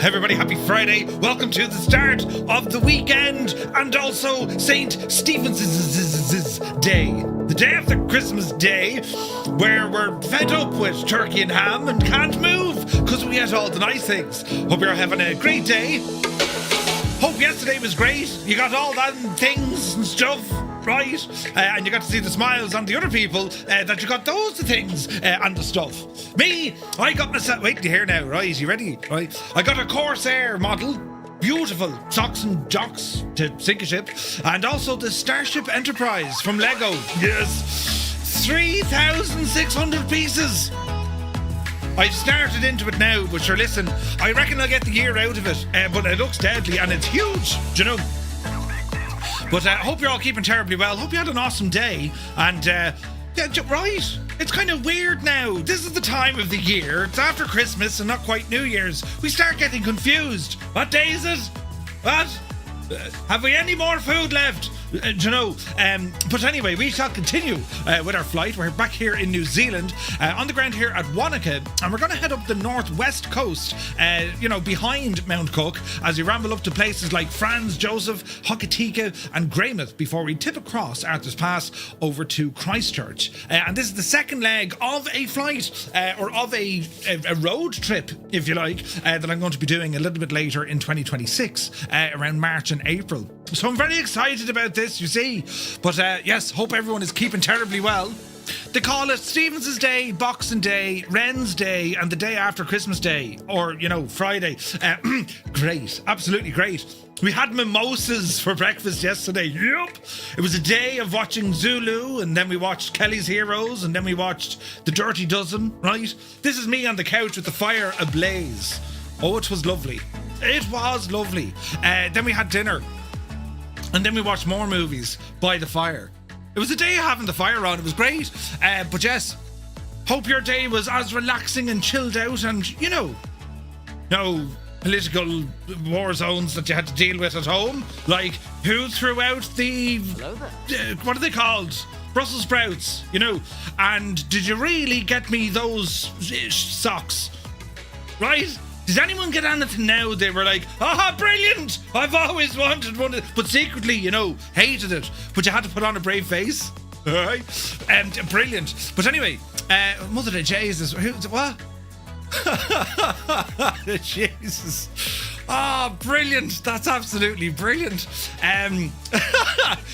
Everybody, happy Friday. Welcome to the start of the weekend and also St. Stephen's Day. The day after Christmas Day, where we're fed up with turkey and ham and can't move because we ate all the nice things. Hope you're having a great day. Hope yesterday was great. You got all that things and stuff, right? And you got to see the smiles on the other people that you got those things and the stuff. Me, I got myself... Wait to hear now, right? You ready? Right? I got a Corsair model. Beautiful socks and jocks to sink a ship. And also the Starship Enterprise from Lego. Yes. 3,600 pieces. I've started into it now, but sure, listen, I reckon I'll get the year out of it, but it looks deadly and it's huge, do you know? But I hope you're all keeping terribly well. Hope you had an awesome day. And, right, it's kind of weird now. This is the time of the year. It's after Christmas and not quite New Year's. We start getting confused. What day is it? What? Have we any more food left? Do you know? But anyway, we shall continue with our flight. We're back here in New Zealand, on the ground here at Wanaka, and we're going to head up the northwest coast, behind Mount Cook, as we ramble up to places like Franz Joseph, Hokitika and Greymouth before we tip across Arthur's Pass over to Christchurch. And this is the second leg of a flight, or of a road trip, if you like, that I'm going to be doing a little bit later in 2026, around March and April. So I'm very excited about this, you see. But yes, hope everyone is keeping terribly well. They call it Stephen's Day, Boxing Day, Wren's Day, and the day after Christmas Day, or, Friday. Great, absolutely great. We had mimosas for breakfast yesterday. Yep. It was a day of watching Zulu, and then we watched Kelly's Heroes, and then we watched The Dirty Dozen, right? This is me on the couch with the fire ablaze. Oh, it was lovely. It was lovely. Then we had dinner. And then we watched more movies by the fire. It was a day of having the fire on. It was great. But yes, hope your day was as relaxing and chilled out and, no political war zones that you had to deal with at home. Like, who threw out the... Hello there. What are they called? Brussels sprouts, And did you really get me those socks? Right? Did anyone get anything now? They were like, brilliant! I've always wanted one. But secretly, hated it. But you had to put on a brave face. All right? Brilliant. But anyway, Mother of Jesus. What? Jesus. Brilliant. That's absolutely brilliant.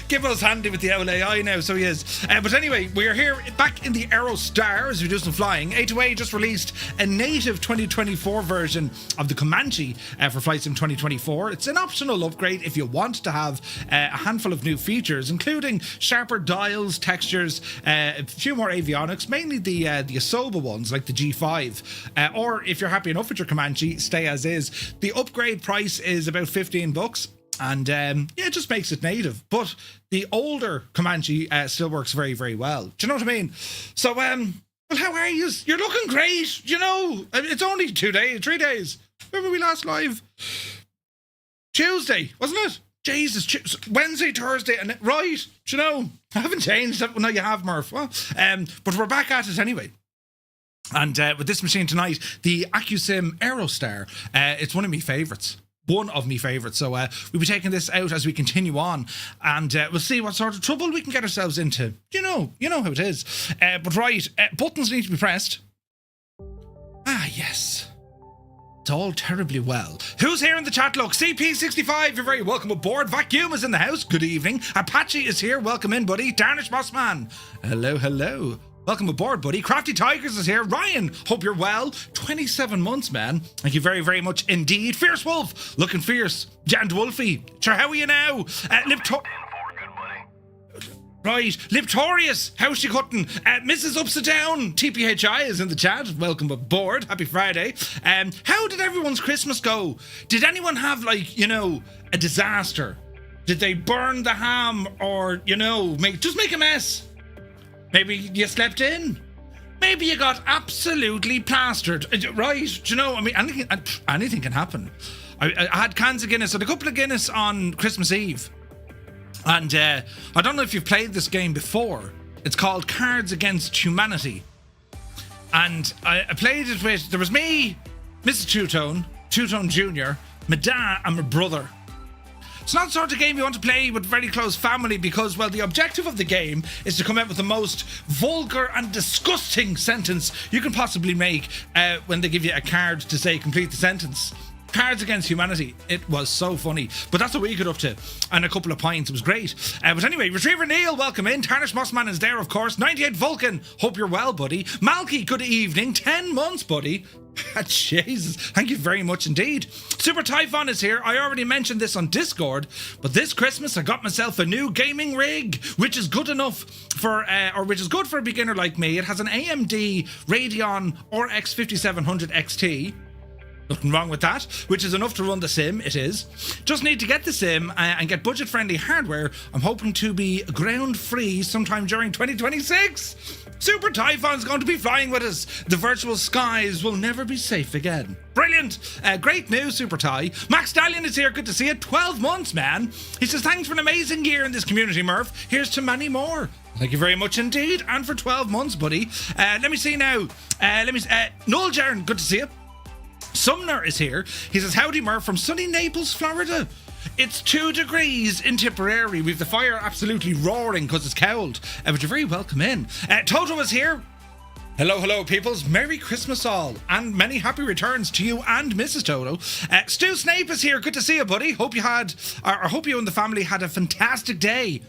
Gibbo's handy with the old AI now, so he is. But anyway, we are here back in the Aerostar as we do some flying. A2A just released a native 2024 version of the Comanche for Flight Sim 2024. It's an optional upgrade if you want to have a handful of new features, including sharper dials, textures, a few more avionics, mainly the Asoba ones like the G5. Or if you're happy enough with your Comanche, stay as is. The upgrade price is about $15. And it just makes it native. But the older Comanche still works very, very well. Do you know what I mean? So, well, how are you? You're looking great. It's only 3 days. When were we last live? Tuesday, wasn't it? Jesus, Wednesday, Thursday, and right. I haven't changed. No, you have, Murph. Well, but we're back at it anyway. And with this machine tonight, the Accu-Sim Aerostar, it's one of my favourites. So we'll be taking this out as we continue on, and we'll see what sort of trouble we can get ourselves into. You know how it is. But right, buttons need to be pressed. Yes. It's all terribly well. Who's here in the chat? Look, CP65, you're very welcome aboard. Vacuum is in the house. Good evening. Apache is here. Welcome in, buddy. Darnish Mossman. Hello. Welcome aboard, buddy. Crafty Tigers is here. Ryan, hope you're well. 27 months, man. Thank you very, very much indeed. Fierce Wolf, looking fierce. Jan Wolfie, sure, how are you now? Right, Liptorius, how's she cutting? Mrs. Upside Down, TPHI is in the chat. Welcome aboard. Happy Friday. How did everyone's Christmas go? Did anyone have, a disaster? Did they burn the ham or, make a mess? Maybe you slept in. Maybe you got absolutely plastered. Right? Anything can happen. I had cans of Guinness and a couple of Guinness on Christmas Eve. And I don't know if you've played this game before. It's called Cards Against Humanity. And I played it with... There was me, Mrs. Two-Tone, Two-Tone Junior, my dad and my brother. It's not the sort of game you want to play with very close family because, well, the objective of the game is to come out with the most vulgar and disgusting sentence you can possibly make when they give you a card to say complete the sentence. Cards Against Humanity. It was so funny. But that's what we got up to. And a couple of pints. It was great. But anyway, Retriever Neil, welcome in. Tarnish Mossman is there, of course. 98 Vulcan. Hope you're well, buddy. Malky, good evening. 10 months, buddy. Jesus. Thank you very much indeed. Super Typhon is here. I already mentioned this on Discord, but this Christmas I got myself a new gaming rig, which is good enough for, which is good for a beginner like me. It has an AMD Radeon RX 5700 XT. Nothing wrong with that, which is enough to run the sim, it is. Just need to get the sim and get budget-friendly hardware. I'm hoping to be ground-free sometime during 2026. Super Typhon's going to be flying with us. The virtual skies will never be safe again. Brilliant. Great news, Super Ty. Max Stallion is here. Good to see you. 12 months, man. He says, thanks for an amazing year in this community, Murph. Here's to many more. Thank you very much indeed. And for 12 months, buddy. Let me see now. Noel Jaron, good to see you. Sumner is here. He says, howdy Murph from sunny Naples, Florida. It's 2 degrees in Tipperary. We've the fire absolutely roaring because it's cold. But you're very welcome in. Toto is here. Hello, peoples. Merry Christmas all. And many happy returns to you and Mrs. Toto. Stu Snape is here. Good to see you, buddy. Hope you and the family had a fantastic day.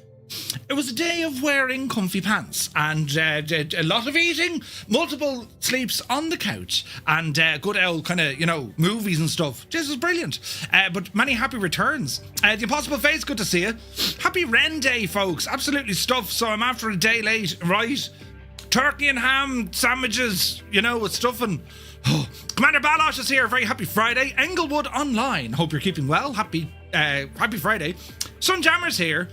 It was a day of wearing comfy pants and a lot of eating, multiple sleeps on the couch, and good old kind of, movies and stuff. This was brilliant. But many happy returns. The Impossible Face, good to see you. Happy Wren Day, folks. Absolutely stuffed, so I'm after a day late, right? Turkey and ham sandwiches, with stuffing. Oh, Commander Balosh is here. Very happy Friday. Englewood Online. Hope you're keeping well. Happy Friday. Sunjammer's here.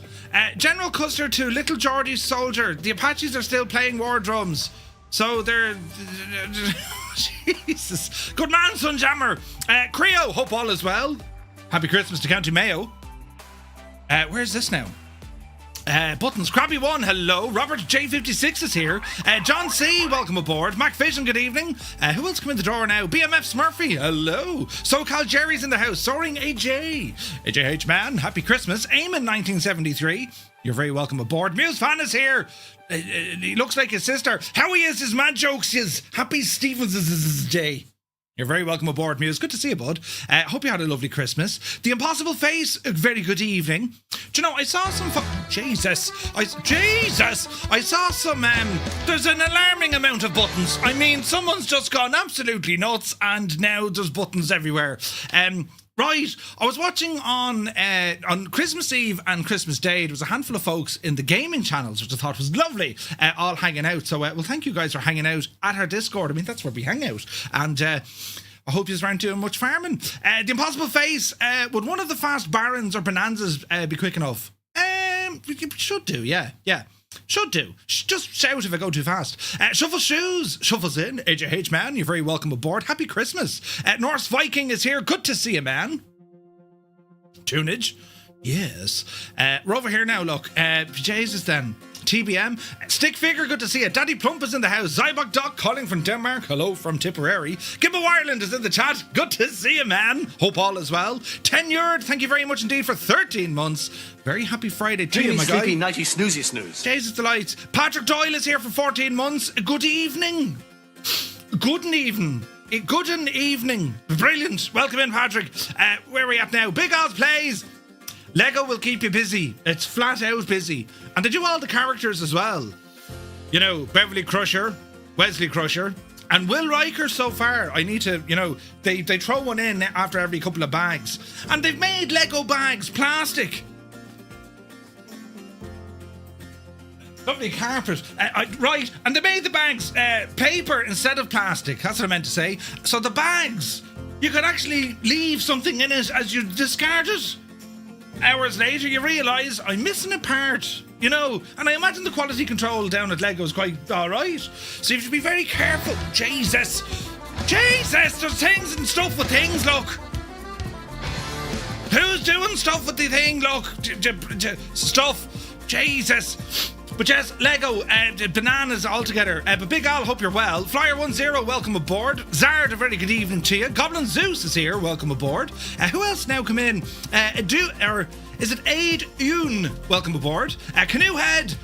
General Custer to Little Geordie's Soldier. The Apaches are still playing war drums. So they're... Jesus. Good man, Sunjammer. Creo, hope all is well. Happy Christmas to County Mayo. Where's this now? Buttons, Krabby One, hello. Robert J56 is here. John C, welcome aboard. Mac Vision, good evening. Who else come in the door now? BMF Smurfy, hello. SoCal Jerry's in the house. Soaring AJ. AJH Man, happy Christmas. Eamon 1973, you're very welcome aboard. Muse Fan is here. He looks like his sister. How he is, his mad jokes is. Happy Stevens' Day. You're very welcome aboard, Muse. Good to see you, bud. Hope you had a lovely Christmas. The Impossible Face, a very good evening. Do you know, I saw some... Jesus! I saw some... there's an alarming amount of buttons. I mean, someone's just gone absolutely nuts, and now there's buttons everywhere. Right, I was watching on Christmas Eve and Christmas Day. There was a handful of folks in the gaming channels, which I thought was lovely, all hanging out. So, well, thank you guys for hanging out at our Discord. I mean, that's where we hang out. And I hope you aren't doing much farming. The Impossible Face, would one of the fast Barons or Bonanzas be quick enough? Should do, yeah. Should do. Just shout if I go too fast. Shuffle Shoes shuffles in. AJH Man, you're very welcome aboard. Happy Christmas. Norse Viking is here. Good to see you, man. Tunage. Yes. Rover here now, look. Jesus then. TBM. Stick Figure, good to see you. Daddy Plump is in the house. Zybok Doc calling from Denmark. Hello from Tipperary. Gibbo Ireland is in the chat. Good to see you, man. Hope all is well. Tenured, thank you very much indeed for 13 months. Very happy Friday to you, my guy. Sleepy, nighty, snoozy, snooze. Jesus delights. Patrick Doyle is here for 14 months. Good evening. Good evening. Brilliant. Welcome in, Patrick. Where are we at now? Big Oz Plays. Lego will keep you busy. It's flat out busy. And they do all the characters as well. Beverly Crusher, Wesley Crusher, and Will Riker so far. I need to, they throw one in after every couple of bags. And they've made Lego bags plastic. Lovely carpet. Right, and they made the bags paper instead of plastic. That's what I meant to say. So the bags, you could actually leave something in it as you discard it. Hours later, you realise I'm missing a part, and I imagine the quality control down at Lego is quite alright. So you have to be very careful. Jesus! There's things and stuff with things, look! Who's doing stuff with the thing, look? Stuff. Jesus! But yes, Lego, bananas all together. But Big Al, hope you're well. Flyer10, welcome aboard. Zard, a very good evening to you. Goblin Zeus is here, welcome aboard. Who else now come in? Is it Aid Yoon? Welcome aboard. Canoehead,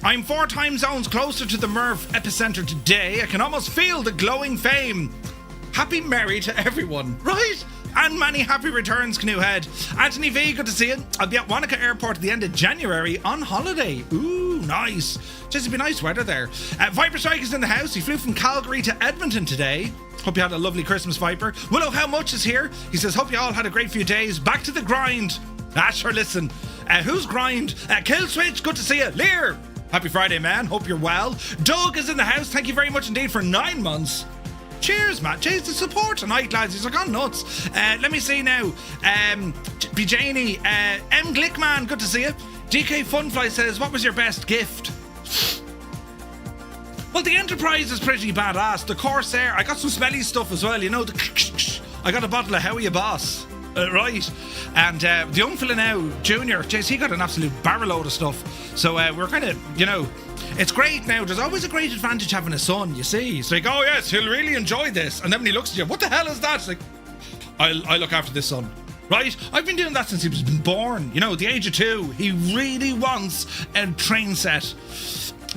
I'm 4 time zones closer to the Murph epicenter today. I can almost feel the glowing fame. Happy Merry to everyone, right? And many happy returns, Canoehead. Anthony V, good to see you. I'll be at Wanaka Airport at the end of January on holiday. Ooh, nice. Just to be nice weather there. Viper Strike is in the house. He flew from Calgary to Edmonton today. Hope you had a lovely Christmas, Viper. Willow How Much is here. He says, hope you all had a great few days. Back to the grind. Sure, listen. Who's grind? Kill Switch, good to see you. Lear, happy Friday, man. Hope you're well. Doug is in the house. Thank you very much indeed for 9 months. Cheers, Matt. Jeez, the support tonight, lads. He's gone nuts. Let me see now. B. Janie, M. Glickman, good to see you. DK Funfly says, what was your best gift? Well, the Enterprise is pretty badass. The Corsair, I got some smelly stuff as well. You know, I got a bottle of How Are You Boss? Right. And the young fella now, Junior, jeez, he got an absolute barrel load of stuff. So we're kind of, you know, it's great now. There's always a great advantage having a son, you see. It's like, oh yes, he'll really enjoy this. And then when he looks at you, what the hell is that? It's like, I look after this son. Right? I've been doing that since he was born. You know, the age of 2, he really wants a train set.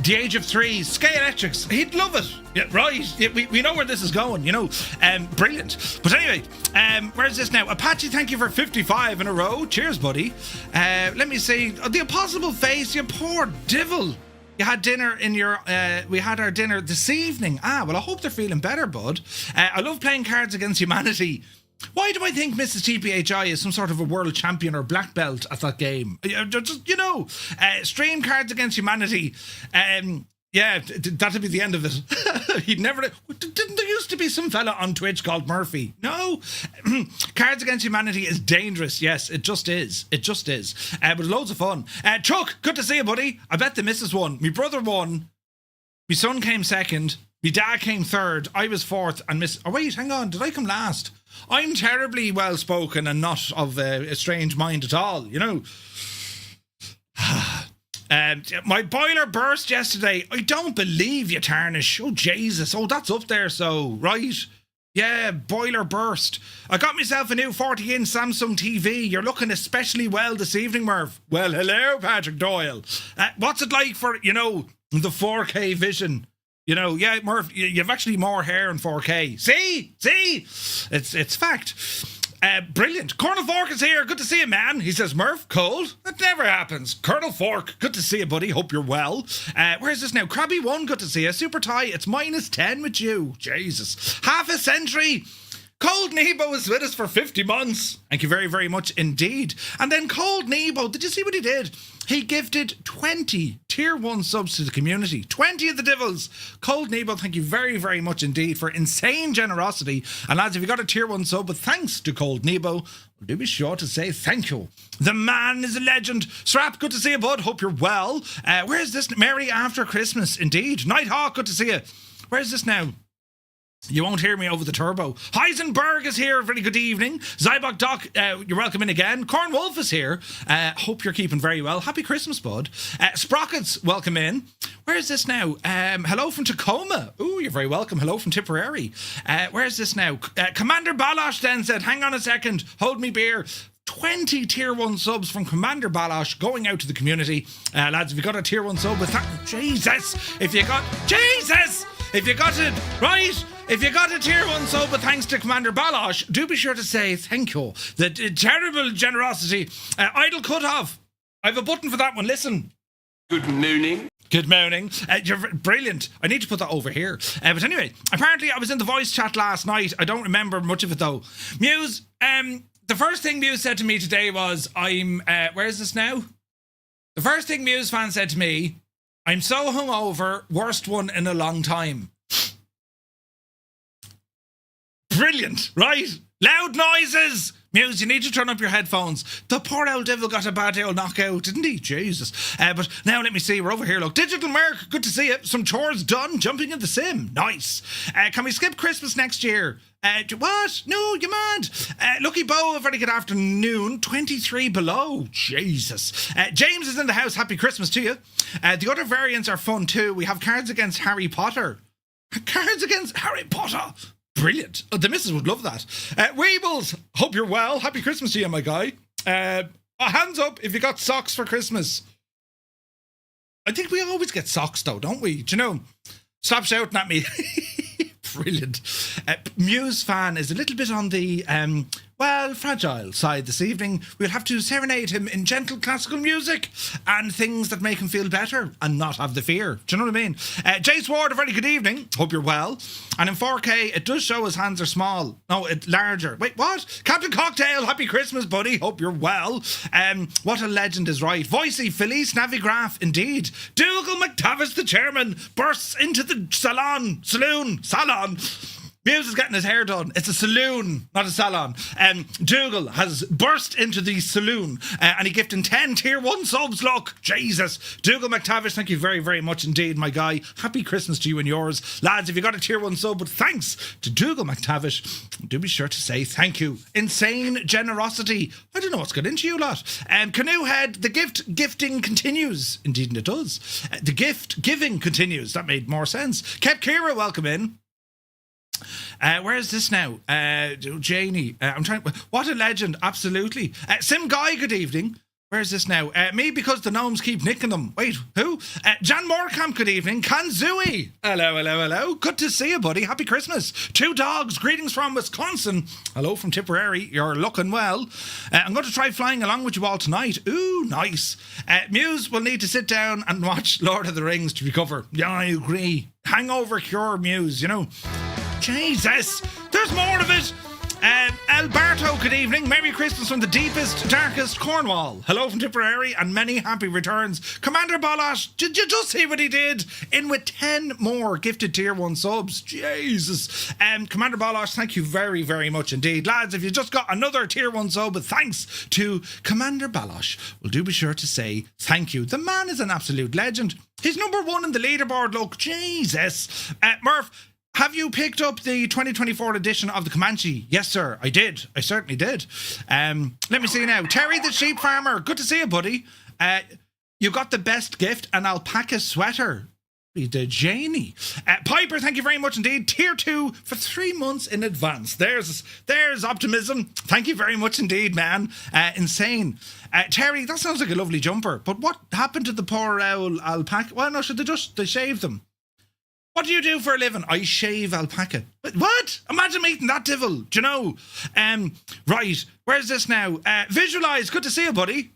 The age of 3, Sky Electrics, he'd love it. Yeah, right. Yeah, we know where this is going, you know. Brilliant. But anyway, where's this now? Apache, thank you for 55 in a row. Cheers, buddy. Let me see. The Impossible Face, you poor devil. You had dinner in your... we had our dinner this evening. Well, I hope they're feeling better, bud. I love playing Cards Against Humanity. Why do I think Mrs. TPHI is some sort of a world champion or black belt at that game? Just, you know, stream Cards Against Humanity. Yeah, that'd be the end of it. He'd never... Didn't there used to be some fella on Twitch called Murphy? No. Cards Against Humanity is dangerous. Yes, it just is. It just is. But loads of fun. Chuck, good to see you, buddy. I bet the missus won. My brother won. My son came second. My dad came third. I was fourth. And Oh, wait, hang on. Did I come last? I'm terribly well-spoken and not of a strange mind at all, you know. My boiler burst yesterday. I don't believe you, Tarnish. Oh, Jesus. Oh, that's up there, so, right. Yeah, boiler burst. I got myself a new 40-inch Samsung TV. You're looking especially well this evening, Murph. Well, hello, Patrick Doyle. What's it like for, you know, the 4K vision? You know, yeah, Murph, you've actually more hair in 4K. See? It's fact. Brilliant. Colonel Fork is here. Good to see you, man. He says, Murph, cold? That never happens. Colonel Fork, good to see you, buddy. Hope you're well. Where's this now? Krabby1, good to see you. Super Tie, it's -10 with you. Jesus. Half a century. Cold Nebo is with us for 50 months. Thank you very, very much indeed. And then Cold Nebo, did you see what he did? He gifted 20 Tier 1 subs to the community. 20 of the devils. Cold Nebo, thank you very, very much indeed for insane generosity. And lads, if you got a Tier 1 sub, but thanks to Cold Nebo, do be sure to say thank you. The man is a legend. Strap, good to see you, bud. Hope you're well. Where's this? Merry After Christmas, indeed. Nighthawk, good to see you. Where's this now? You won't hear me over the turbo. Heisenberg is here. Very good evening. Zybok Doc, you're welcome in again. Corn Wolf is here. Hope you're keeping very well. Happy Christmas, bud. Sprockets, welcome in. Where is this now? Hello from Tacoma. Ooh, you're very welcome. Hello from Tipperary. Where is this now? Commander Balosh then said, hang on a second. Hold me beer. 20 Tier 1 subs from Commander Balosh going out to the community. Lads, if you got a Tier 1 sub with that... Jesus! If you got it, right... If you got a Tier 1 sub with thanks to Commander Balosh, do be sure to say thank you. The terrible generosity. Idle Cutoff. I have a button for that one. Listen. Good morning. Good morning. You're brilliant. I need to put that over here. But anyway, apparently I was in the voice chat last night. I don't remember much of it though. Muse, the first thing Muse said to me today was, where is this now? The first thing Muse fan said to me, I'm so hungover, worst one in a long time. Brilliant, right? Loud noises! Muse, you need to turn up your headphones. The poor old devil got a bad old knockout, didn't he? Jesus. But now let me see, we're over here, look. Digital Merc, good to see you. Some chores done, jumping in the sim. Nice. Can we skip Christmas next year? What? No, you mad? Lucky Bo, a very good afternoon. 23 below. Jesus. James is in the house. Happy Christmas to you. The other variants are fun too. We have Cards Against Harry Potter. Cards Against Harry Potter. Brilliant. Oh, the missus would love that. Weebles, hope you're well. Happy Christmas to you, my guy. Hands up if you got socks for Christmas. I think we always get socks, though, don't we? Do you know? Stop shouting at me. Brilliant. Muse fan is a little bit on the, fragile side this evening. We'll have to serenade him in gentle classical music and things that make him feel better and not have the fear. Do you know what I mean? Jace Ward, a very good evening. Hope you're well. And in 4K, it does show his hands are small. No, it's larger. Wait, what? Captain Cocktail, happy Christmas, buddy. Hope you're well. What a legend is right. Voicey, Felice Navigraph, indeed. Dougal McTavish, the chairman, bursts into the salon. Muse is getting his hair done. It's a saloon, not a salon. Dougal has burst into the saloon and he gifted 10 tier 1 subs. Look, Jesus. Dougal McTavish, thank you very, very much indeed, my guy. Happy Christmas to you and yours. Lads, if you got a tier 1 sub, but thanks to Dougal McTavish, do be sure to say thank you. Insane generosity. I don't know what's got into you lot. Canoe Head, the gifting continues. Indeed it does. The gift giving continues. That made more sense. Kev Kira, welcome in. Where is this now? Janie. I'm trying. What a legend! Absolutely. Sim Guy. Good evening. Where is this now? Me, because the gnomes keep nicking them. Wait, who? Jan Moorkamp. Good evening. Kanzui. Hello. Good to see you, buddy. Happy Christmas. Two dogs. Greetings from Wisconsin. Hello from Tipperary. You're looking well. I'm going to try flying along with you all tonight. Ooh, nice. Muse will need to sit down and watch Lord of the Rings to recover. Yeah, I agree. Hangover cure, Muse. You know. Jesus, there's more of it. Alberto, good evening. Merry Christmas from the deepest, darkest Cornwall. Hello from Tipperary and many happy returns. Commander Balash, did you just see what he did? In with 10 more gifted tier 1 subs. Jesus. Commander Balash, thank you very, very much indeed. Lads, if you just got another tier 1 sub, but thanks to Commander Balash, we'll do be sure to say thank you. The man is an absolute legend. He's number 1 in the leaderboard, look. Jesus. Murph, have you picked up the 2024 edition of the Comanche? Yes, sir, I did. I certainly did. Let me see now. Terry the sheep farmer. Good to see you, buddy. You got the best gift, an alpaca sweater. The Janie. Piper, thank you very much indeed. Tier 2 for 3 months in advance. There's optimism. Thank you very much indeed, man. Insane. Terry, that sounds like a lovely jumper. But what happened to the poor alpaca? Well, no, they shaved them. What do you do for a living? I shave alpaca. What? Imagine meeting that devil. Do you know? Right. Where's this now? Visualize. Good to see you, buddy.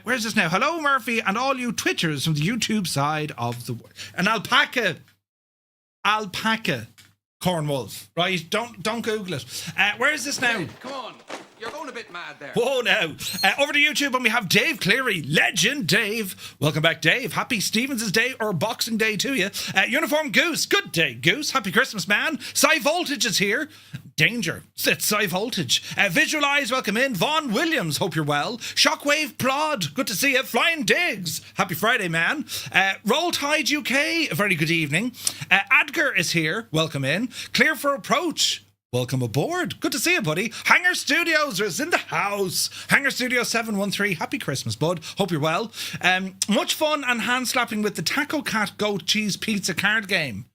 Where's this now? Hello, Murphy, and all you Twitchers from the YouTube side of the world. An alpaca. Corn wolf. Right. Don't Google it. Where is this now? Hey, come on. You're going a bit mad there. Whoa, now. Over to YouTube, and we have Dave Cleary. Legend Dave. Welcome back, Dave. Happy Stevens' Day or Boxing Day to you. Uniform Goose. Good day, Goose. Happy Christmas, man. Cy Voltage is here. Danger. It's Cy Voltage. Visualize. Welcome in. Vaughn Williams. Hope you're well. Shockwave Plod. Good to see you. Flying Diggs. Happy Friday, man. Roll Tide UK. A very good evening. Adgar is here. Welcome in. Clear for approach. Welcome aboard. Good to see you, buddy. Hangar Studios is in the house. Hangar Studio 713. Happy Christmas, bud. Hope you're well. Much fun and hand slapping with the Taco Cat Goat Cheese Pizza card game.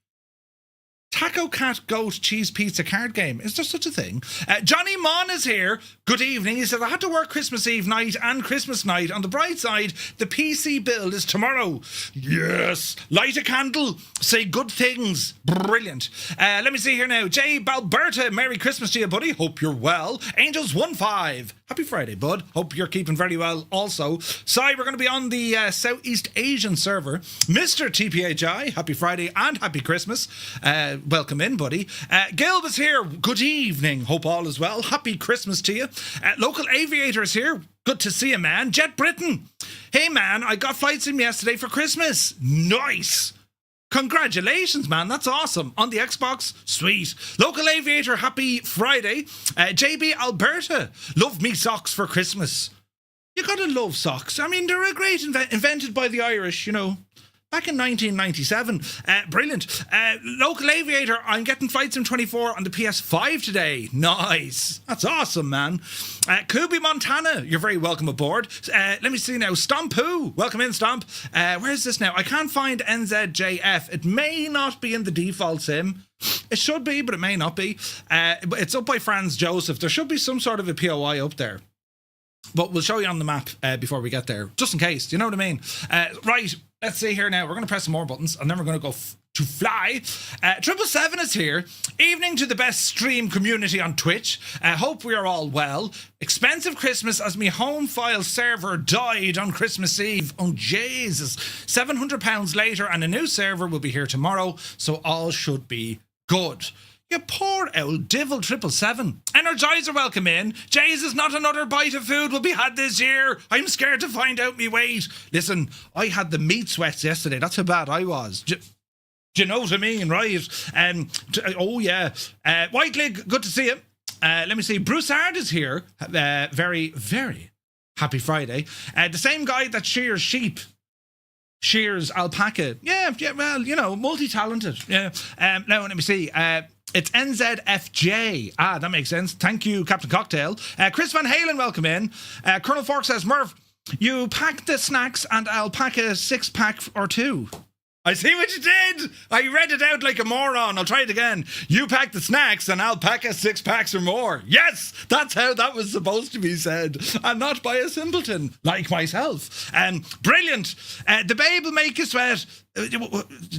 Taco Cat Goat Cheese Pizza card game. Is there such a thing? Johnny Mon is here. Good evening. He said, I had to work Christmas Eve night and Christmas night. On the bright side, the PC build is tomorrow. Yes. Light a candle. Say good things. Brilliant. Let me see here now. Jay Balberta, Merry Christmas to you, buddy. Hope you're well. Angels 15. Happy Friday, bud. Hope you're keeping very well also. Sorry, we're going to be on the Southeast Asian server. Mr. TPHI, happy Friday and happy Christmas. Welcome in, buddy. Gilb is here. Good evening. Hope all is well. Happy Christmas to you. Local Aviator is here. Good to see you, man. Jet Britain. Hey, man, I got flight sim yesterday for Christmas. Nice. Congratulations, man. That's awesome. On the Xbox, sweet. Local Aviator, happy Friday. JB Alberta, love me socks for Christmas. You gotta love socks. I mean, they're a great invented by the Irish, you know. Back in 1997. Brilliant. Local Aviator, I'm getting Flight Sim 24 on the PS5 today. Nice. That's awesome, man. Kubi Montana, you're very welcome aboard. Let me see now. Stompoo, welcome in, Stomp. Where is this now? I can't find NZJF. It may not be in the default sim. It should be, but it may not be. It's up by Franz Joseph. There should be some sort of a POI up there. But we'll show you on the map before we get there, just in case. Do you know what I mean? Right, let's see here now. We're going to press some more buttons, and then we're going to go to fly. 777 is here. Evening to the best stream community on Twitch. Hope we are all well. Expensive Christmas as me home file server died on Christmas Eve. Oh, Jesus. £700 later, and a new server will be here tomorrow, so all should be good. You poor old Divil 777. Energizer, welcome in. Jesus, not another bite of food will be had this year. I'm scared to find out me weight. Listen, I had the meat sweats yesterday. That's how bad I was. Do you know what I mean, right? Oh, yeah. White Leg, good to see you. Let me see. Broussard is here. Very, very happy Friday. The same guy that shears sheep. Shears alpaca. Yeah, well, you know, multi-talented. Yeah. Now, let me see. It's NZFJ. That makes sense. Thank you, Captain Cocktail. Chris Van Halen, welcome in. Colonel Fork says, Murph, you packed the snacks and I'll pack a 6-pack or 2. I see what you did. I read it out like a moron. I'll try it again. You pack the snacks and I'll pack a 6 packs or more. Yes, that's how that was supposed to be said. And not by a simpleton like myself. Brilliant. The babe will make you sweat.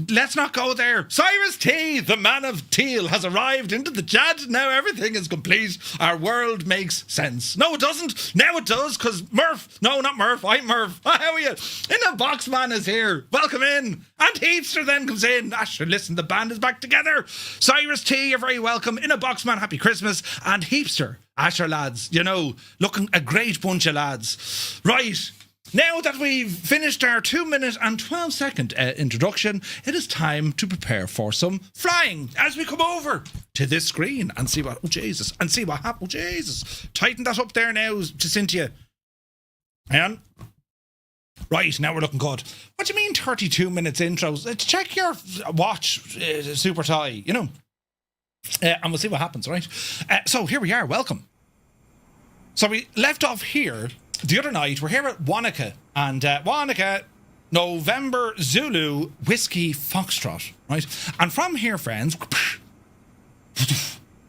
Let's not go there. Cyrus T, the man of teal, has arrived into the chat. Now everything is complete. Our world makes sense. No, it doesn't. Now it does, because Murph. No, not Murph. I'm Murph. How are you? In a box man is here. Welcome in. And Heapster then comes in. Sure, listen, the band is back together. Cyrus T, you're very welcome. In a box man, happy Christmas. And Heapster. Asher lads, you know, looking a great bunch of lads. Right. Now that we've finished our 2-minute and 12-second introduction, it is time to prepare for some flying as we come over to this screen and see what, oh Jesus, and see what happens. Oh Jesus, tighten that up there now to Cynthia. Hang on. Right, now we're looking good. What do you mean 32 minutes intros? Check your watch, Super Tie, you know. And we'll see what happens, right? So here we are, welcome. So we left off here the other night. We're here at Wanaka, and Wanaka, November Zulu Whiskey Foxtrot, right? And from here, friends,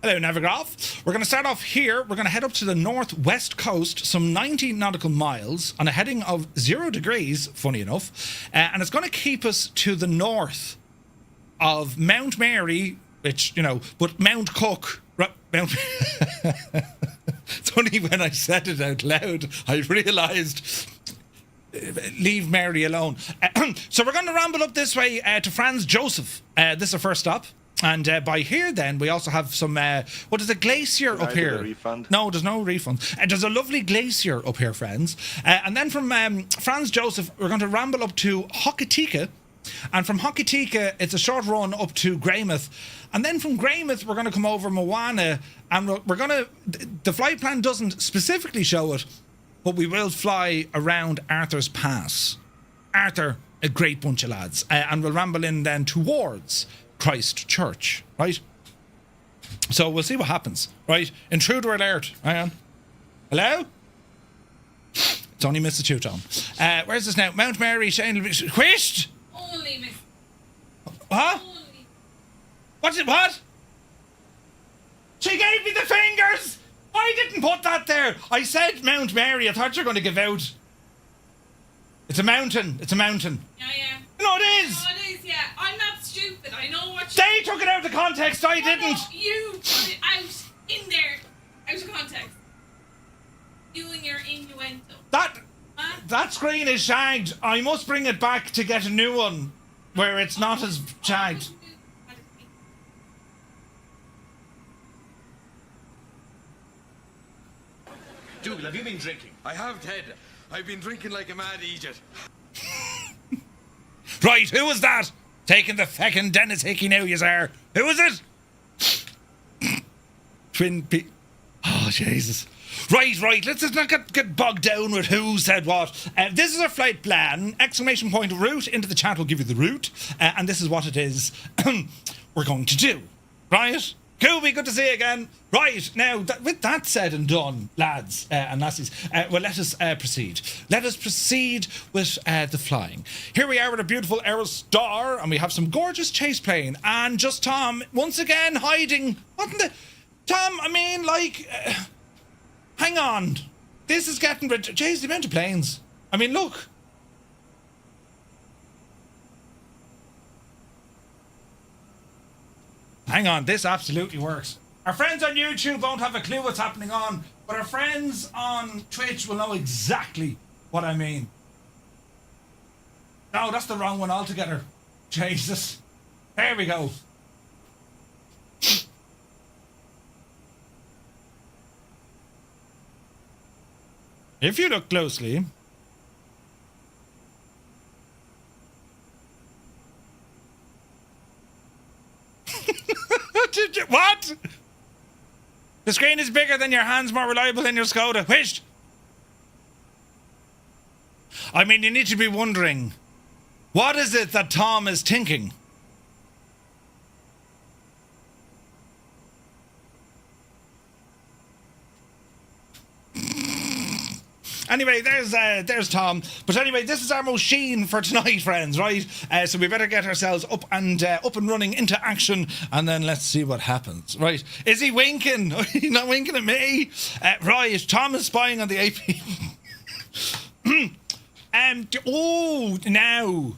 hello, Navigraph. We're going to start off here. We're going to head up to the northwest coast, some 90 nautical miles, on a heading of 0 degrees, funny enough, and it's going to keep us to the north of Mount Mary, which, you know, but Mount Cook, Mount... It's only when I said it out loud I realised, leave Mary alone. So we're going to ramble up this way to Franz Joseph. This is our first stop. And by here then, we also have some, what is a glacier up here? Refund? No, there's no refund. There's a lovely glacier up here, friends. And then from Franz Joseph, we're going to ramble up to Hokitika. And from Hokitika, it's a short run up to Greymouth. And then from Greymouth, we're going to come over Moana. And we're going to... The flight plan doesn't specifically show it, but we will fly around Arthur's Pass. Arthur, a great bunch of lads. And we'll ramble in then towards Christchurch, right? So we'll see what happens, right? Intruder alert. Hang on. Hello? It's only Mr. Tuton. Where's this now? Mount Mary, Shane... Quist? Only Miss. Huh? Only. What's it? What? She gave me the fingers! I didn't put that there! I said Mount Mary. I thought you were going to give out. It's a mountain. It's a mountain. Yeah. No, it is! No, it is, yeah. I'm not stupid. I know what They took it out of context. I didn't. No, you put it out in there. Out of context. Doing your innuendo. That screen is shagged. I must bring it back to get a new one where it's not as shagged. Dougal, have you been drinking? I have, Ted. I've been drinking like a mad idiot. Right, who was that? Taking the feckin' Dennis Hickey now, you sir. Who is it? Twin P. Oh, Jesus. Right. Let's just not get bogged down with who said what. This is our flight plan. Exclamation point route into the chat will give you the route. And this is what it is we're going to do. Right? Kobe, good to see you again. Right, now, with that said and done, lads and lassies, well, let us proceed. Let us proceed with the flying. Here we are with a beautiful Aerostar, and we have some gorgeous chase plane, and just Tom, once again, hiding. What in the... Tom, I mean, like... hang on. This is getting... Jeez, the amount of planes. I mean, look. Hang on, this absolutely works. Our friends on YouTube won't have a clue what's happening on, but our friends on Twitch will know exactly what I mean. No, that's the wrong one altogether. Jesus. There we go. If you look closely... What? The screen is bigger than your hands, more reliable than your Skoda. Whisht! I mean, you need to be wondering, what is it that Tom is thinking? Anyway, there's Tom. But anyway, this is our machine for tonight, friends, right? So we better get ourselves up and running into action, and then let's see what happens, right? Is he winking? He's not winking at me. Right, Tom is spying on the AP. Now.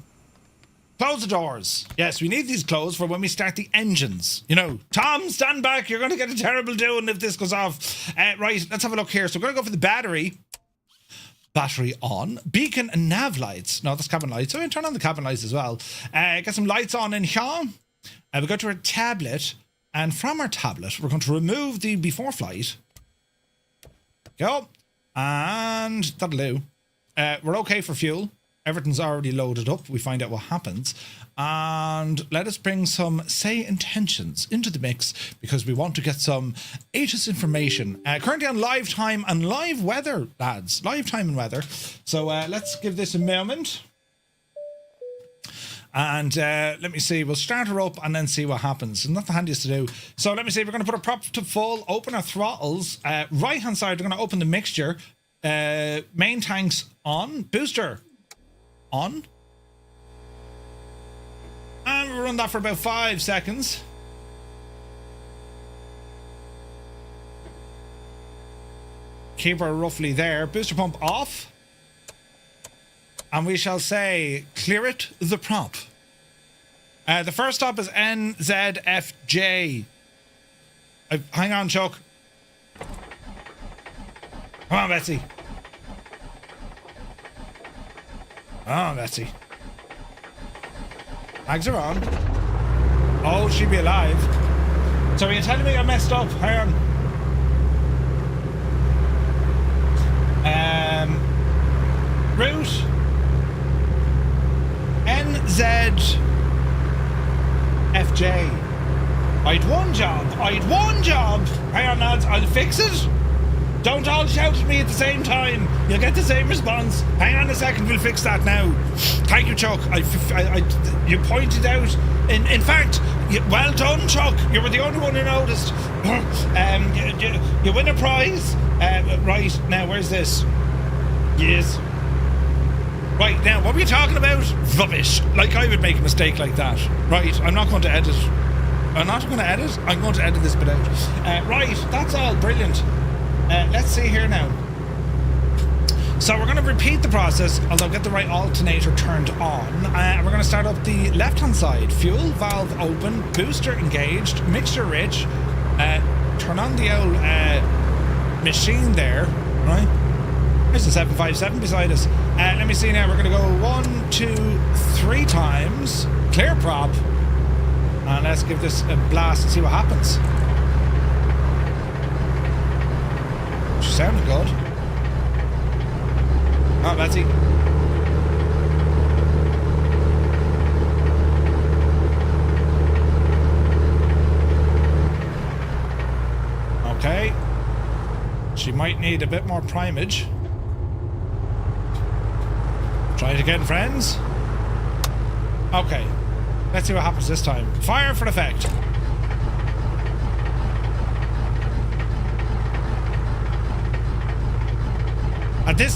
Close the doors. Yes, we need these closed for when we start the engines. You know, Tom, stand back. You're going to get a terrible doing if this goes off. Right, let's have a look here. So we're going to go for the battery. Battery on. Beacon and nav lights. No, that's cabin lights. So we turn on the cabin lights as well. Get some lights on in here. We go to our tablet. And from our tablet, we're going to remove the before flight. Go. And that'll do. We're okay for fuel. Everything's already loaded up. We find out what happens. And let us bring some say intentions into the mix because we want to get some ATIS information. Currently on live time and live weather, lads. Live time and weather. So let's give this a moment. And let me see. We'll start her up and then see what happens. It's not the handiest to do. So let me see. We're going to put our prop to full. Open our throttles. Right hand side, we're going to open the mixture. Main tanks on. Booster on. And we'll run that for about 5 seconds. Keep her roughly there. Booster pump off. And we shall say, clear it the prop. The first stop is NZFJ. Hang on, Chuck. Come on, Betsy. Come on, Betsy. Mags are on. Oh, she'd be alive. So are you telling me I messed up? Hang on. Route NZFJ. I'd one job. Hang on, lads, I'll fix it. Don't all shout at me at the same time. You'll get the same response. Hang on a second, we'll fix that now. Thank you, Chuck. You pointed out. In fact, well done, Chuck. You were the only one who noticed. You win a prize. Right, now, where's this? Yes. Right, now, what were you talking about? Rubbish. Like, I would make a mistake like that. Right, I'm not going to edit. I'm going to edit this bit out. Right, that's all brilliant. Let's see here now. So we're going to repeat the process, although get the right alternator turned on. We're going to start up the left-hand side. Fuel valve open, booster engaged, mixture rich. Turn on the old machine there, right? There's a 757 beside us. Let me see now. We're going to go 1, 2, 3 times. Clear prop. And let's give this a blast and see what happens. She sounded good. Oh, Betsy. She might need a bit more primage. Try it again, friends. Okay. Let's see what happens this time. Fire for effect. At this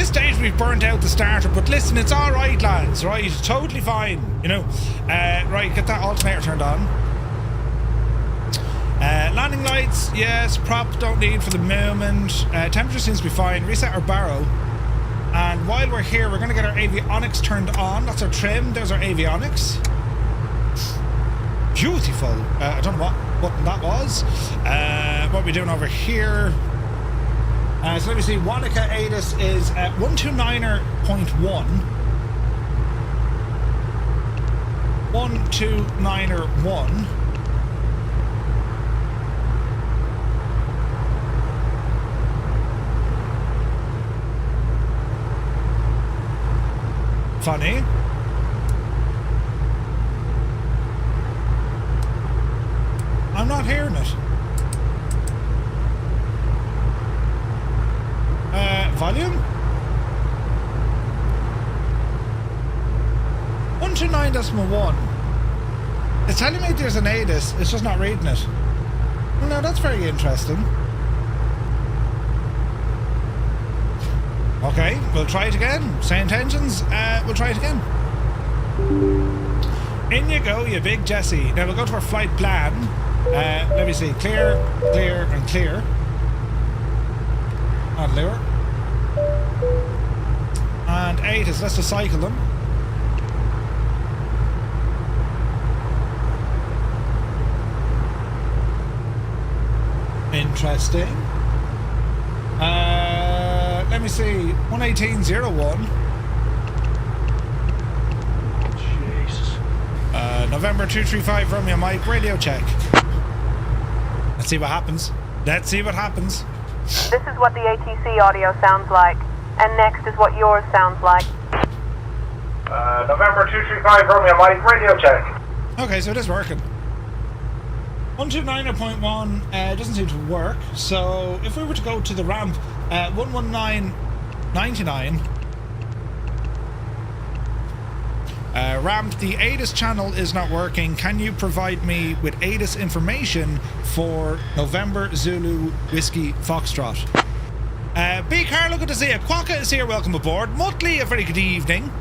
stage we've burnt out the starter, but listen, it's alright, lads, right? Totally fine, you know. Right, get that alternator turned on. Landing lights, yes. Prop, don't need for the moment. Temperature seems to be fine. Reset our barrow. And while we're here, we're going to get our avionics turned on. That's our trim. There's our avionics. Beautiful. I don't know what button that was. What are we doing over here? So let me see. Wanaka ATIS is at 129.1. 129.1. Funny. I'm not hearing it. Volume? 129.1. It's telling me there's an ATIS, it's just not reading it. Well, now that's very interesting. Okay, we'll try it again. Same intentions, we'll try it again. In you go, you big Jessie. Now we'll go to our flight plan. Let me see. Clear, clear, and clear. And lure. And ATIS, let's just cycle them. Interesting. Let me see. 118.01. Jesus. November 235 Romeo Mike, radio check. Let's see what happens. Let's see what happens. This is what the ATC audio sounds like, and next is what yours sounds like. November 235 Romeo Mike, radio check. Okay, so it is working. 129.1 doesn't seem to work, so if we were to go to the ramp, 119.99. Ramp, the ATIS channel is not working. Can you provide me with ATIS information for November Zulu Whiskey Foxtrot? B. Carlo, good to see you. Quokka is here, welcome aboard. Mutley, a very good evening.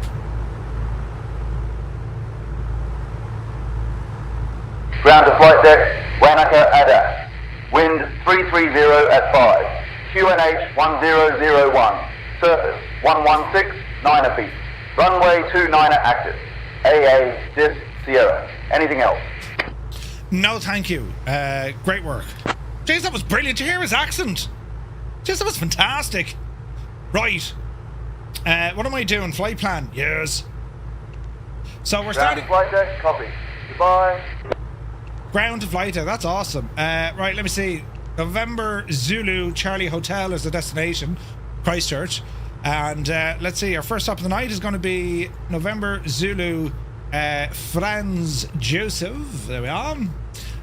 Ground to flight deck, Wanaka Ada. Wind 330 at 5. QNH 1001. Surface 116, 9 feet. Runway 29 active. AA, Dis, Sierra. Anything else? No, thank you. Great work. Jeez, that was brilliant. Did you hear his accent? Jeez, that was fantastic. Right. What am I doing? Flight plan? Yes. So we're Ground starting... to flight deck, copy. Goodbye. Ground to flight deck, that's awesome. Right, let me see. November Zulu Charlie Hotel is the destination. Christchurch. And let's see, our first stop of the night is going to be November Zulu Franz Joseph. There we are.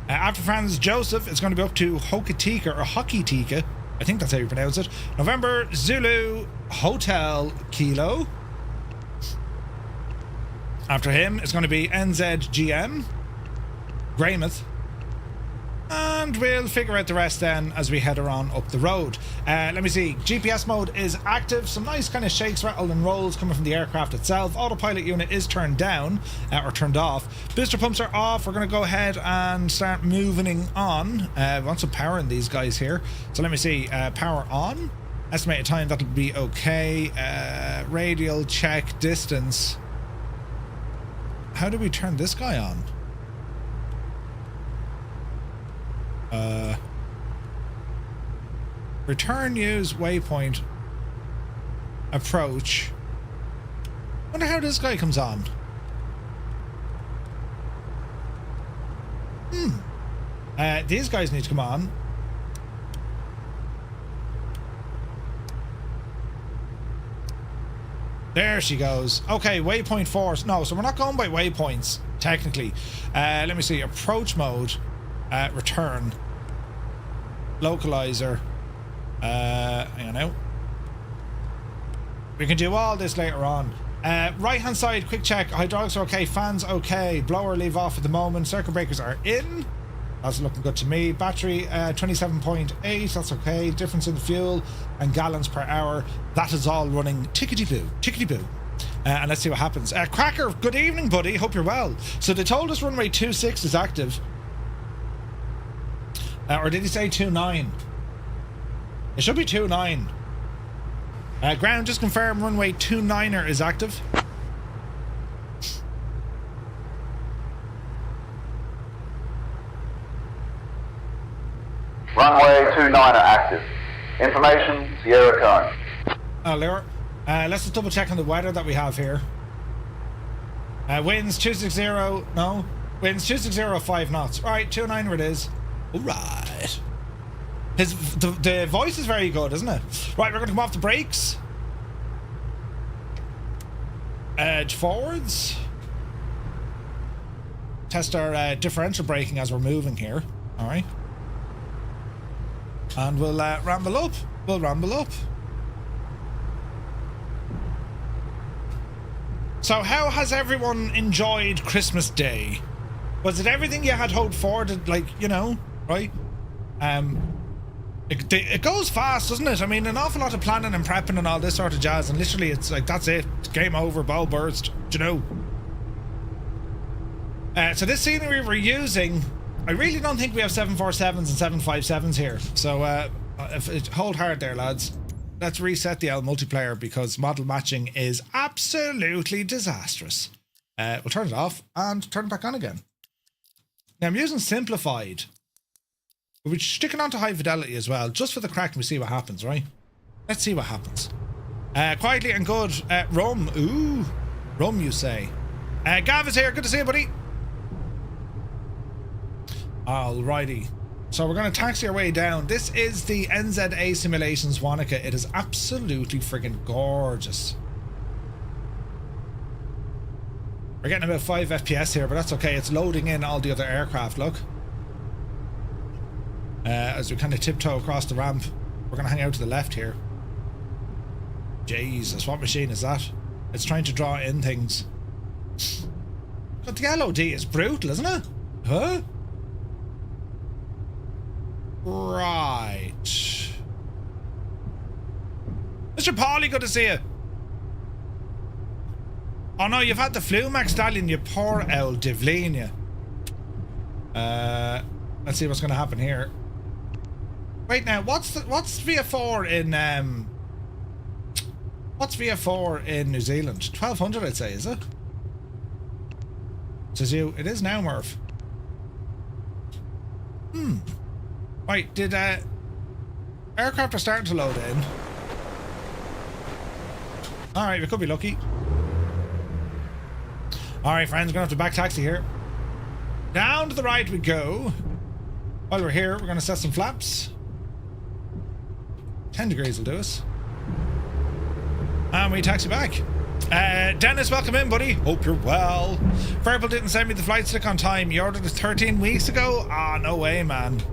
After Franz Joseph, it's going to be up to Hokitika or Hokitika. I think that's how you pronounce it. November Zulu Hotel Kilo. After him, it's going to be NZGM Greymouth. And we'll figure out the rest then as we head around up the road. Let me see. GPS mode is active. Some nice kind of shakes, rattle and rolls coming from the aircraft itself. Autopilot unit is turned down or turned off. Booster pumps are off. We're going to go ahead and start moving on. We want some power in these guys here. So let me see. Power on. Estimated time, that'll be okay. Radial check distance. How do we turn this guy on? Return, use, waypoint, approach. Wonder how this guy comes on. These guys need to come on. There she goes. Okay, waypoint 4. No, so we're not going by waypoints, technically. Let me see. Approach mode. Return. Localizer. Hang on now. We can do all this later on. Right hand side, quick check. Hydraulics are okay. Fans okay. Blower leave off at the moment. Circuit breakers are in. That's looking good to me. Battery 27.8. That's okay. Difference in the fuel and gallons per hour. That is all running tickety boo. Tickety boo. And let's see what happens. Cracker, good evening, buddy. Hope you're well. So they told us runway 26 is active. Or did he say 29? It should be 29. Ground, just confirm runway 29er is active. Runway 29er active. Information, Sierra Cone. Laura. Let's just double check on the weather that we have here. Winds 260, no. Winds 260 5 knots. Right, 29er it is. Alright. The voice is very good, isn't it? Right, we're going to come off the brakes. Edge forwards. Test our differential braking as we're moving here. Alright. And we'll ramble up. We'll ramble up. So how has everyone enjoyed Christmas Day? Was it everything you had hoped for? Like, you know, right? It goes fast, doesn't it? I mean, an awful lot of planning and prepping and all this sort of jazz, and literally it's like, that's it. Game over, ball burst, do you know? So this scenery we're using, I really don't think we have 747s and 757s here. So hold hard there, lads. Let's reset the L multiplayer because model matching is absolutely disastrous. We'll turn it off and turn it back on again. Now I'm using simplified. We're sticking on to high fidelity as well, just for the crack, and we see what happens, right? Let's see what happens. Quietly and good. Rum. Ooh. Rum, you say. Gav is here. Good to see you, buddy. Alrighty. So we're going to taxi our way down. This is the NZA Simulations Wanaka. It is absolutely friggin' gorgeous. We're getting about 5 FPS here, but that's okay. It's loading in all the other aircraft, look. As we kind of tiptoe across the ramp. We're going to hang out to the left here. Jesus, what machine is that? It's trying to draw in things. But the LOD is brutal, isn't it? Huh? Right. Mr. Paulie, good to see you. Oh no, you've had the flu, Max Stallion, you poor old Devlin, you. Let's see what's going to happen here. Wait now, what's VF4 in what's VF4 in New Zealand? 1200, I'd say, is it? Says you. It is now, Murph. Right, did aircraft are starting to load in. Alright, we could be lucky. Alright, friends, we're gonna have to back taxi here. Down to the right we go. While we're here, we're gonna set some flaps. 10 degrees will do us. And we taxi back. Dennis, welcome in, buddy. Hope you're well. Verbal didn't send me the flight stick on time. You ordered it 13 weeks ago? Ah, no way, man.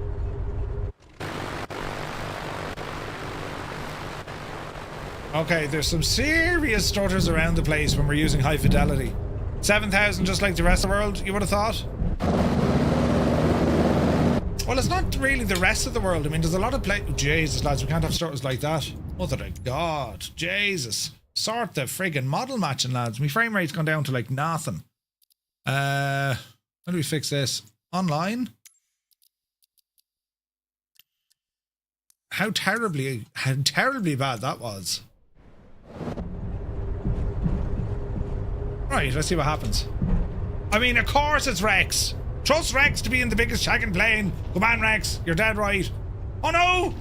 Okay, there's some serious stutters around the place when we're using high fidelity. 7,000 just like the rest of the world, you would have thought? Well, it's not really the rest of the world. I mean, there's a lot of Jesus, lads, we can't have stutters like that. Mother of God. Jesus. Sort the friggin' model matching, lads. My frame rate's gone down to like nothing. How do we fix this? Online? How terribly bad that was. Right, let's see what happens. I mean, of course it's Rex. Trust Rex to be in the biggest shagging plane. Come on, Rex, you're dead right. Oh no!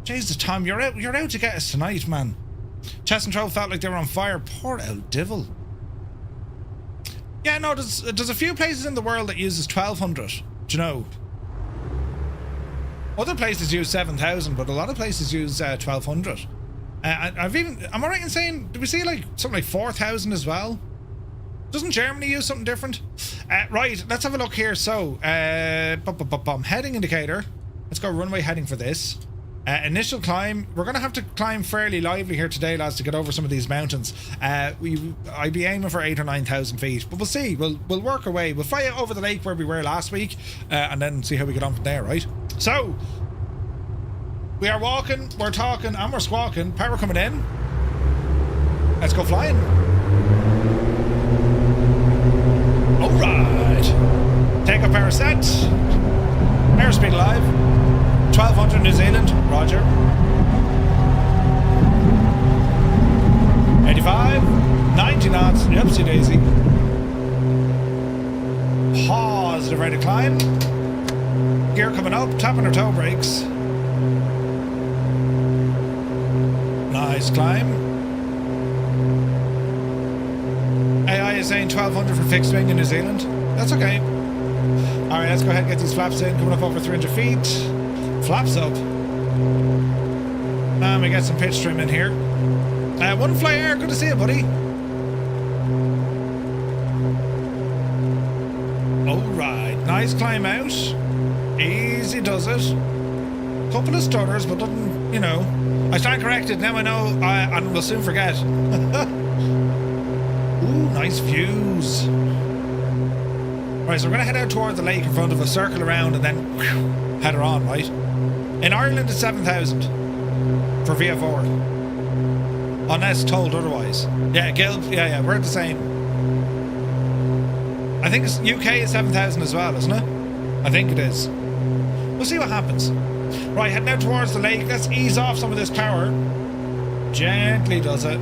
Jesus, Tom, you're out to get us tonight, man. Chest and Trove felt like they were on fire. Poor old devil. Yeah, no, there's a few places in the world that uses 1200. Do you know? Other places use 7,000, but a lot of places use 1200. Am I right in saying, did we see like something like 4,000 as well? Doesn't Germany use something different? Right, let's have a look here. So, heading indicator. Let's go runway heading for this. Initial climb, we're going to have to climb fairly lively here today, lads, to get over some of these mountains. I'd be aiming for 8,000 or 9,000 feet, but we'll see. We'll work our way. We'll fly over the lake where we were last week, and then see how we get on from there, right? So, we are walking, we're talking, and we're squawking. Power coming in. Let's go flying. Alright. Take up power set. Airspeed alive. 1200 New Zealand, roger. 85, 90 knots, yupsie daisy. Positive rate of climb. Gear coming up, tapping our toe brakes. Nice climb. AI is saying 1200 for fixed wing in New Zealand. That's okay. Alright, let's go ahead and get these flaps in, coming up over 300 feet. Flaps up. And we get some pitch trim in here. One fly air, good to see you, buddy. Alright, nice climb out. Easy does it. Couple of stutters, but doesn't, you know. I stand corrected, now I know, and will soon forget. Ooh, nice views. Right, so we're going to head out towards the lake in front of us, circle around, and then head her on, right? In Ireland, it's 7,000 for VF4. Unless told otherwise. Yeah, Gil, yeah, we're the same. I think it's UK is 7,000 as well, isn't it? I think it is. We'll see what happens. Right, heading out towards the lake. Let's ease off some of this power. Gently does it.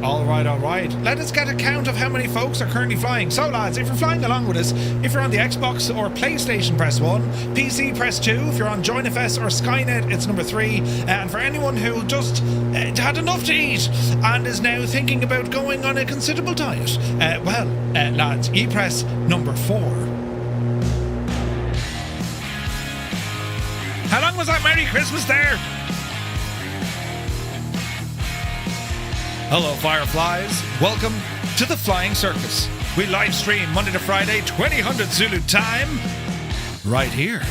Alright. Let us get a count of how many folks are currently flying. So lads, if you're flying along with us, if you're on the Xbox or PlayStation, press 1. PC, press 2. If you're on JoinFS or Skynet, it's number 3. And for anyone who just had enough to eat and is now thinking about going on a considerable diet, lads, you press number 4. How long was that Merry Christmas there? Hello, Fireflies. Welcome to the Flying Circus. We live stream Monday to Friday, 2000 Zulu time, right here.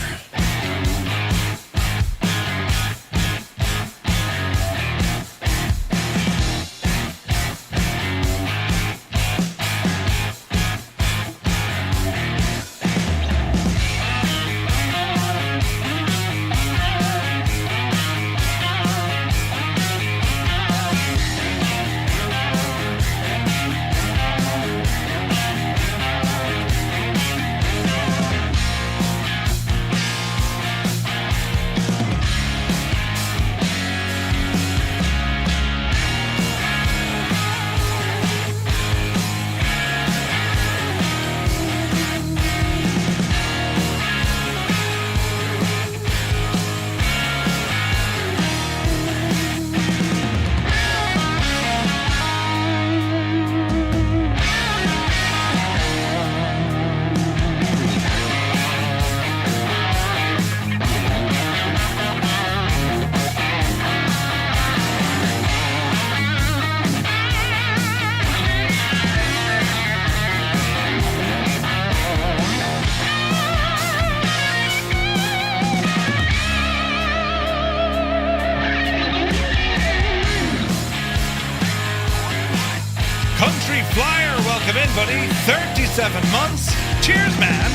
Welcome in, buddy. 37 months. Cheers, man.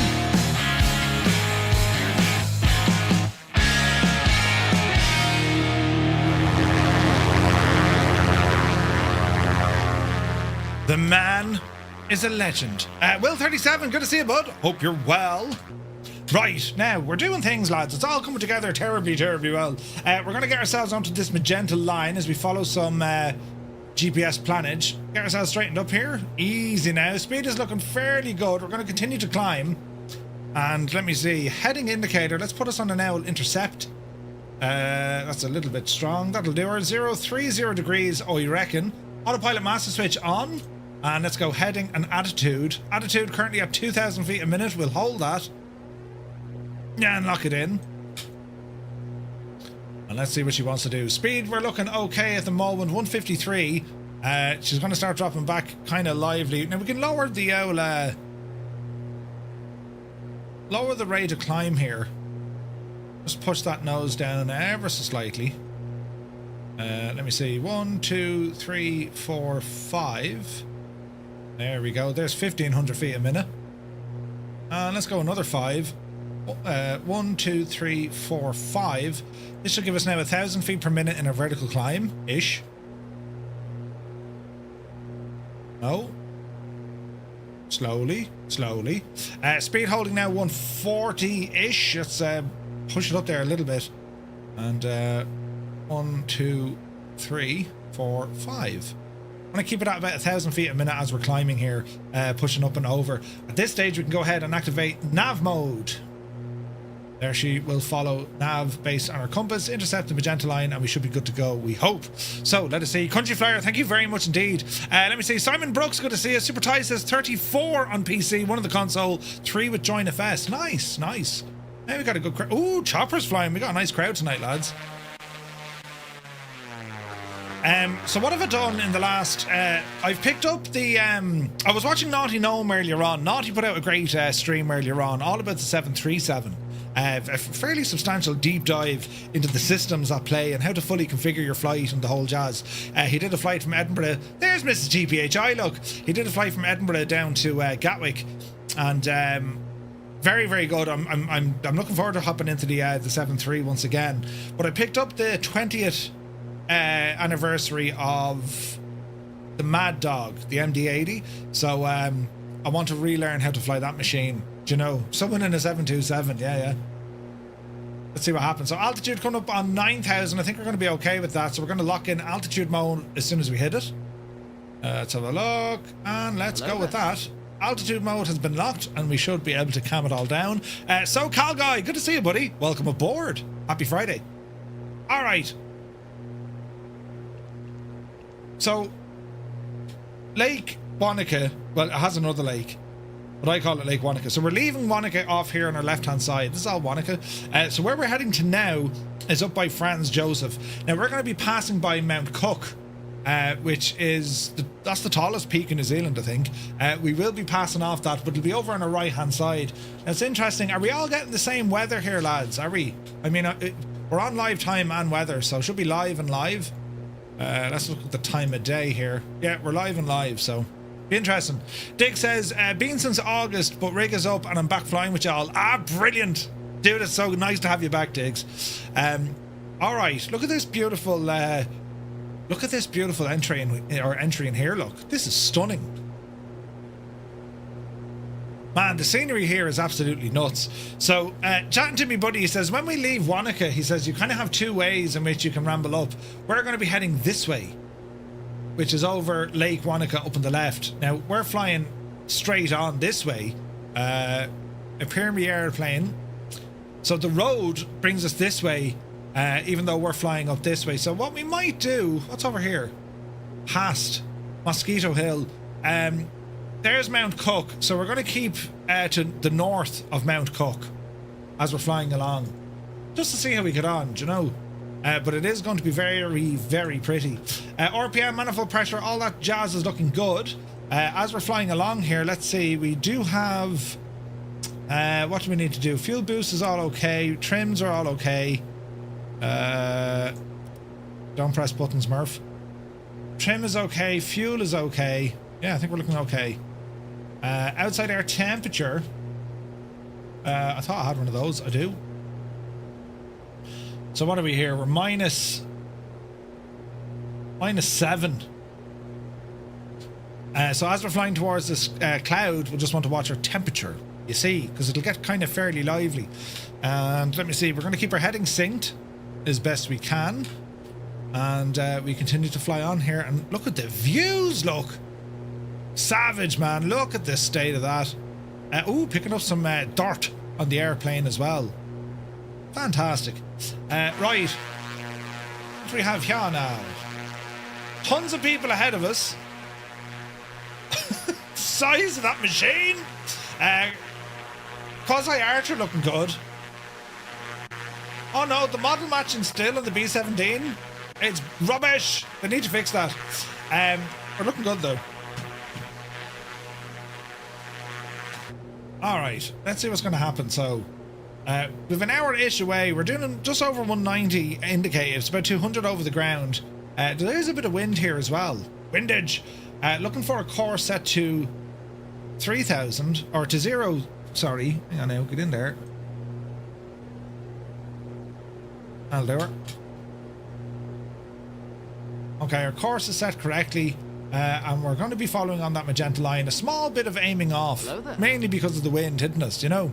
The man is a legend. Will 37, good to see you, bud. Hope you're well. Right, now, we're doing things, lads. It's all coming together terribly, terribly well. We're going to get ourselves onto this magenta line as we follow some GPS planage. Get ourselves straightened up here. Easy now. Speed is looking fairly good. We're going to continue to climb. And let me see. Heading indicator. Let's put us on an owl intercept. That's a little bit strong. That'll do her. 030 degrees, I reckon. Autopilot master switch on. And let's go heading and attitude. Attitude currently at 2,000 feet a minute. We'll hold that. Yeah, and lock it in. And let's see what she wants to do. Speed, we're looking okay at the moment. 153. She's going to start dropping back kind of lively. Now we can lower the lower the rate of climb here. Just push that nose down ever so slightly. Let me see. 1, 2, 3, 4, 5. There we go. There's 1,500 feet a minute. Let's go another 5. 1, 2, 3, 4, 5. This should give us now 1,000 feet per minute in a vertical climb-ish. No. Slowly, slowly. Speed holding now 140-ish. Let's push it up there a little bit. And 1, 2, 3, 4, 5. I'm going to keep it at about 1,000 feet a minute as we're climbing here, pushing up and over. At this stage, we can go ahead and activate nav mode. There she will follow nav based on our compass, intercept the magenta line, and we should be good to go, we hope. So, let us see. Country Flyer, thank you very much indeed. Let me see. Simon Brooks, good to see you. Super Ty says 34 on PC, 1 on the console, 3 with Join FS. Nice, nice. Now we got a good crowd. Ooh, choppers flying. We got a nice crowd tonight, lads. So what have I done in the last... I've picked up the... I was watching Naughty Gnome earlier on. Naughty put out a great stream earlier on, all about the 737. A fairly substantial deep dive into the systems at play and how to fully configure your flight and the whole jazz. He did a flight from Edinburgh. There's Mrs. GPHI, look. He did a flight from Edinburgh down to Gatwick. And very, very good. I'm looking forward to hopping into the 7.3 once again. But I picked up the 20th... anniversary of the Mad Dog, the MD-80. So I want to relearn how to fly that machine. Do you know? Someone in a 727, yeah. Let's see what happens. So altitude coming up on 9,000. I think we're going to be okay with that. So we're going to lock in altitude mode as soon as we hit it. Let's have a look. And let's go with that. Altitude mode has been locked and we should be able to cam it all down. So Cal Guy, good to see you, buddy. Welcome aboard. Happy Friday. All right. So, Lake Wanaka, well, it has another lake, but I call it Lake Wanaka. So we're leaving Wanaka off here on our left-hand side. This is all Wanaka. So where we're heading to now is up by Franz Joseph. Now, we're going to be passing by Mount Cook, which is, that's the tallest peak in New Zealand, I think. We will be passing off that, but it'll be over on our right-hand side. Now, it's interesting. Are we all getting the same weather here, lads? Are we? I mean, we're on live time and weather, so it should be live and live. Let's look at the time of day here. Yeah, we're live and live, so be interesting. Dick says, been since August, but rig is up and I'm back flying with y'all. Brilliant. Dude, it's so nice to have you back, Diggs. All right, look at this beautiful entry in here, look. This is stunning. Man, the scenery here is absolutely nuts. So, chatting to me buddy, he says, when we leave Wanaka, he says, you kind of have 2 ways in which you can ramble up. We're going to be heading this way, which is over Lake Wanaka up on the left. Now, we're flying straight on this way, a Pyramid airplane. So the road brings us this way, even though we're flying up this way. So what we might do, what's over here? Past Mosquito Hill. There's Mount Cook, so we're going to keep to the north of Mount Cook as we're flying along, just to see how we get on, do you know? But it is going to be very, very pretty. RPM, manifold pressure, all that jazz is looking good. As we're flying along here, let's see, we do have... what do we need to do? Fuel boost is all okay, trims are all okay. Don't press buttons, Murph. Trim is okay, fuel is okay. Yeah, I think we're looking okay. Outside air temperature. I thought I had one of those. I do. So what are we here? We're minus 7. So as we're flying towards this cloud, we'll just want to watch our temperature. You see, because it'll get kind of fairly lively. And let me see. We're going to keep our heading synced as best we can. And we continue to fly on here. And look at the views. Look. Savage, man. Look at the state of that. Ooh, picking up some dirt on the airplane as well. Fantastic. Right. What do we have here now? Tons of people ahead of us. Size of that machine. Quasi Archer looking good. Oh no, the model matching still on the B-17. It's rubbish. They need to fix that. We're looking good though. Alright, let's see what's going to happen. So, We've an hour-ish away. We're doing just over 190 indicated. It's about 200 over the ground. There is a bit of wind here as well. Windage. Looking for a course set to 3,000 or to 0. Sorry, hang on now. Get in there. I'll do it. Okay, our course is set correctly. And we're going to be following on that magenta line. A small bit of aiming off, mainly because of the wind hitting us, you know.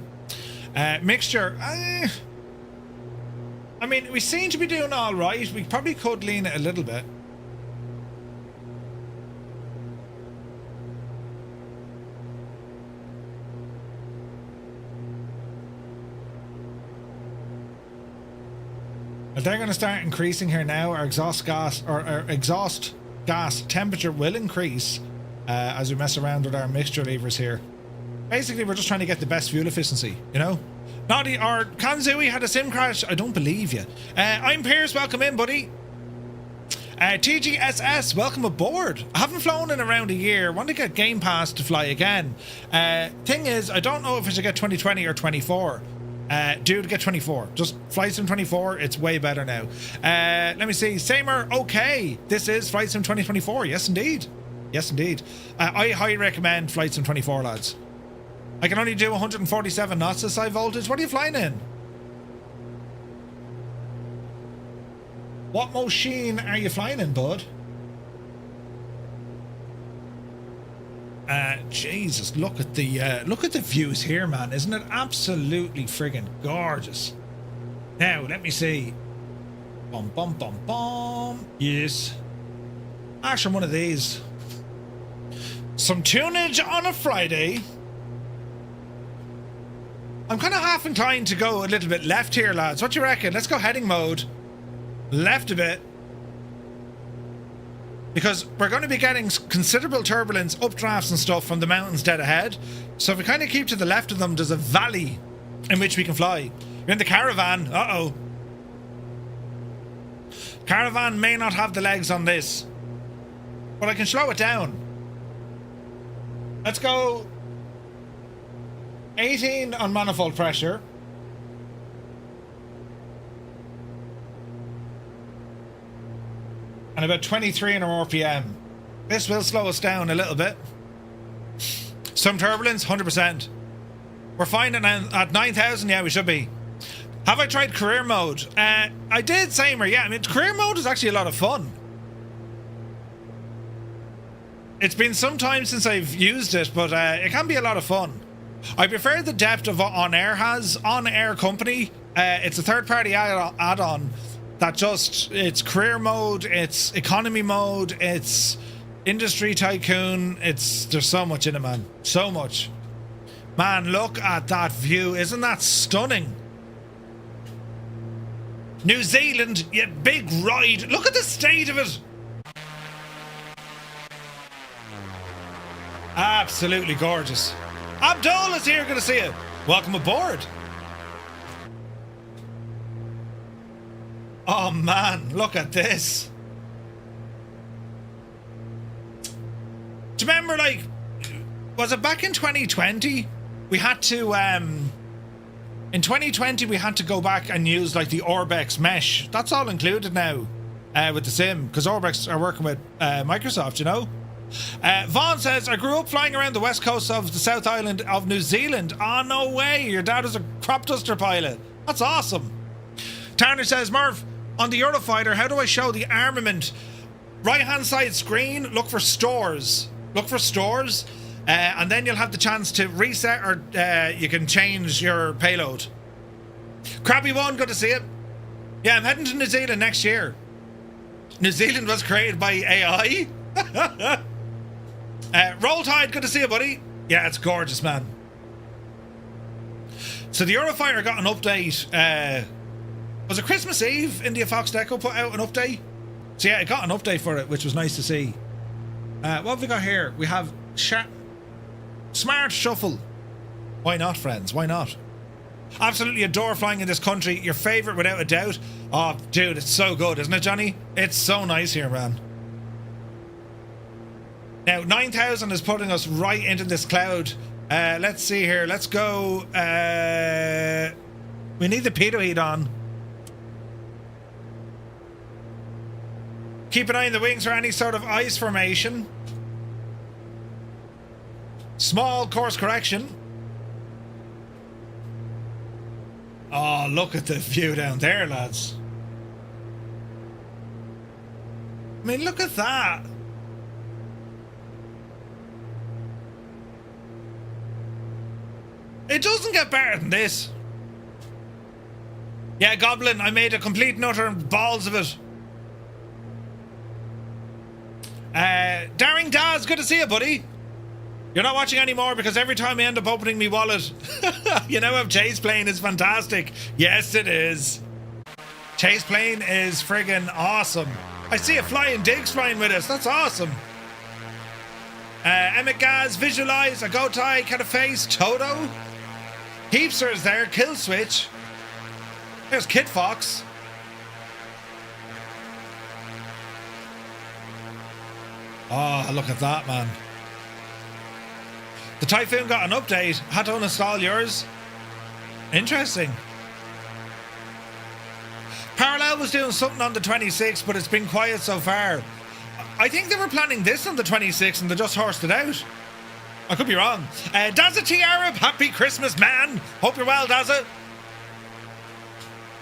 Mixture. I mean, we seem to be doing all right. We probably could lean it a little bit. But they're going to start increasing here now. Our exhaust gas temperature will increase as we mess around with our mixture levers here. Basically, we're just trying to get the best fuel efficiency, you know? Naughty or Kanzui had a sim crash. I don't believe you. I'm Pierce. Welcome in, buddy. TGSS, welcome aboard. I haven't flown in around a year. Want to get Game Pass to fly again. Thing is, I don't know if I should get 2020 or 24. Dude, get 24. Just Flight Sim 24. It's way better now. Let me see. Samer, okay. This is Flight Sim 2024. Yes, indeed. Yes, indeed. I highly recommend Flight Sim 24, lads. I can only do 147 knots at high voltage. What are you flying in? What machine are you flying in, bud? Jesus, look at the views here, man. Isn't it absolutely friggin' gorgeous? Now, let me see. Bum, bum, bum, bum. Yes. Actually, one of these. Some tunage on a Friday. I'm kind of half inclined to go a little bit left here, lads. What do you reckon? Let's go heading mode. Left a bit. Because we're going to be getting considerable turbulence, updrafts and stuff from the mountains dead ahead. So if we kind of keep to the left of them, there's a valley in which we can fly. You're in the caravan. Uh-oh. Caravan may not have the legs on this. But I can slow it down. Let's go 18 on manifold pressure. And about 23 in our RPM. This will slow us down a little bit. Some turbulence, 100%. We're fine at 9,000. Yeah, we should be. Have I tried career mode? I did, Samer. Yeah, I mean, career mode is actually a lot of fun. It's been some time since I've used it, but it can be a lot of fun. I prefer the depth of what On Air has. On Air Company, it's a third-party add-on that just, it's career mode, it's economy mode, it's industry tycoon, there's so much in it, man. So much. Man, look at that view. Isn't that stunning? New Zealand, yeah, big ride. Look at the state of it. Absolutely gorgeous. Abdul is here, good to see you. Welcome aboard. Oh man, look at this. Do you remember, like, was it back in 2020? We had to, in 2020 we had to go back and use like the Orbex mesh. That's all included now with the sim, because Orbex are working with Microsoft, you know. Vaughn says, I grew up flying around the west coast of the South Island of New Zealand. Oh, no way. Your dad was a crop duster pilot. That's awesome. Turner says, Murph, on the Eurofighter, how do I show the armament? Right hand side screen, look for stores. Look for stores. And then you'll have the chance to reset or you can change your payload. Crappy one, good to see it. Yeah, I'm heading to New Zealand next year. New Zealand was created by AI. Roll Tide, good to see you, buddy. Yeah, it's gorgeous, man. So the Eurofighter got an update. Was it Christmas Eve? India Fox Deco put out an update. So yeah, it got an update for it, which was nice to see. What have we got here? We have Smart Shuffle. Why not, friends? Why not? Absolutely adore flying in this country. Your favourite without a doubt. Oh, dude, it's so good, isn't it, Johnny? It's so nice here, man. Now, 9,000 is putting us right into this cloud. Let's see here. Let's go We need the pitot heat on. Keep an eye on the wings for any sort of ice formation. Small course correction. Oh, look at the view down there, lads. I mean, look at that. It doesn't get better than this. Yeah, Goblin, I made a complete and utter balls of it. Daring Daz, good to see you, buddy. You're not watching anymore because every time I end up opening me wallet, you know, Chase Plane is fantastic. Yes, it is. Chase Plane is friggin' awesome. I see a flying Diggs flying with us. That's awesome. Emmett Gaz, Visualize, Agotai, Cataface, Toto. Heapsters there, Kill Switch. There's Kid Fox. Oh, look at that, man. The Typhoon got an update. Had to uninstall yours. Interesting. Parallel was doing something on the 26th, but it's been quiet so far. I think they were planning this on the 26th and they just horsed it out. I could be wrong. Dazza T Arab, happy Christmas, man. Hope you're well, Dazza.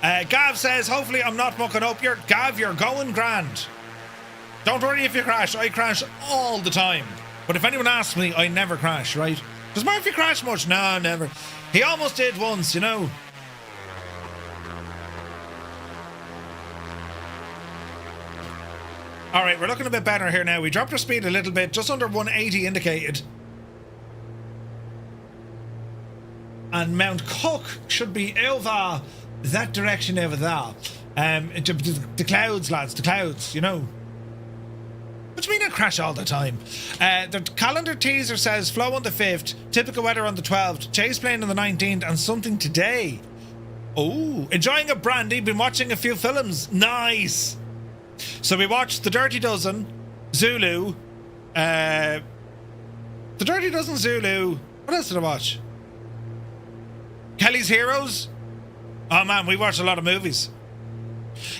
Gav says, hopefully I'm not mucking up. Gav, you're going grand. Don't worry if you crash. I crash all the time. But if anyone asks me, I never crash, right? Does Murphy crash much? No, never. He almost did once, you know. Alright, we're looking a bit better here now. We dropped our speed a little bit, just under 180 indicated. And Mount Cook should be over that direction over there. The clouds, lads, the clouds, you know. What do you mean I crash all the time? The calendar teaser says flow on the 5th, typical weather on the 12th, Chase Plane on the 19th, and something today. Oh, enjoying a brandy, been watching a few films. Nice. So we watched The Dirty Dozen, Zulu, The Dirty Dozen, Zulu. What else did I watch? Kelly's Heroes. Oh man, we watched a lot of movies.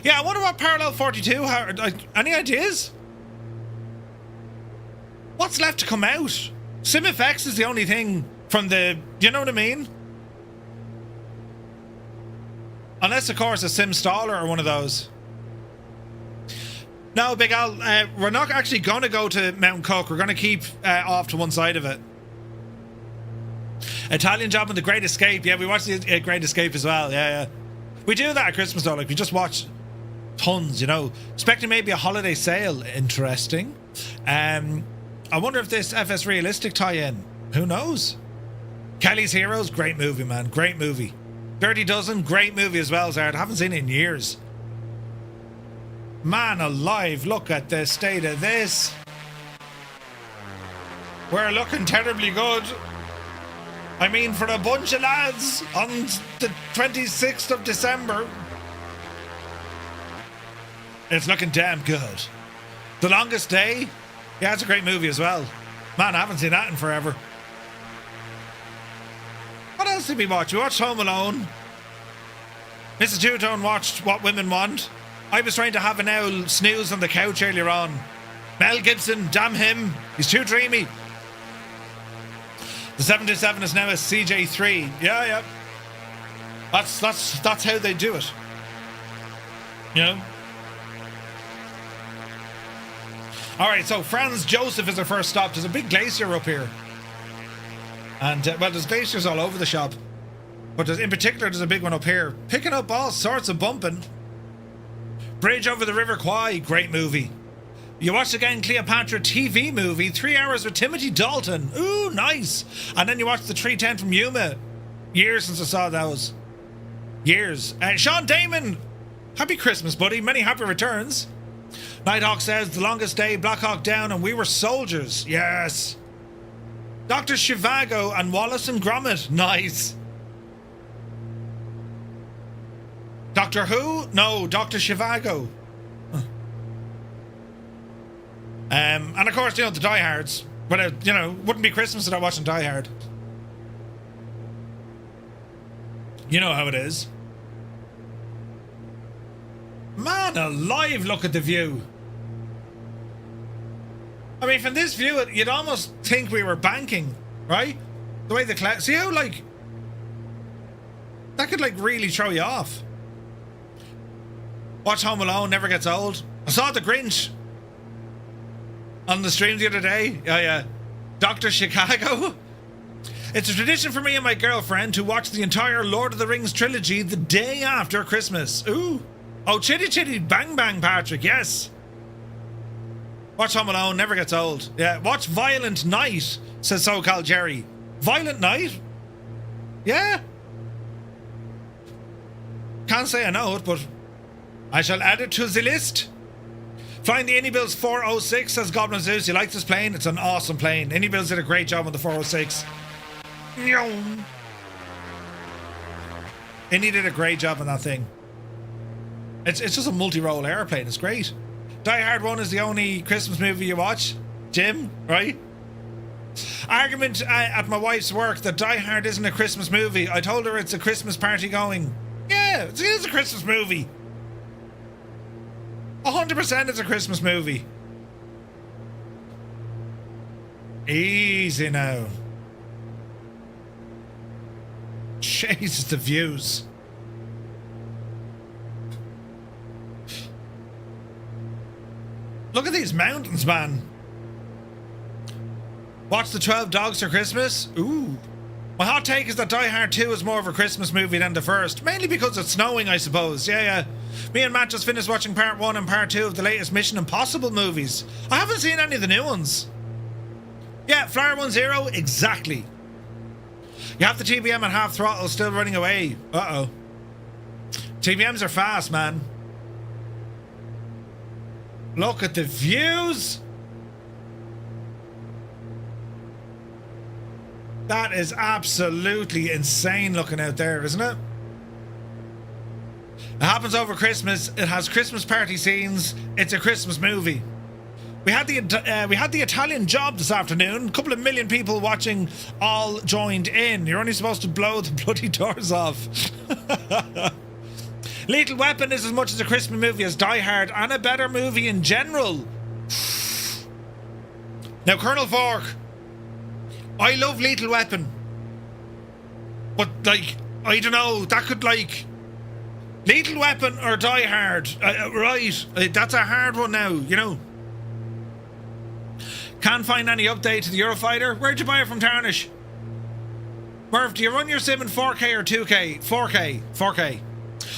Yeah, I wonder what Parallel 42, any ideas? What's left to come out? SimFX is the only thing from the, you know what I mean? Unless, of course, a Sim Staller or one of those. No, Big Al, we're not actually going to go to Mount Cook. We're going to keep off to one side of it. Italian Job and The Great Escape. Yeah, we watched the Great Escape as well. Yeah. We do that at Christmas, though. Like, we just watch tons, you know. Expecting maybe a holiday sale. Interesting. I wonder if this FS Realistic tie-in. Who knows? Kelly's Heroes, great movie, man. Great movie. Dirty Dozen, great movie as well, Zard. I haven't seen it in years. Man alive, look at the state of this. We're looking terribly good. I mean, for a bunch of lads on the 26th of December. It's looking damn good. The Longest Day. Yeah, it's a great movie as well. Man, I haven't seen that in forever. What else did we watch? We watched Home Alone. Mrs. Two-Tone watched What Women Want. I was trying to have an owl snooze on the couch earlier on. Mel Gibson, damn him. He's too dreamy. The 727 is now a CJ3. Yeah. That's how they do it. You know? Alright, so Franz Joseph is our first stop. There's a big glacier up here. And, well, there's glaciers all over the shop. But in particular, there's a big one up here. Picking up all sorts of bumping. Bridge over the River Kwai, great movie. You watched again Cleopatra TV movie, 3 hours with Timothy Dalton. Ooh, nice. And then you watched the 310 from Yuma. Years since I saw those. Years. Sean Damon, happy Christmas, buddy. Many happy returns. Nighthawk says, The Longest Day, Black Hawk Down, and We Were Soldiers. Yes. Dr. Shivago and Wallace and Gromit. Nice. Doctor Who? No, Dr. Shivago. Huh. And of course, you know, the Die Hards. But, you know, wouldn't be Christmas without watching Die Hard. You know how it is. Man alive, look at the view. I mean, from this view, you'd almost think we were banking, right? The way the cloud... See how, like... That could, like, really throw you off. Watch Home Alone, never gets old. I saw The Grinch on the stream the other day. Oh, yeah. Dr. Chicago. It's a tradition for me and my girlfriend to watch the entire Lord of the Rings trilogy the day after Christmas. Ooh. Oh, chitty chitty bang bang, Patrick, yes. Watch Home Alone, never gets old. Yeah, watch Violent Night, says so-called Jerry. Violent Night? Yeah. Can't say I know it, but I shall add it to the list. Flying the Innybills 406, says Goblin Zeus. He likes this plane. It's an awesome plane. Innybills did a great job on the 406. Inny did a great job on that thing. It's just a multi-role airplane. It's great. Die Hard 1 is the only Christmas movie you watch. Jim, right? Argument at my wife's work that Die Hard isn't a Christmas movie. I told her it's a Christmas party going. Yeah, it is a Christmas movie. 100% it's a Christmas movie. Easy now. Jesus, the views. Look at these mountains, man. Watch the 12 Dogs for Christmas? Ooh. My hot take is that Die Hard 2 is more of a Christmas movie than the first. Mainly because it's snowing, I suppose. Yeah. Me and Matt just finished watching part 1 and part 2 of the latest Mission Impossible movies. I haven't seen any of the new ones. Yeah, Flyer 1-0, exactly. You have the TBM at half throttle, still running away. Uh-oh. TBMs are fast, man. Look at the views. That is absolutely insane looking out there, isn't it? It happens over Christmas. It has Christmas party scenes. It's a Christmas movie. We had the Italian Job this afternoon. A couple of million people watching, all joined in. You're only supposed to blow the bloody doors off. Lethal Weapon is as much as a Christmas movie as Die Hard, and a better movie in general. Now, Colonel Fork, I love Lethal Weapon, but like, I don't know, that could like, Lethal Weapon or Die Hard, right? That's a hard one now, you know. Can't find any update to the Eurofighter. Where'd you buy it from, Tarnish? Murph, do you run your sim in 4K or 2K? 4K.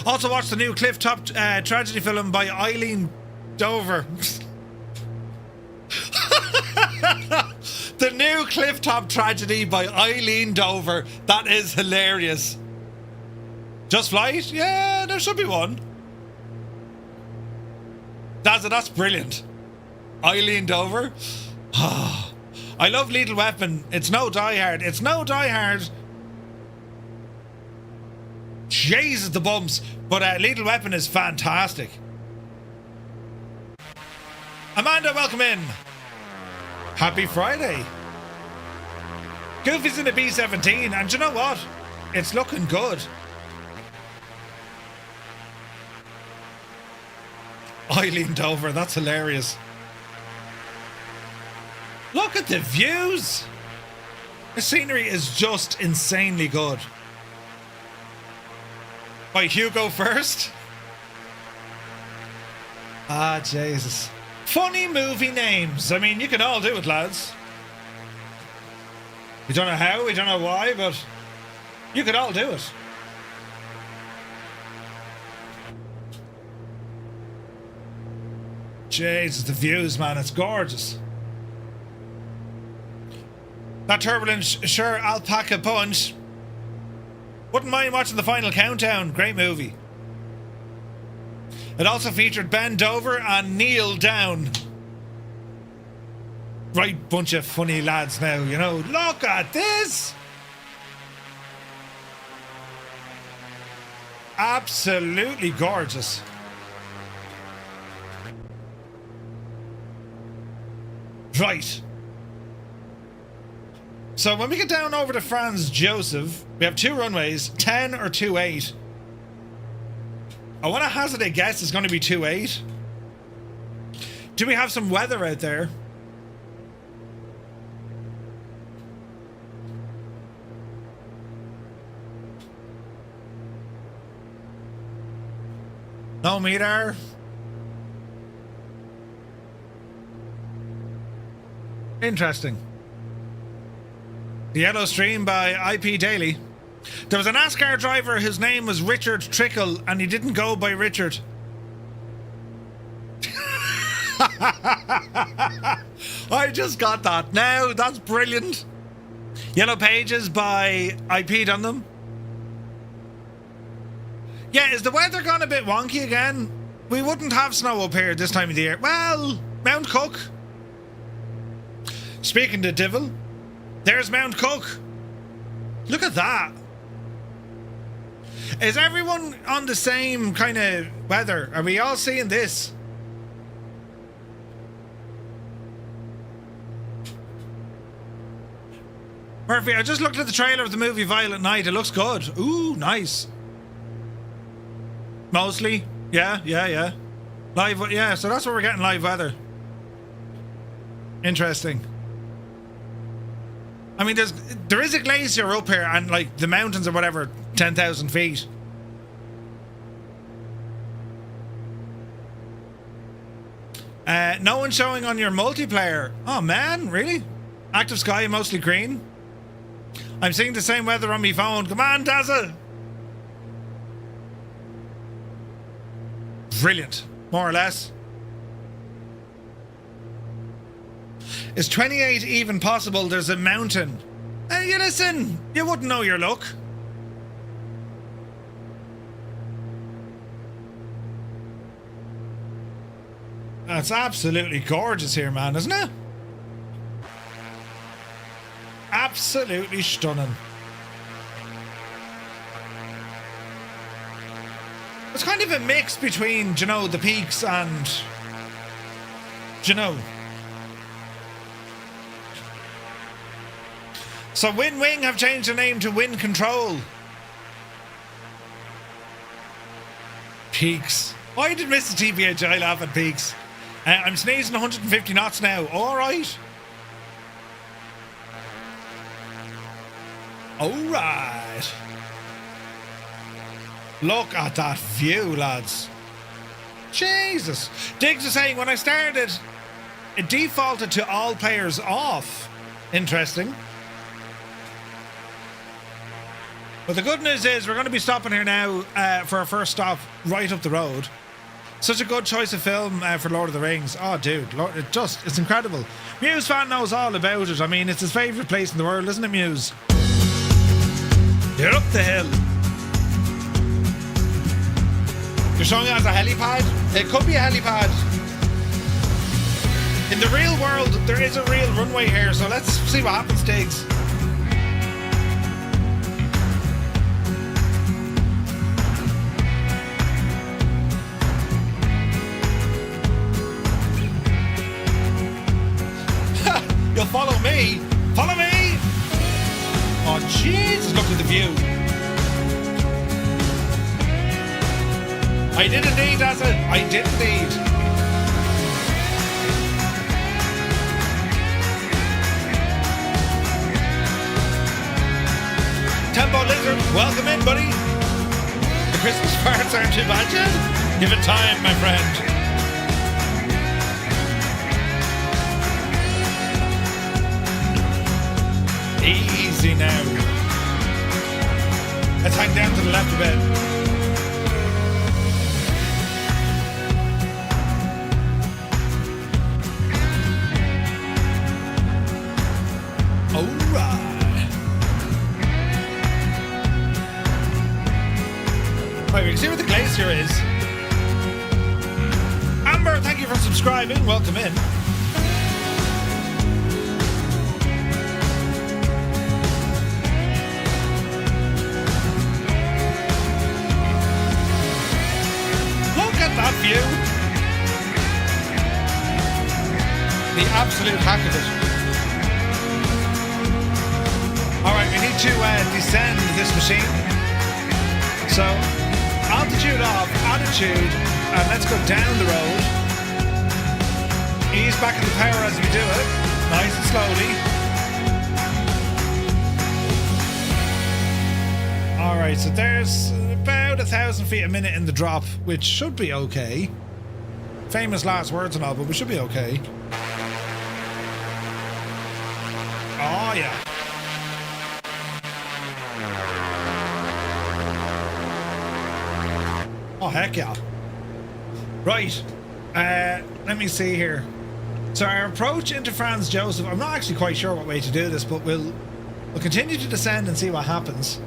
Also watch the new Clifftop tragedy film by Eileen Dover. The new Clifftop tragedy by Eileen Dover. That is hilarious. Just Flight? Yeah, there should be one. That's brilliant. Eileen Dover. I love Lethal Weapon. It's no Die Hard. It's no Die Hard. Jesus, the bumps. But Lethal Weapon is fantastic. Amanda, welcome in. Happy Friday. Goofy's in a B-17, and you know what? It's looking good. Eileen Dover, that's hilarious. Look at the views. The scenery is just insanely good. By Hugo First. Ah, Jesus. Funny movie names. I mean, you can all do it, lads. We don't know how, we don't know why, but you could all do it. Jesus, the views, man, it's gorgeous. That turbulent sure alpaca punch. Wouldn't mind watching the final countdown. Great movie. It also featured Ben Dover and Neil Down. Right bunch of funny lads now, you know. Look at this. Absolutely gorgeous. Right. So when we get down over to Franz Joseph, we have two runways, 10 or 28. I want to hazard a guess it's going to be 2.8. Do we have some weather out there? No meter. Interesting. The Yellow Stream by IP Daily. There was a NASCAR driver, his name was Richard Trickle, and he didn't go by Richard. I just got that now. That's brilliant. Yellow Pages by IP done them. Yeah, is the weather gone a bit wonky again? We wouldn't have snow up here this time of the year. Well, Mount Cook. Speaking to Divil, there's Mount Cook. Look at that. Is everyone on the same kind of weather? Are we all seeing this? Murphy, I just looked at the trailer of the movie Violent Night. It looks good. Ooh, nice. Mostly. Yeah. Live, yeah, so that's where we're getting live weather. Interesting. I mean, there is a glacier up here, and like the mountains or whatever, 10,000 feet. No one showing on your multiplayer. Oh man, really? Active sky, mostly green. I'm seeing the same weather on my phone. Come on, Dazza. Brilliant, more or less. Is 28 even possible? There's a mountain. You listen, you wouldn't know your luck. That's absolutely gorgeous here, man, isn't it? Absolutely stunning. It's kind of a mix between, you know, the peaks and, you know. So Wind Wing have changed the name to Wind Control. Peaks. Why did Mr. TPHI laugh at peaks? I'm sneezing 150 knots now. All right. All right. Look at that view, lads. Jesus. Diggs is saying, when I started, it defaulted to all players off. Interesting. But the good news is we're going to be stopping here now for our first stop right up the road. Such a good choice of film for Lord of the Rings. Oh, dude, it's incredible. Muse fan knows all about it. I mean, it's his favourite place in the world, isn't it, Muse? You're up the hill. You're showing it as a helipad? It could be a helipad. In the real world, there is a real runway here, so let's see what happens, Diggs. You'll follow me. Follow me. Oh, Jesus, look at the view. I did indeed, that's it. I did indeed. Tempo Lizard, welcome in, buddy. The Christmas parts aren't too bad yet. Give it time, my friend. Easy now. Let's hang down to the left a bit. Alright. Right, we can see where the glacier is. Amber, thank you for subscribing. Welcome in. That view. The absolute hack of it. Alright, we need to descend this machine. So, altitude off, attitude, and let's go down the road. Ease back into power as we do it, nice and slowly. Alright, so there's about 1,000 feet a minute in the drop, which should be okay. Famous last words and all, but we should be okay. Oh yeah. Oh heck yeah. Right. Let me see here. So our approach into Franz Joseph, I'm not actually quite sure what way to do this, but we'll continue to descend and see what happens.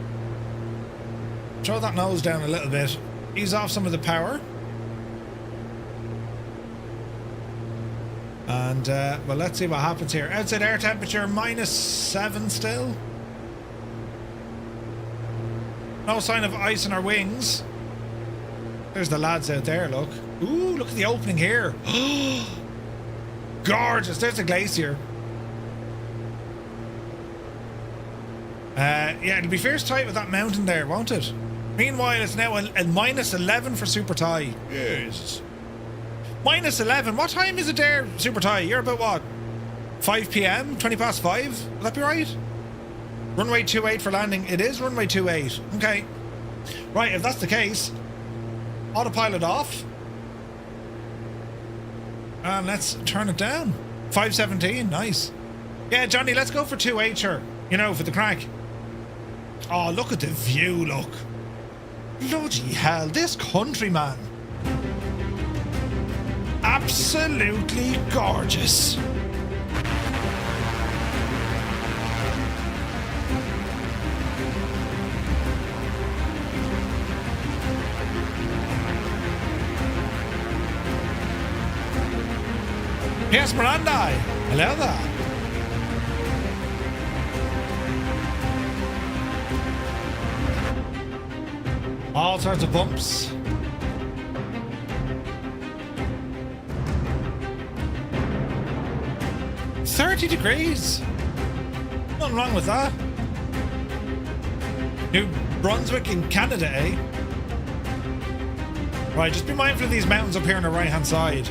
Throw that nose down a little bit. Ease off some of the power. And, well, let's see what happens here. Outside air temperature, -7 still. No sign of ice in our wings. There's the lads out there, look. Ooh, look at the opening here. Gorgeous. There's a glacier. Yeah, it'll be fierce tight with that mountain there, won't it? Meanwhile, it's now a -11 for Super Thai. Jesus. -11. What time is it there, Super Thai? You're about what? 5 p.m? 20 past 5? Will that be right? Runway 28 for landing. It is runway 28. Okay. Right, if that's the case, autopilot off. And let's turn it down. 517, nice. Yeah, Johnny, let's go for 28, sure. You know, for the crack. Oh, look at the view, look. Bloody hell, this country, man. Absolutely gorgeous. Yes, Miranda. Hello there. All sorts of bumps. $30 degrees. Nothing wrong with that. New Brunswick in Canada, eh? Right, just be mindful of these mountains up here on the right hand side.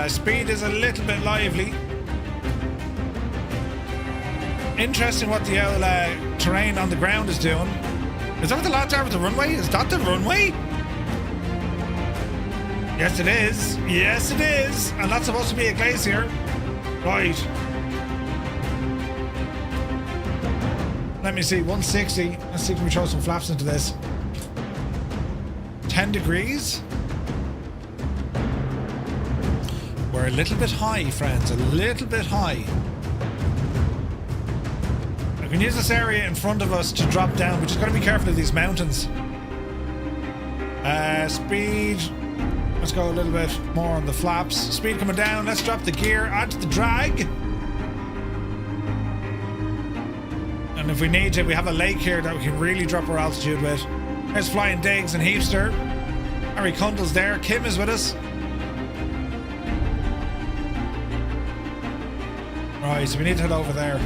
Speed is a little bit lively. Interesting what the old terrain on the ground is doing. Is that what the lads are with the runway? Is that the runway? Yes, it is. Yes, it is. And that's supposed to be a glacier. Right. Let me see. 160. Let's see if we can throw some flaps into this. 10 degrees. We're a little bit high, friends. A little bit high. We can use this area in front of us to drop down. We just got to be careful of these mountains. Speed. Let's go a little bit more on the flaps. Speed coming down. Let's drop the gear. Add to the drag. And if we need to, we have a lake here that we can really drop our altitude with. There's Flying Diggs and Heapster. Harry Cundle's there. Kim is with us. Right, so we need to head over there.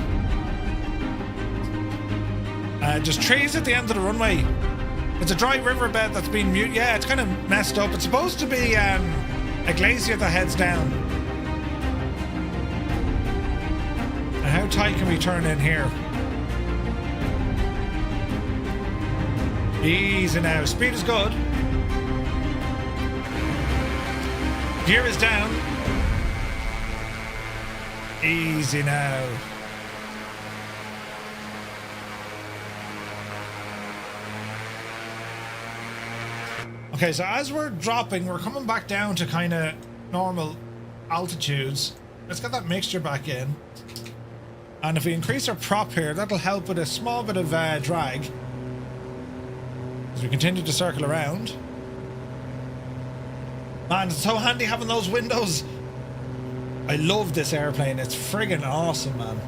Just trees at the end of the runway. It's a dry riverbed that's been mute. Yeah, it's kind of messed up. It's supposed to be a glacier that heads down. Now, how tight can we turn in here? Easy now. Speed is good. Gear is down. Easy now. Okay, so as we're dropping, we're coming back down to kind of normal altitudes. Let's get that mixture back in. And if we increase our prop here, that'll help with a small bit of drag. As we continue to circle around. Man, it's so handy having those windows. I love this airplane. It's friggin' awesome, man.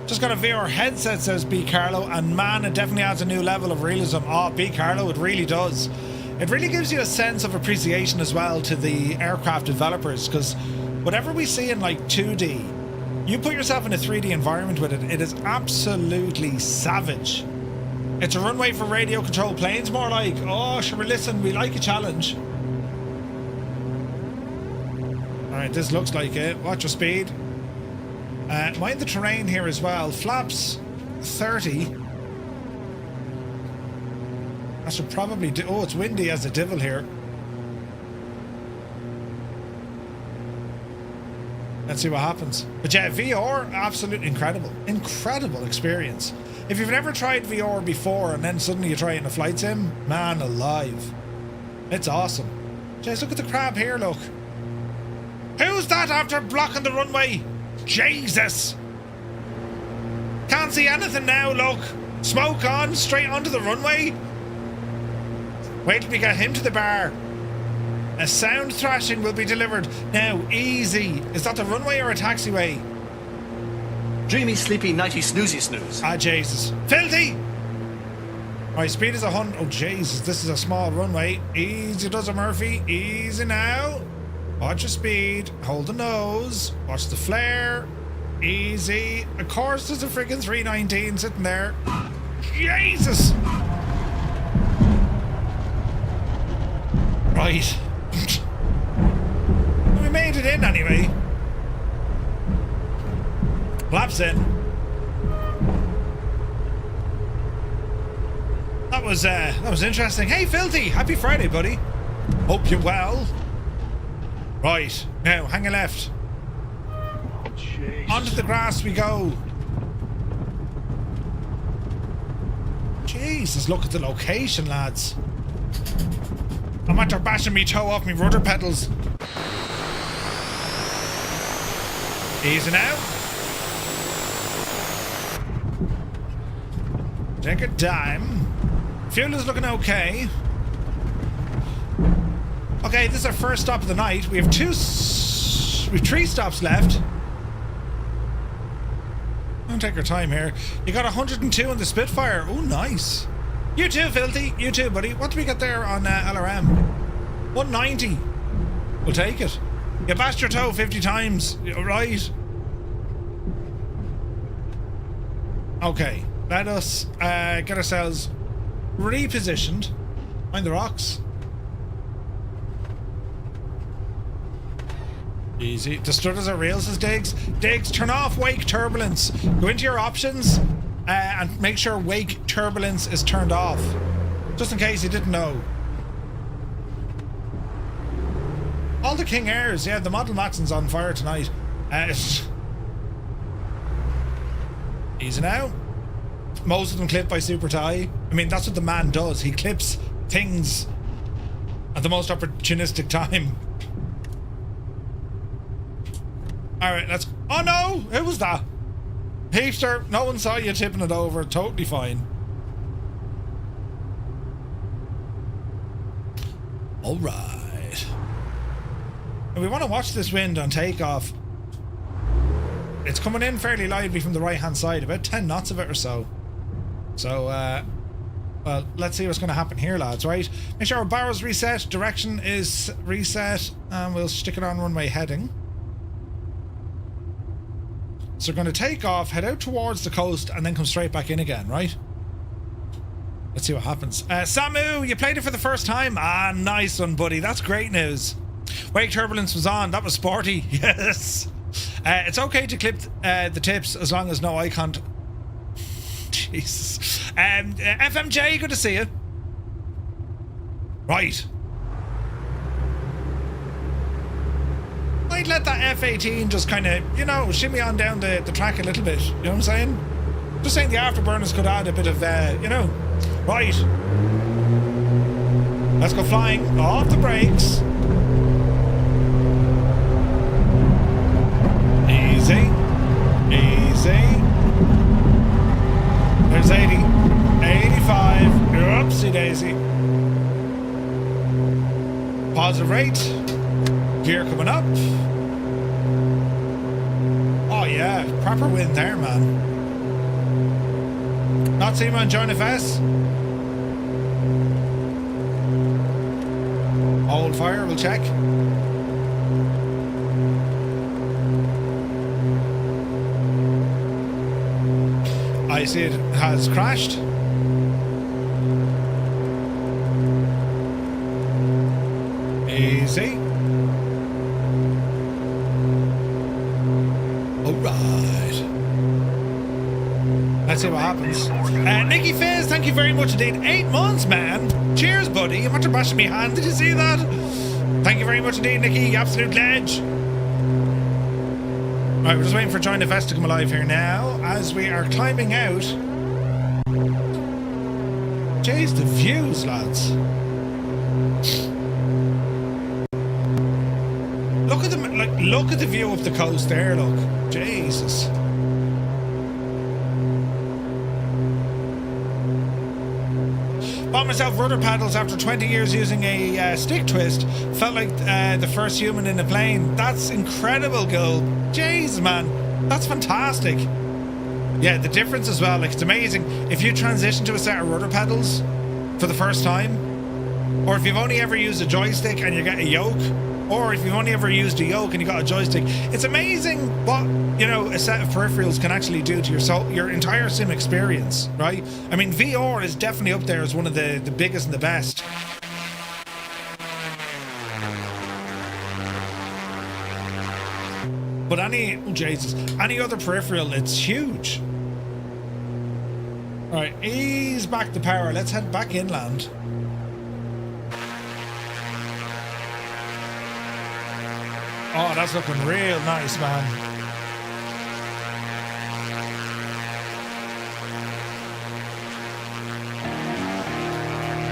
Just got a VR headset, says B. Carlo, and man, it definitely adds a new level of realism. Oh, B. Carlo, it really does. It really gives you a sense of appreciation as well to the aircraft developers, because whatever we see in like 2D You put yourself in a 3D environment with it, it is absolutely savage. It's a runway for radio controlled planes, more like. Oh, sure, listen, we like a challenge. Alright, this looks like it. Watch your speed. Mind the terrain here as well. Flaps 30. I should probably do. Oh, it's windy as a devil here. Let's see what happens. But yeah, VR, absolutely incredible. Incredible experience. If you've never tried VR before and then suddenly you try it in a flight sim, man alive. It's awesome. Jeez, look at the crab here, look. Who's that after blocking the runway? Jesus! Can't see anything now, look. Smoke on, straight onto the runway. Wait till we get him to the bar. A sound thrashing will be delivered. Now, easy. Is that the runway or a taxiway? Dreamy, sleepy, nighty, snoozy, snooze. Ah, Jesus. Filthy! My speed is 100. Oh, Jesus, this is a small runway. Easy does it, Murphy. Easy now. Watch your speed. Hold the nose. Watch the flare. Easy. Of course, there's a friggin' 319 sitting there. Jesus! Right. We made it in anyway. Flaps in. That was interesting. Hey, Filthy! Happy Friday, buddy. Hope you're well. Right. Now, hang a left. Jesus. Onto the grass we go. Jesus, look at the location, lads. I'm after bashing me toe off me rudder pedals. Easy now. Take a dime. Fuel is looking okay. Okay, this is our first stop of the night. We have 3 stops left. Don't take our time here. You got 102 on the Spitfire. Oh, nice. You too, Filthy. You too, buddy. What do we get there on LRM? 190. We'll take it. You bashed your toe 50 times. Right. Okay. Let us get ourselves repositioned. Mind the rocks. Easy. The strutters are real, says Diggs. Diggs, turn off wake turbulence. Go into your options and make sure wake turbulence is turned off. Just in case you didn't know. All the King Airs, yeah, the Model Maxon's on fire tonight. Easy now. Most of them clipped by Super Tie. I mean, that's what the man does. He clips things at the most opportunistic time. Alright, let's... Oh no! Who was that? Heapster, no one saw you tipping it over. Totally fine. Alright. We want to watch this wind on takeoff. It's coming in fairly lively from the right hand side, about 10 knots of it or so. So, well, let's see what's going to happen here, lads, right? Make sure our barrel's reset, direction is reset, and we'll stick it on runway heading. So we're going to take off, head out towards the coast, and then come straight back in again, right? Let's see what happens. Samu, you played it for the first time? Ah, nice one, buddy. That's great news. Wake turbulence was on. That was sporty. Yes. It's okay to clip the tips as long as no eye contact. Jesus. FMJ, good to see you. Right. I'd let that F-18 just kind of, you know, shimmy on down the track a little bit. You know what I'm saying? Just saying the afterburners could add a bit of, you know. Right. Let's go flying. Off the brakes. Easy. Easy. There's 80. 85. Oopsie daisy. Positive rate. Gear coming up. Oh yeah, proper wind there, man. Not seeing on John FS. Hold fire, we'll check. I see it has crashed. Easy. Alright. Let's see what happens. Nicky Fizz, thank you very much indeed. 8 months, man. Cheers, buddy. I'm after bashing me hand. Did you see that? Thank you very much indeed, Nicky. Absolute ledge. Right, we're just waiting for Join the Vest to come alive here now as we are climbing out. Jeez, the views, lads. Look at them, like, look at the view up the coast there, look. Jesus. Bought myself rudder paddles after 20 years using a stick twist. Felt like the first human in a plane. That's incredible, Gil. Jeez, man. That's fantastic. Yeah, the difference as well, like, it's amazing. If you transition to a set of rudder pedals for the first time, or if you've only ever used a joystick and you get a yoke, or if you've only ever used a yoke and you got a joystick, it's amazing what, you know, a set of peripherals can actually do to your entire sim experience, right? I mean, VR is definitely up there as one of the biggest and the best. But any other peripheral, it's huge. All right, ease back the power. Let's head back inland. Oh, that's looking real nice, man.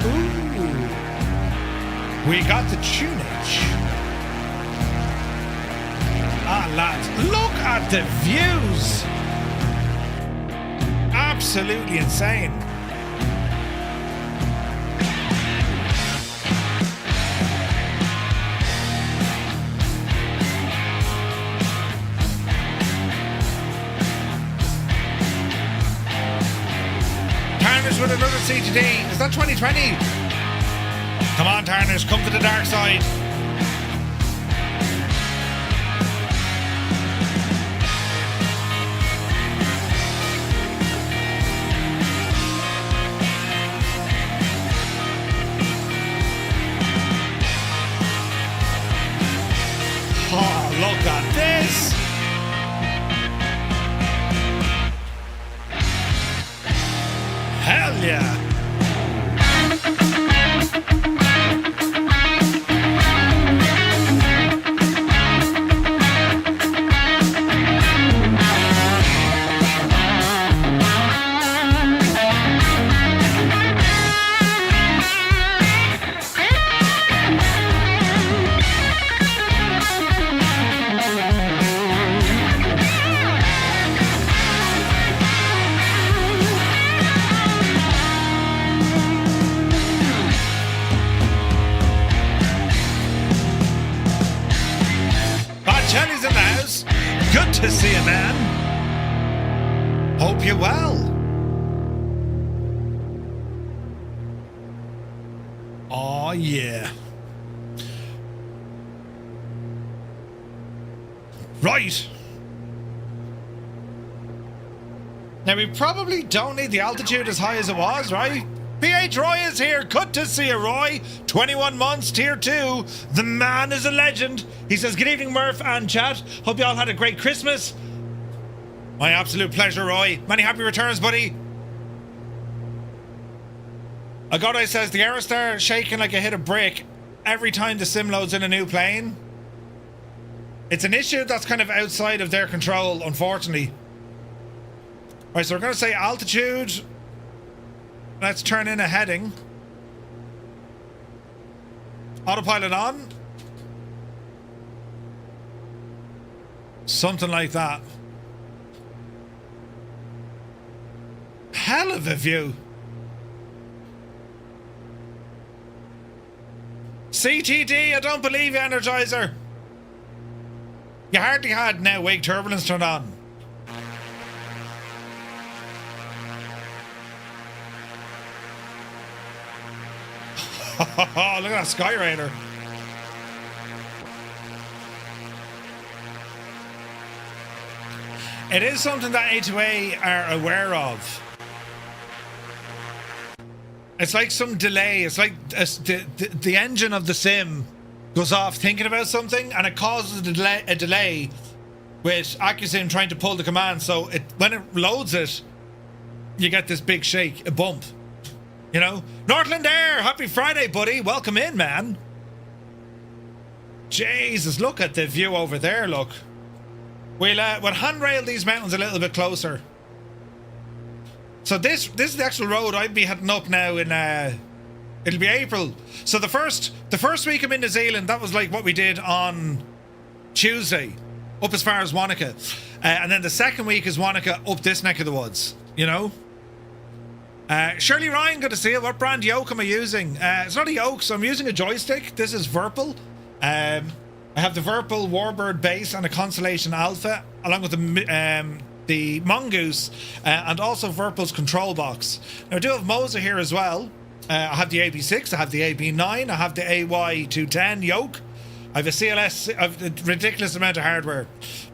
Ooh. We got the tunage. Ah, lads, look at the views. Absolutely insane. Tarnish with another CTD. Is that 2020? Come on, Tarnish, come to the dark side. Oh, look at this! Hell yeah! Jenny's in the house. Good to see you, man. Hope you're well. Oh, yeah. Right. Now, we probably don't need the altitude as high as it was, right? PH Roy is here. Good to see you, Roy. 21 months, tier 2. The man is a legend. He says, good evening, Murph and chat. Hope you all had a great Christmas. My absolute pleasure, Roy. Many happy returns, buddy. Agodai says, the Aerostar shaking like a hit of brick every time the sim loads in a new plane. It's an issue that's kind of outside of their control, unfortunately. Right, so we're going to say altitude. Let's turn in a heading. Autopilot on. Something like that. Hell of a view. CTD, I don't believe you, Energizer. You hardly had now wake turbulence turned on. Look at that Skyraider. It is something that A2A are aware of. It's like some delay. It's like the engine of the sim goes off thinking about something, and it causes a delay with Accu-Sim trying to pull the command. So when it loads it, you get this big shake, a bump. You know? Northland Air, happy Friday, buddy. Welcome in, man. Jesus, look at the view over there, look. We'll handrail these mountains a little bit closer. So this is the actual road I'd be heading up now in it'll be April. So the first week I'm in New Zealand, that was like what we did on Tuesday, up as far as Wanaka. And then the second week is Wanaka up this neck of the woods, you know? Shirley Ryan, good to see you. What brand yoke am I using? It's not a yoke, so I'm using a joystick. This is Virpil. I have the Virpil Warbird base and a Constellation Alpha, along with the Mongoose, and also Virpil's control box. Now I do have Moza here as well. I have the AB6, I have the AB9, I have the AY210 yoke. I have a CLS, I have a ridiculous amount of hardware.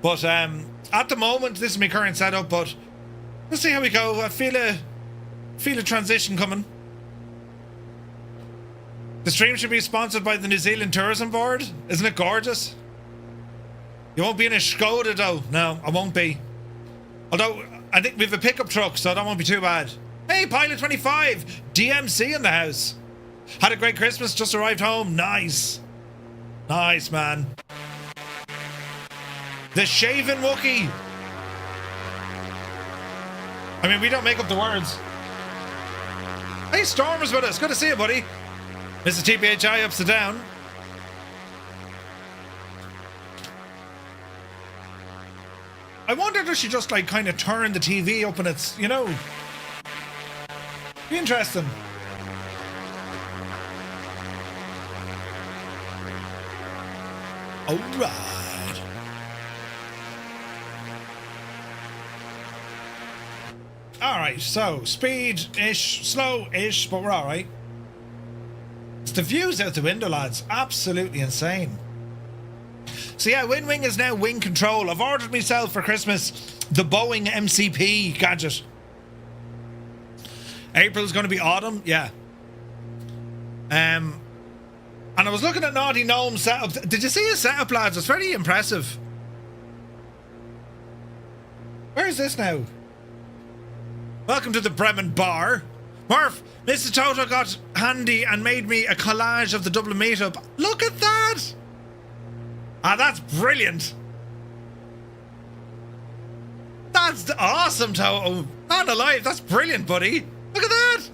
But at the moment, this is my current setup, but we'll see how we go. I feel a transition coming. The stream should be sponsored by the New Zealand Tourism Board. Isn't it gorgeous? You won't be in a Skoda though. No, I won't be. Although, I think we have a pickup truck, so that won't be too bad. Hey, Pilot 25! DMC in the house. Had a great Christmas, just arrived home. Nice. Nice, man. The Shaven Wookie. I mean, we don't make up the words. Hey, Stormer's with us. Good to see you, buddy. Mr. TPHI ups and down. I wonder if she just like kind of turn the TV up and it's, you know, be interesting. All right. All right, so speed-ish, slow-ish, but we're all right. It's the views out the window, lads. Absolutely insane. So yeah, WinWing is now wing control. I've ordered myself for Christmas the Boeing MCP gadget. April's going to be autumn, yeah. And I was looking at Naughty Gnome's setup. Did you see his setup, lads? It's very impressive. Where is this now? Welcome to the Bremen Bar. Murph, Mr. Toto got handy and made me a collage of the Dublin meetup. Look at that! Ah, that's brilliant. That's awesome, Toto. Not alive, that's brilliant, buddy. Look at that.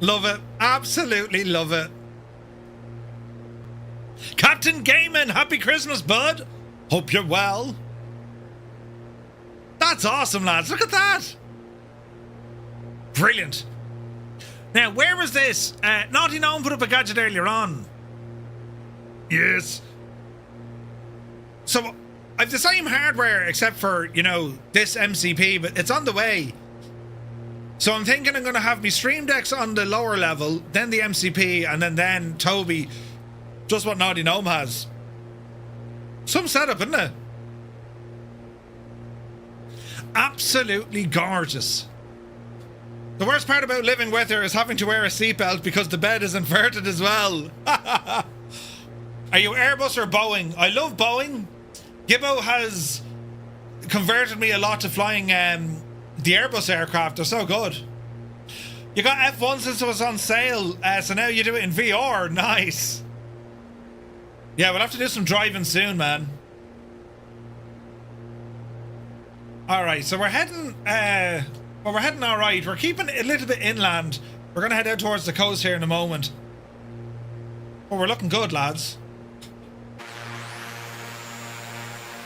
Love it. Absolutely love it. Captain Gaiman, happy Christmas, bud. Hope you're well. That's awesome, lads. Look at that. Brilliant. Now, where was this? Naughty Gnome put up a gadget earlier on. Yes. So, I've the same hardware except for, you know, this MCP, but it's on the way. So I'm thinking I'm going to have my Stream Decks on the lower level, then the MCP, and then Toby. Just what Naughty Gnome has. Some setup, isn't it? Absolutely gorgeous. The worst part about living with her is having to wear a seatbelt because the bed is inverted as well. Are you Airbus or Boeing? I love Boeing. Gibbo has converted me a lot to flying the Airbus aircraft. They're so good. You got F1 since it was on sale, so now you do it in VR. Nice. Yeah, we'll have to do some driving soon, man. Alright, so we're heading alright. We're keeping it a little bit inland. We're going to head out towards the coast here in a moment. But we're looking good, lads.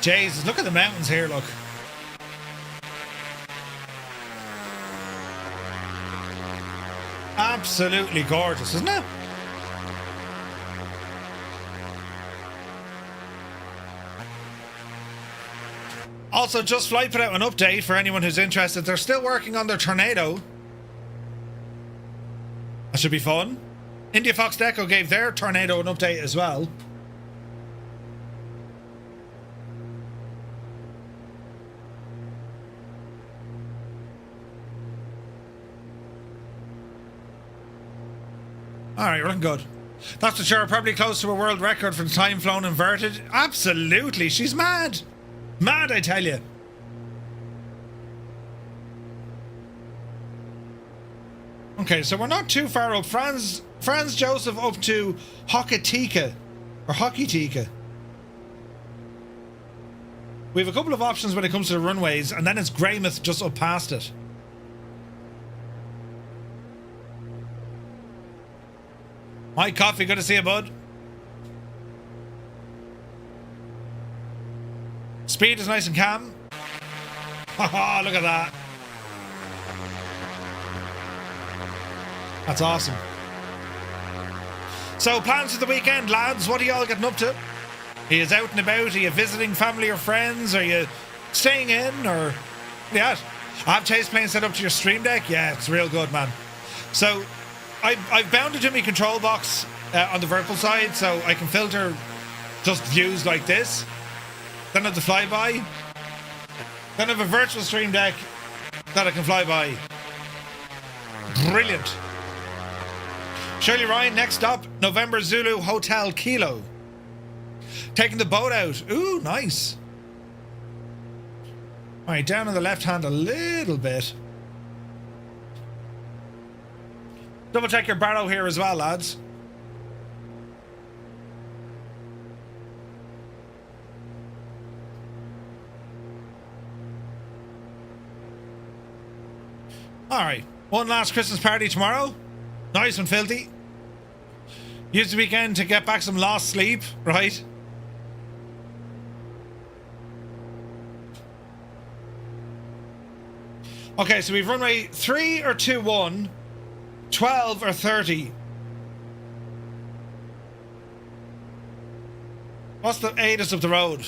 Jesus, look at the mountains here, look. Absolutely gorgeous, isn't it? Also, Just Flight put out an update for anyone who's interested. They're still working on their Tornado. That should be fun. India Fox Deco gave their Tornado an update as well. Alright, we're looking good. That's for sure. Probably close to a world record for the time flown inverted. Absolutely. She's mad. Mad, I tell you. Okay, so we're not too far up. Franz Joseph up to Hokitika. Or Hokitika. We have a couple of options when it comes to the runways, and then it's Greymouth just up past it. Mike Coffee, good to see you, bud. Speed is nice and calm. Haha, look at that. That's awesome. So, plans for the weekend, lads? What are you all getting up to? Are you out and about? Are you visiting family or friends? Are you staying in? Or yeah, I have Chase Plane set up to your stream deck. Yeah, it's real good, man. So I've bound it to my control box on the vertical side, so I can filter just views like this. Then I have the flyby. Then I have a virtual stream deck that I can fly by. Brilliant. Shirley Ryan, next stop, November Zulu Hotel Kilo. Taking the boat out. Ooh, nice. Alright, down on the left hand a little bit. Double check your barrow here as well, lads. Alright, one last Christmas party tomorrow. Nice and filthy. Use the weekend to get back some lost sleep, right? Okay, so we've runway 3 or 2-1, 12 or 30. What's the ATIS of the road?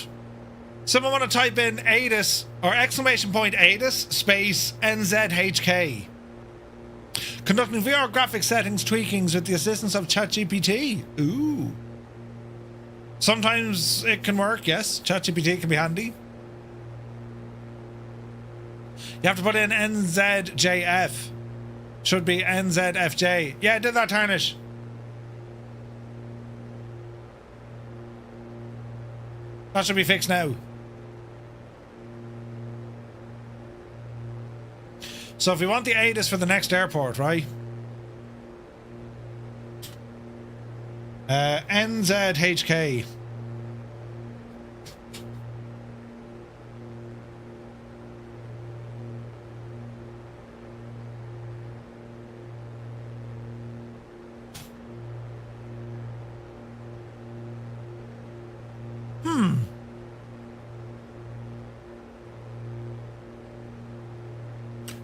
Someone want to type in ATIS or exclamation point ATIS space NZHK. Conducting VR graphic settings tweakings with the assistance of ChatGPT. Ooh. Sometimes it can work, yes. ChatGPT can be handy. You have to put in NZJF. Should be NZFJ. Yeah, I did that, Tarnish. That should be fixed now. So if we want the ATIS for the next airport, right? NZHK.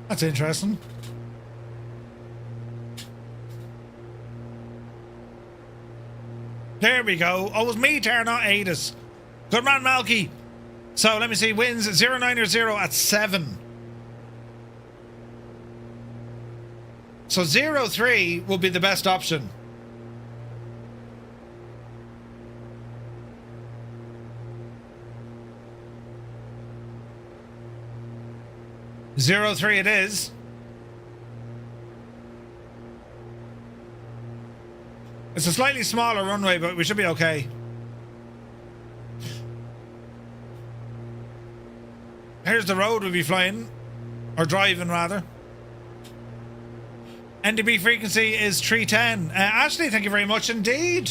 That's interesting. There we go. Oh, it was me, Tara, not ATIS. Good man, Malky. So let me see. Wins 090 at 7. So 03 will be the best option. Zero 03 it is. It's a slightly smaller runway, but we should be okay. Here's the road we'll be flying. Or driving, rather. NDB frequency is 310. Ashley, thank you very much indeed.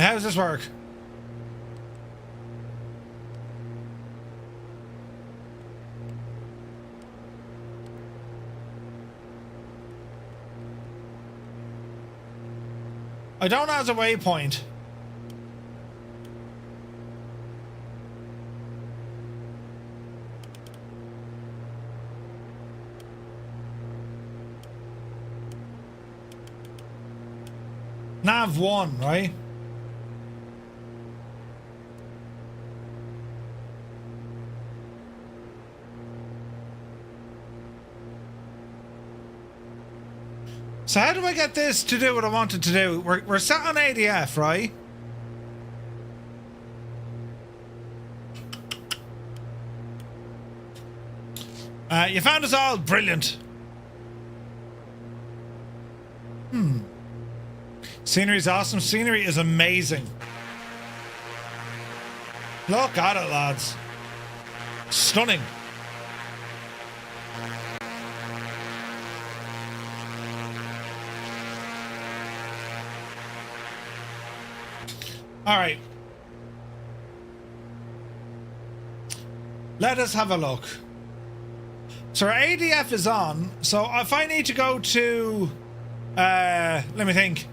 How does this work? I don't know as a waypoint. Nav 1, right? So how do I get this to do what I wanted to do? We're set on ADF, right? You found us all. Brilliant. Scenery is awesome. Scenery is amazing. Look at it, lads. Stunning. All right. Let us have a look. So our ADF is on. So if I need to go to, let me think.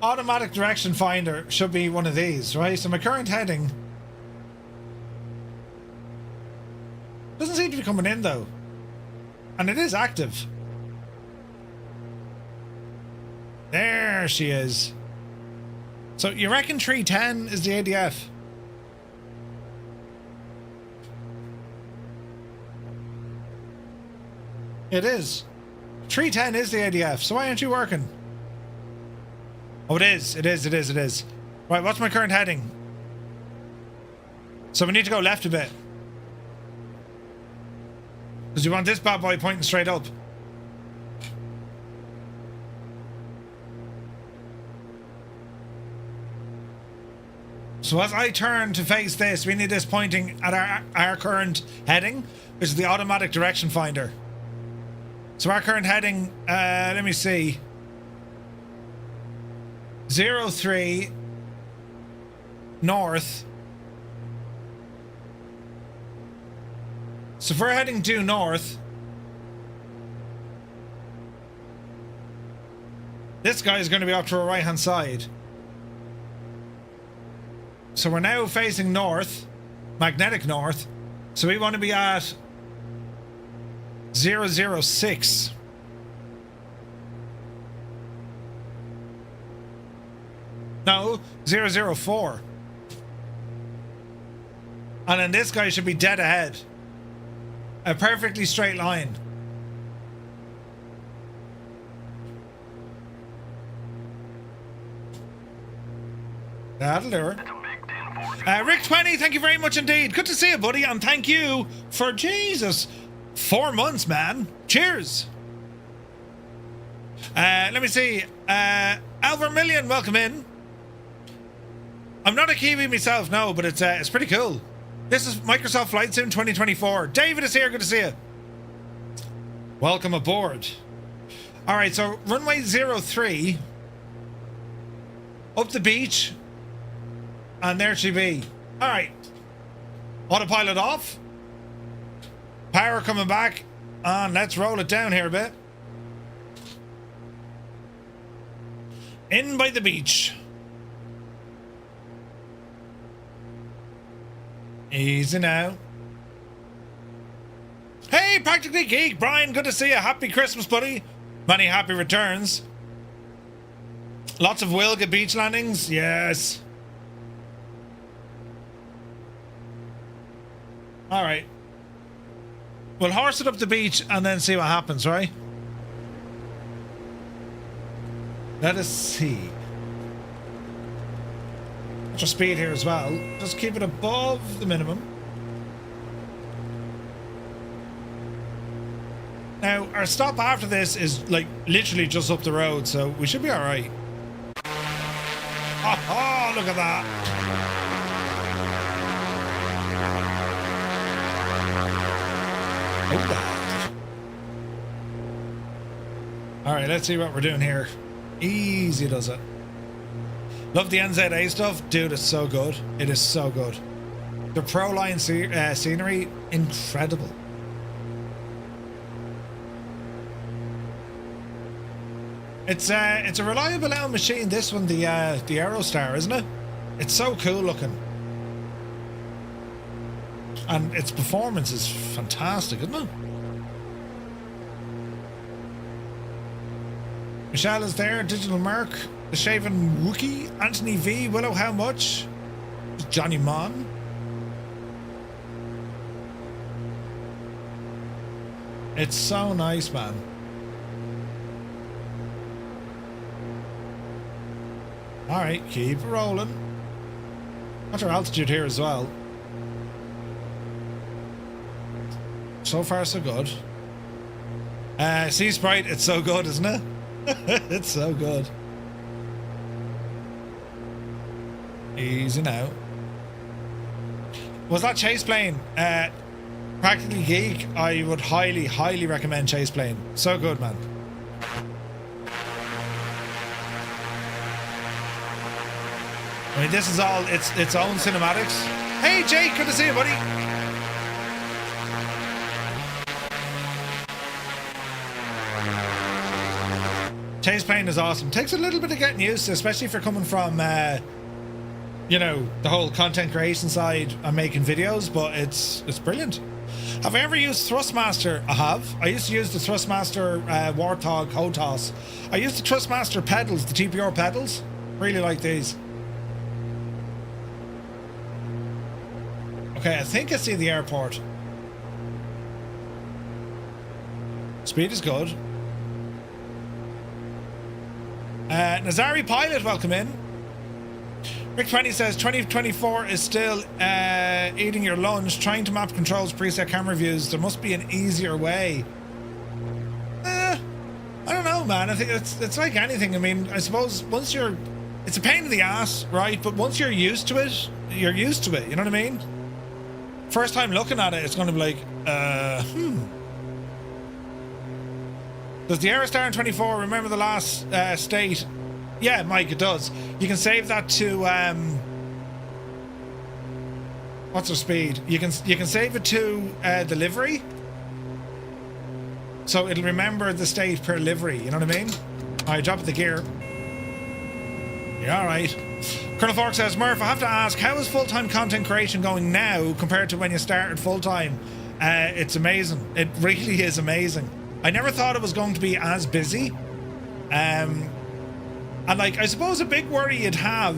Automatic direction finder should be one of these, right? So my current heading doesn't seem to be coming in though. And it is active. There she is. So you reckon 310 is the ADF? It is. 310 is the ADF. So why aren't you working? Oh, it is. It is. It is. It is. Right, what's my current heading? So we need to go left a bit. Because you want this bad boy pointing straight up. So as I turn to face this, we need this pointing at our current heading, which is the automatic direction finder. So our current heading, let me see. 03 north. So if we're heading due north, this guy is going to be up to our right hand side. So we're now facing north, magnetic north. So we want to be at 006. No, 004. And then this guy should be dead ahead. A perfectly straight line. That'll do her. Rick 20, thank you very much indeed. Good to see you, buddy. And thank you for, Jesus, 4 months, man. Cheers. Let me see. Alvermillion, welcome in. I'm not a Kiwi myself, no, but it's pretty cool. This is Microsoft Flight Sim 2024. David is here. Good to see you. Welcome aboard. All right, so runway 03 up the beach, and there she be. All right, autopilot off, power coming back, and let's roll it down here a bit. In by the beach. Easy now. Hey, Practically Geek, Brian, good to see you. Happy Christmas, buddy. Many happy returns. Lots of Wilga beach landings, yes. All right. We'll horse it up the beach and then see what happens, right? Let us see. What's your speed here as well? Just keep it above the minimum. Now, our stop after this is like literally just up the road, so we should be all right. Oh, look at that. All right, let's see what we're doing here. Easy does it. Love the NZA stuff. Dude, it's so good. It is so good. The ProLine scenery, incredible. It's a reliable little machine, this one, the Aerostar, isn't it? It's so cool looking. And its performance is fantastic, isn't it? Michelle is there. Digital Merc. The Shaven Wookie. Anthony V. Willow, how much? Johnny Mon. It's so nice, man. Alright, keep it rolling. What's our altitude here as well? So far, so good. Sea Sprite, it's so good, isn't it? It's so good. Easy now. Was that Chase Plane? Practically Geek, I would highly, highly recommend Chase Plane. So good, man. I mean, this is all its own cinematics. Hey, Jake, good to see you, buddy. Chase Plane is awesome. Takes a little bit of getting used to, especially if you're coming from, you know, the whole content creation side and making videos, but it's brilliant. Have I ever used Thrustmaster? I have. I used to use the Thrustmaster Warthog HOTOS. I used the Thrustmaster pedals, the TPR pedals. Really like these. Okay, I think I see the airport. Speed is good. Nazari Pilot, welcome in. Rick 20 says 2024 is still eating your lunch, trying to map controls, preset camera views. There must be an easier way. I don't know, man. I think it's like anything. I mean, I suppose once you're, it's a pain in the ass, right? But once you're used to it, you're used to it. You know what I mean? First time looking at it, it's going to be like, Does the Aerostar in 24 remember the last state? Yeah, Mike, it does. You can save that to what's her speed? You can save it to the livery, so it'll remember the state per livery. You know what I mean? All right, drop the gear. Yeah, all right. Colonel Fork says, Murph, I have to ask, how is full-time content creation going now compared to when you started full-time? It's amazing. It really is amazing. I never thought it was going to be as busy. And like, I suppose a big worry you'd have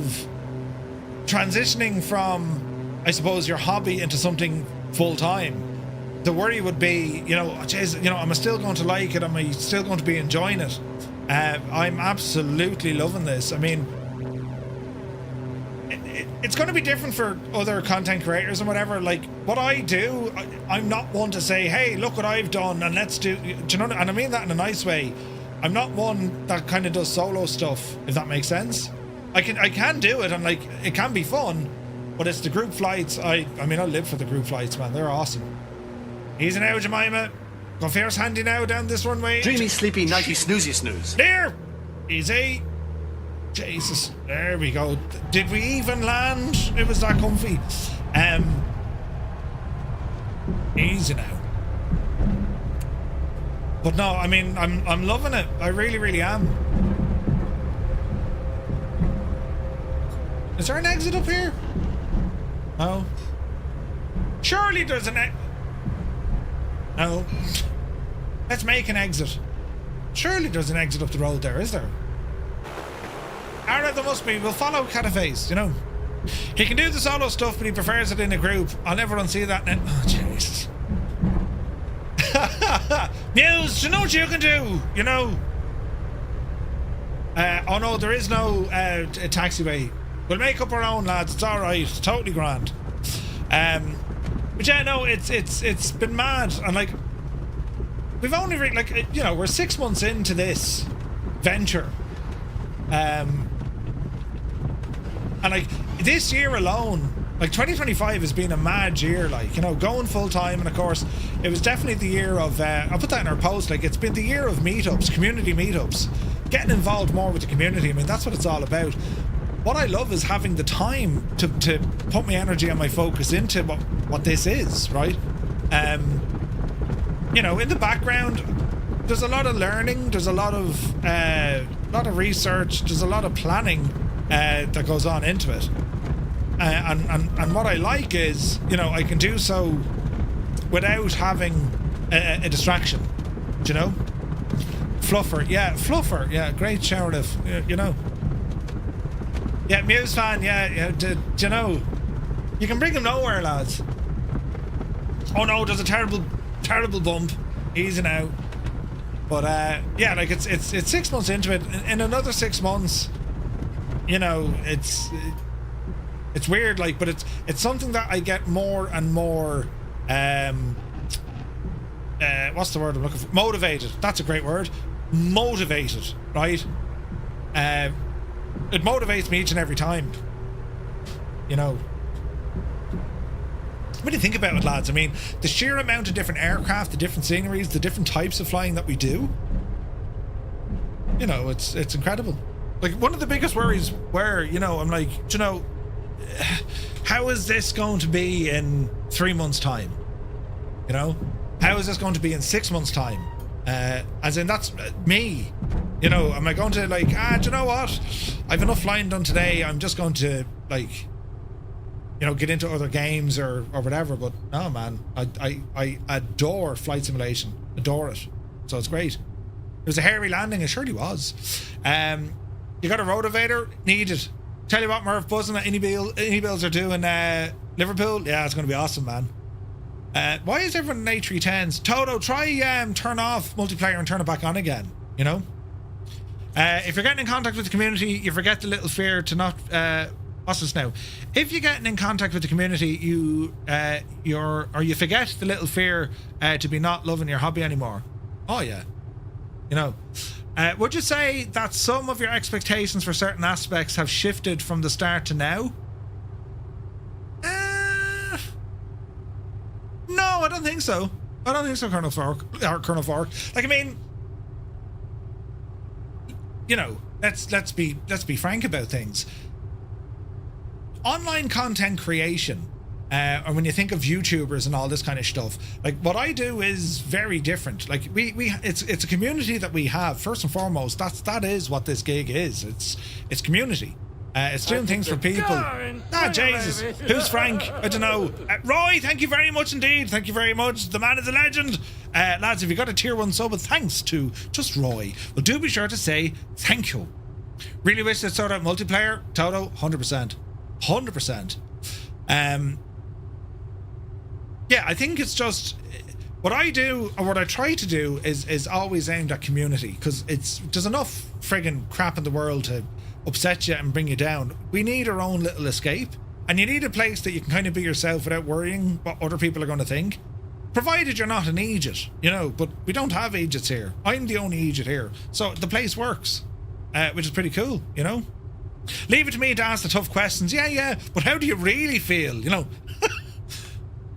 transitioning from, I suppose, your hobby into something full-time. The worry would be, you know, geez, you know, am I still going to like it? Am I still going to be enjoying it? I'm absolutely loving this. I mean, it's going to be different for other content creators and whatever. Like, what I do, I'm not one to say, hey, look what I've done and let's do, you know, and I mean that in a nice way. I'm not one that kind of does solo stuff, if that makes sense. I can do it, and like, it can be fun, but it's the group flights. I mean, I live for the group flights, man. They're awesome. Easy now, Jemima. Go first handy now down this runway. Dreamy, sleepy, nighty, snoozy, snooze. There! Easy. Jesus. There we go. Did we even land? It was that comfy. Easy now. But no, I mean, I'm loving it. I really, really am. Is there an exit up here? No. Surely there's an exit. No. Let's make an exit. Surely there's an exit up the road there, is there? Alright, there must be. We'll follow Cataface, you know. He can do the solo stuff, but he prefers it in a group. I'll never unsee that now. Oh, Jesus. Muse, you know what you can do, you know? Oh no, there is no taxiway. We'll make up our own, lads. It's alright. It's totally grand. But yeah, no, it's been mad. And like, we've only like, you know, we're 6 months into this venture. And like, this year alone, like 2025 has been a mad year, like, you know, going full time. And of course, it was definitely the year of, I'll put that in our post, like, it's been the year of meetups, community meetups, getting involved more with the community. I mean, that's what it's all about. What I love is having the time to put my energy and my focus into what this is, right? You know, in the background, there's a lot of learning, there's a lot of research, there's a lot of planning that goes on into it. And what I like is, you know, I can do so without having a distraction, do you know? Fluffer, yeah, great shower lift, you know. Yeah, Muse fan, yeah, do you know, you can bring him nowhere, lads. Oh no, there's a terrible bump. Easy now. But yeah, like it's 6 months into it. In another 6 months, you know, it's weird, like, but it's something that I get more and more what's the word I'm looking for? Motivated. That's a great word. Motivated, right? It motivates me each and every time. You know. When you think about it, lads, I mean, the sheer amount of different aircraft, the different sceneries, the different types of flying that we do, you know, it's incredible. Like, one of the biggest worries where, you know, I'm like, you know, how is this going to be in 3 months' time? You know? How is this going to be in 6 months' time? As in, that's me. You know, am I going to, like, do you know what? I've enough flying done today. I'm just going to, like, you know, get into other games or whatever. But no, man, I adore flight simulation. Adore it. So it's great. It was a hairy landing. It surely was. You got a rotovator? Need it. Tell you what, Murph, buzzing at any bills are doing Liverpool. Yeah, it's going to be awesome, man. Why is everyone in A310s? Toto, try turn off multiplayer and turn it back on again. You know? If you're getting in contact with the community, you forget the little fear to not... what's this now? If you're getting in contact with the community, you forget the little fear to be not loving your hobby anymore. Oh, yeah. You know? Would you say that some of your expectations for certain aspects have shifted from the start to now? No, I don't think so. I don't think so, Colonel Fork. Like, I mean, you know, let's be frank about things. Online content creation, or when you think of YouTubers and all this kind of stuff, like what I do is very different. Like it's a community that we have. First and foremost, that is what this gig is. It's community. It's doing things for people. Jesus. Who's Frank? I don't know. Roy, thank you very much indeed. Thank you very much. The man is a legend. Lads, if you got a tier 1 sub, thanks to just Roy. Well, do be sure to say thank you. Really wish they'd sort out multiplayer. Toto, 100%. 100%. Yeah, I think it's just what I do, or what I try to do, is always aimed at community, because there's enough friggin' crap in the world to upset you and bring you down. We need our own little escape, and you need a place that you can kind of be yourself without worrying what other people are going to think, provided you're not an Egypt, you know. But we don't have Egypts here. I'm the only Egypt here, so the place works, which is pretty cool, you know. Leave it to me to ask the tough questions. Yeah, but how do you really feel, you know?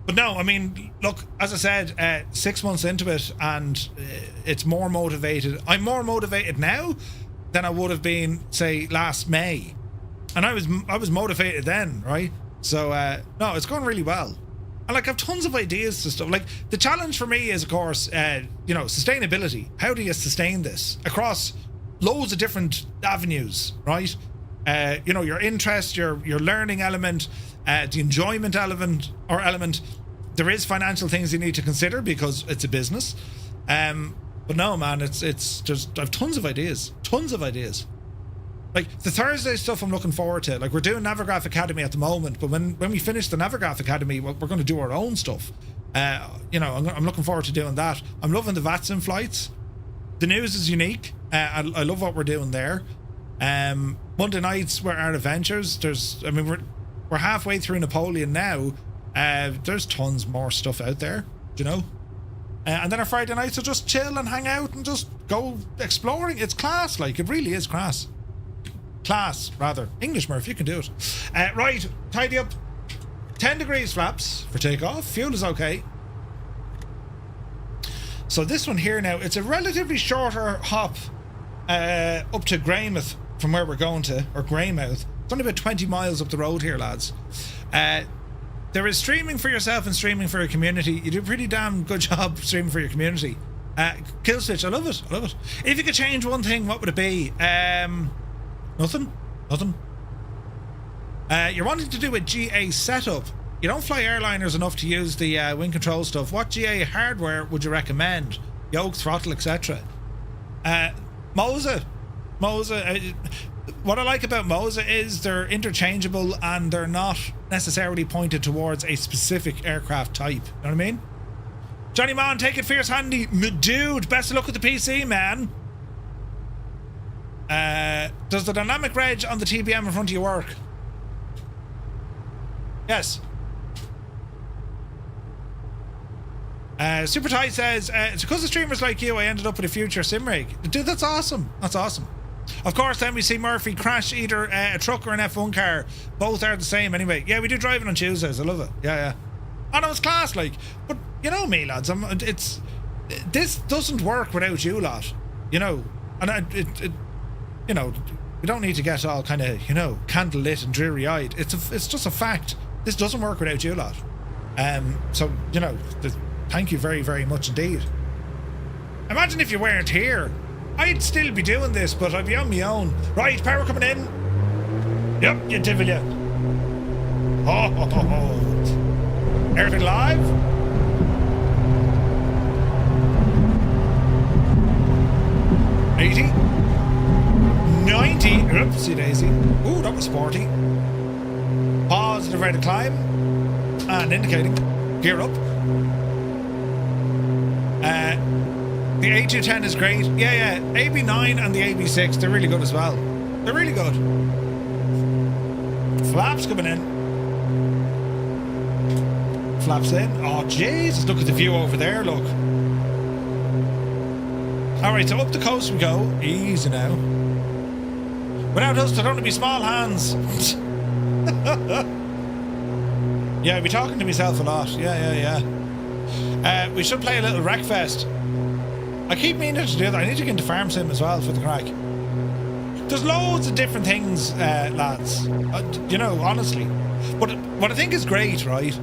But no, I mean, look, as I said, 6 months into it, and it's more motivated. I'm more motivated now than I would have been, say, last May, and I was motivated then, right? So no, it's going really well, and like I've tons of ideas to stuff. Like the challenge for me is, of course, you know, sustainability. How do you sustain this across loads of different avenues, right? You know, your interest, your learning element, the enjoyment element. There is financial things you need to consider because it's a business. But no, man, it's just, I've tons of ideas. Like the Thursday stuff, I'm looking forward to. Like we're doing Navigraph Academy at the moment, but when we finish the Navigraph Academy, we're going to do our own stuff. You know, I'm looking forward to doing that. I'm loving the VATSIM flights. The news is unique. I love what we're doing there. Monday nights we're our adventures. We're halfway through Napoleon now. There's tons more stuff out there, you know. And then our Friday nights are just chill and hang out and just go exploring. It's class, like it really is class. English, Murph, you can do it. Right, tidy up. 10 degrees flaps for takeoff. Fuel is okay. So this one here now, it's a relatively shorter hop up to Greymouth from where we're going to, or Greymouth. It's only about 20 miles up the road here, lads. There is streaming for yourself and streaming for your community. You do a pretty damn good job streaming for your community. Kill switch, I love it. If you could change one thing, what would it be? Nothing. You're wanting to do a GA setup. You don't fly airliners enough to use the wind control stuff. What GA hardware would you recommend? Yoke, throttle, etc. Mosa. What I like about Mosa is they're interchangeable and they're not necessarily pointed towards a specific aircraft type. You know what I mean? Johnny Mon, take it fierce handy. Dude, best of luck with the PC, man. Does the dynamic reg on the TBM in front of you work? Yes. Super Tight says, it's because of streamers like you I ended up with a future sim rig. Dude, that's awesome. That's awesome. Of course, then we see Murphy crash either a truck or an F1 car. Both are the same anyway. Yeah, we do driving on Tuesdays. I love it. Yeah. I know it's class, like. But you know me, lads. This doesn't work without you lot. You know. And you know, we don't need to get all kind of, you know, candlelit and dreary-eyed. It's just a fact. This doesn't work without you lot. So, you know, thank you very, very much indeed. Imagine if you weren't here. I'd still be doing this, but I'd be on my own. Right, power coming in. Yep, you devil, you. Oh. Everything live? $80. 90. Oopsie daisy. Ooh, that was sporty. Positive rate of climb. And indicating. Gear up. The A210 is great. Yeah. AB9 and the AB6, they're really good as well. They're really good. Flaps coming in. Flaps in. Oh, Jesus, look at the view over there, look. Alright, so up the coast we go. Easy now. Without us, there don't want to be small hands. Yeah, I'll be talking to myself a lot. Yeah. We should play a little Wreckfest. I keep meaning to do that. I need to get into Farm Sim as well for the crack. There's loads of different things, lads. You know, honestly. But what I think is great, right?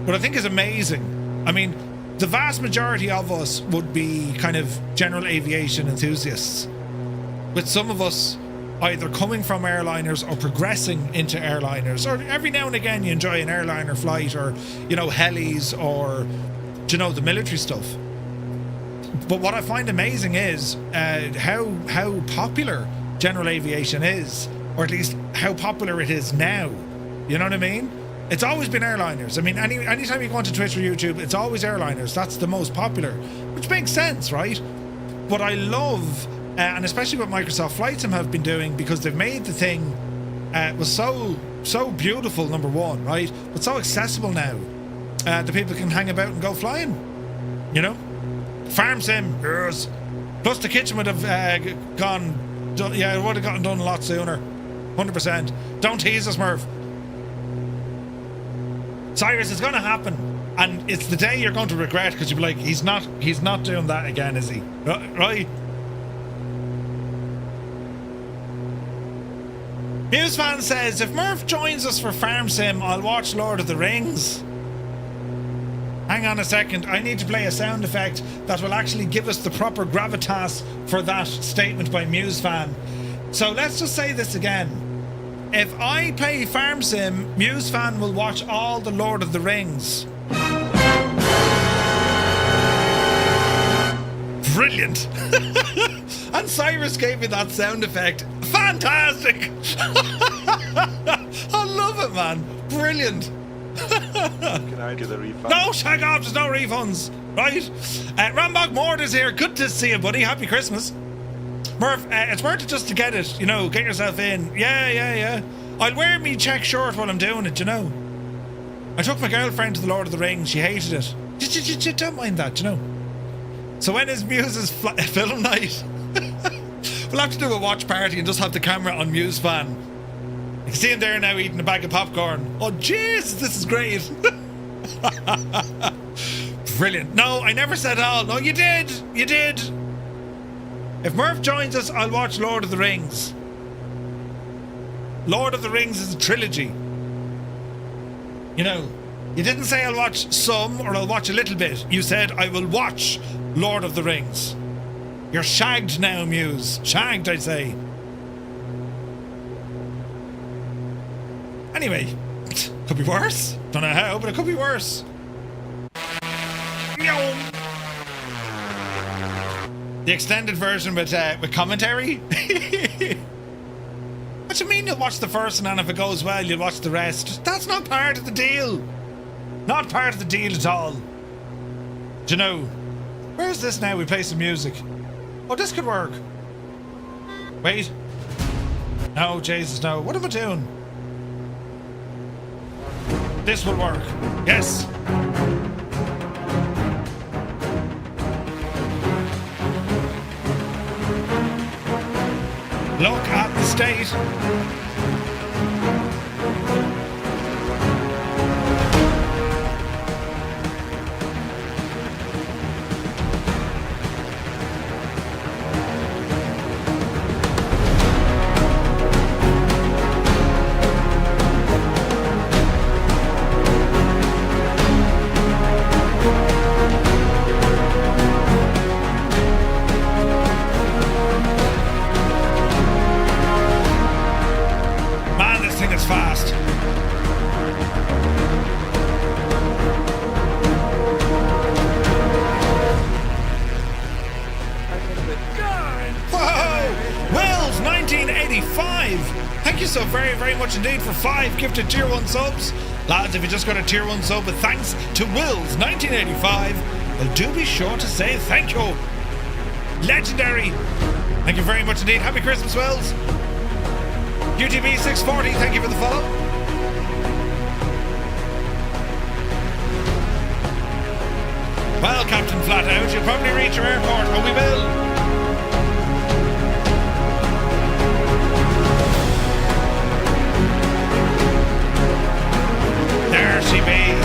What I think is amazing. I mean, the vast majority of us would be kind of general aviation enthusiasts. With some of us either coming from airliners or progressing into airliners, or every now and again you enjoy an airliner flight, or, you know, helis, or, you know, the military stuff. But what I find amazing is how popular general aviation is, or at least how popular it is now. You know what I mean? It's always been airliners. I mean, anytime you go onto Twitch or YouTube, it's always airliners. That's the most popular, which makes sense, right? But I love, and especially what Microsoft Flight Sim have been doing, because they've made the thing was so beautiful, number one, right? But so accessible now. The people can hang about and go flying, you know? Farm Sim, yes. Plus the kitchen would have gone, yeah, it would have gotten done a lot sooner. 100%. Don't tease us, Murph. Cyrus, it's going to happen, and it's the day you're going to regret, because you'll be like, he's not doing that again, is he? Right? Musefan says, if Murph joins us for Farm Sim, I'll watch Lord of the Rings. Hang on a second, I need to play a sound effect that will actually give us the proper gravitas for that statement by Musefan. So let's just say this again. If I play Farm Sim, Musefan will watch all the Lord of the Rings. Brilliant. And Cyrus gave me that sound effect. Fantastic. I love it, man. Brilliant. Can I get a refund? No, shag off, there's no refunds. Right? Rambog Mord is here. Good to see you, buddy. Happy Christmas. Murph, it's worth it just to get it, you know, get yourself in. Yeah. I'll wear me check shirt while I'm doing it, you know. I took my girlfriend to the Lord of the Rings. She hated it. Don't mind that, you know. So when is Muse's film night? We'll have to do a watch party and just have the camera on Musefan. You can see him there now eating a bag of popcorn. Oh, jeez, this is great. Brilliant. No, I never said all. No, you did. If Murph joins us, I'll watch Lord of the Rings. Lord of the Rings is a trilogy. You know, you didn't say I'll watch some or I'll watch a little bit. You said I will watch Lord of the Rings. You're shagged now, Muse. Shagged, I'd say. Anyway, could be worse. Don't know how, but it could be worse. The extended version with commentary? What do you mean you'll watch the first one and if it goes well you'll watch the rest? That's not part of the deal. Not part of the deal at all. Do you know? Where's this now? We play some music. Oh, this could work. Wait. No, Jesus, no. What am I doing? This will work. Yes. Look at the state. Fast. Whoa! Wells 1985. Thank you so very, very much indeed for 5 gifted tier 1 subs. Lads, if you just got a tier 1 sub with thanks to Wills 1985, well, do be sure to say thank you. Legendary. Thank you very much indeed. Happy Christmas, Wells. UTB 640, thank you for the follow. Well, Captain Flatout, you'll probably reach your airport, but we will. There she be.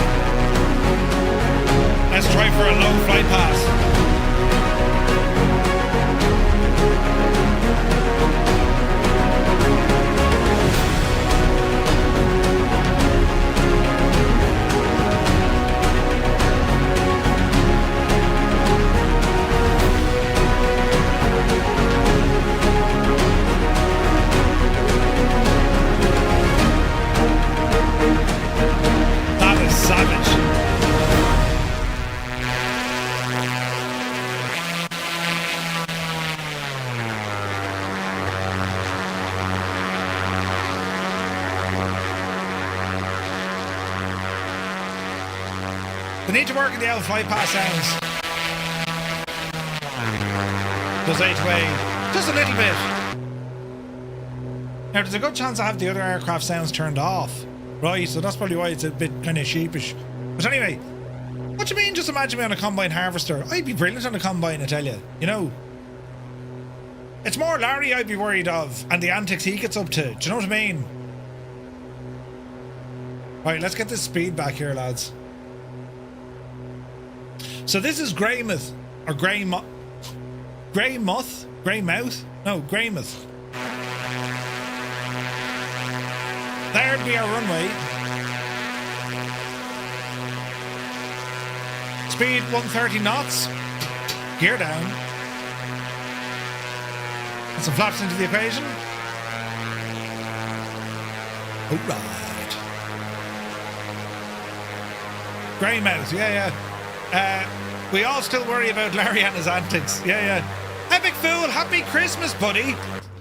Let's try for a low flight pass. Savage. They need to work in the L flight pass sounds. Does A2A just a little bit. Now there's a good chance I have the other aircraft sounds turned off. Right, so that's probably why it's a bit kind of sheepish. But anyway, what do you mean just imagine me on a combine harvester? I'd be brilliant on a combine, I tell you. You know, it's more Larry I'd be worried of and the antics he gets up to. Do you know what I mean? Right, let's get this speed back here, lads. So this is Greymouth, or Greymouth? Greymouth? No, Greymouth. There'd be our runway. Speed 130 knots. Gear down. And some flaps into the equation. Alright. Greymouth, yeah. We all still worry about Larry and his antics. Yeah. Epic Fool, happy Christmas, buddy.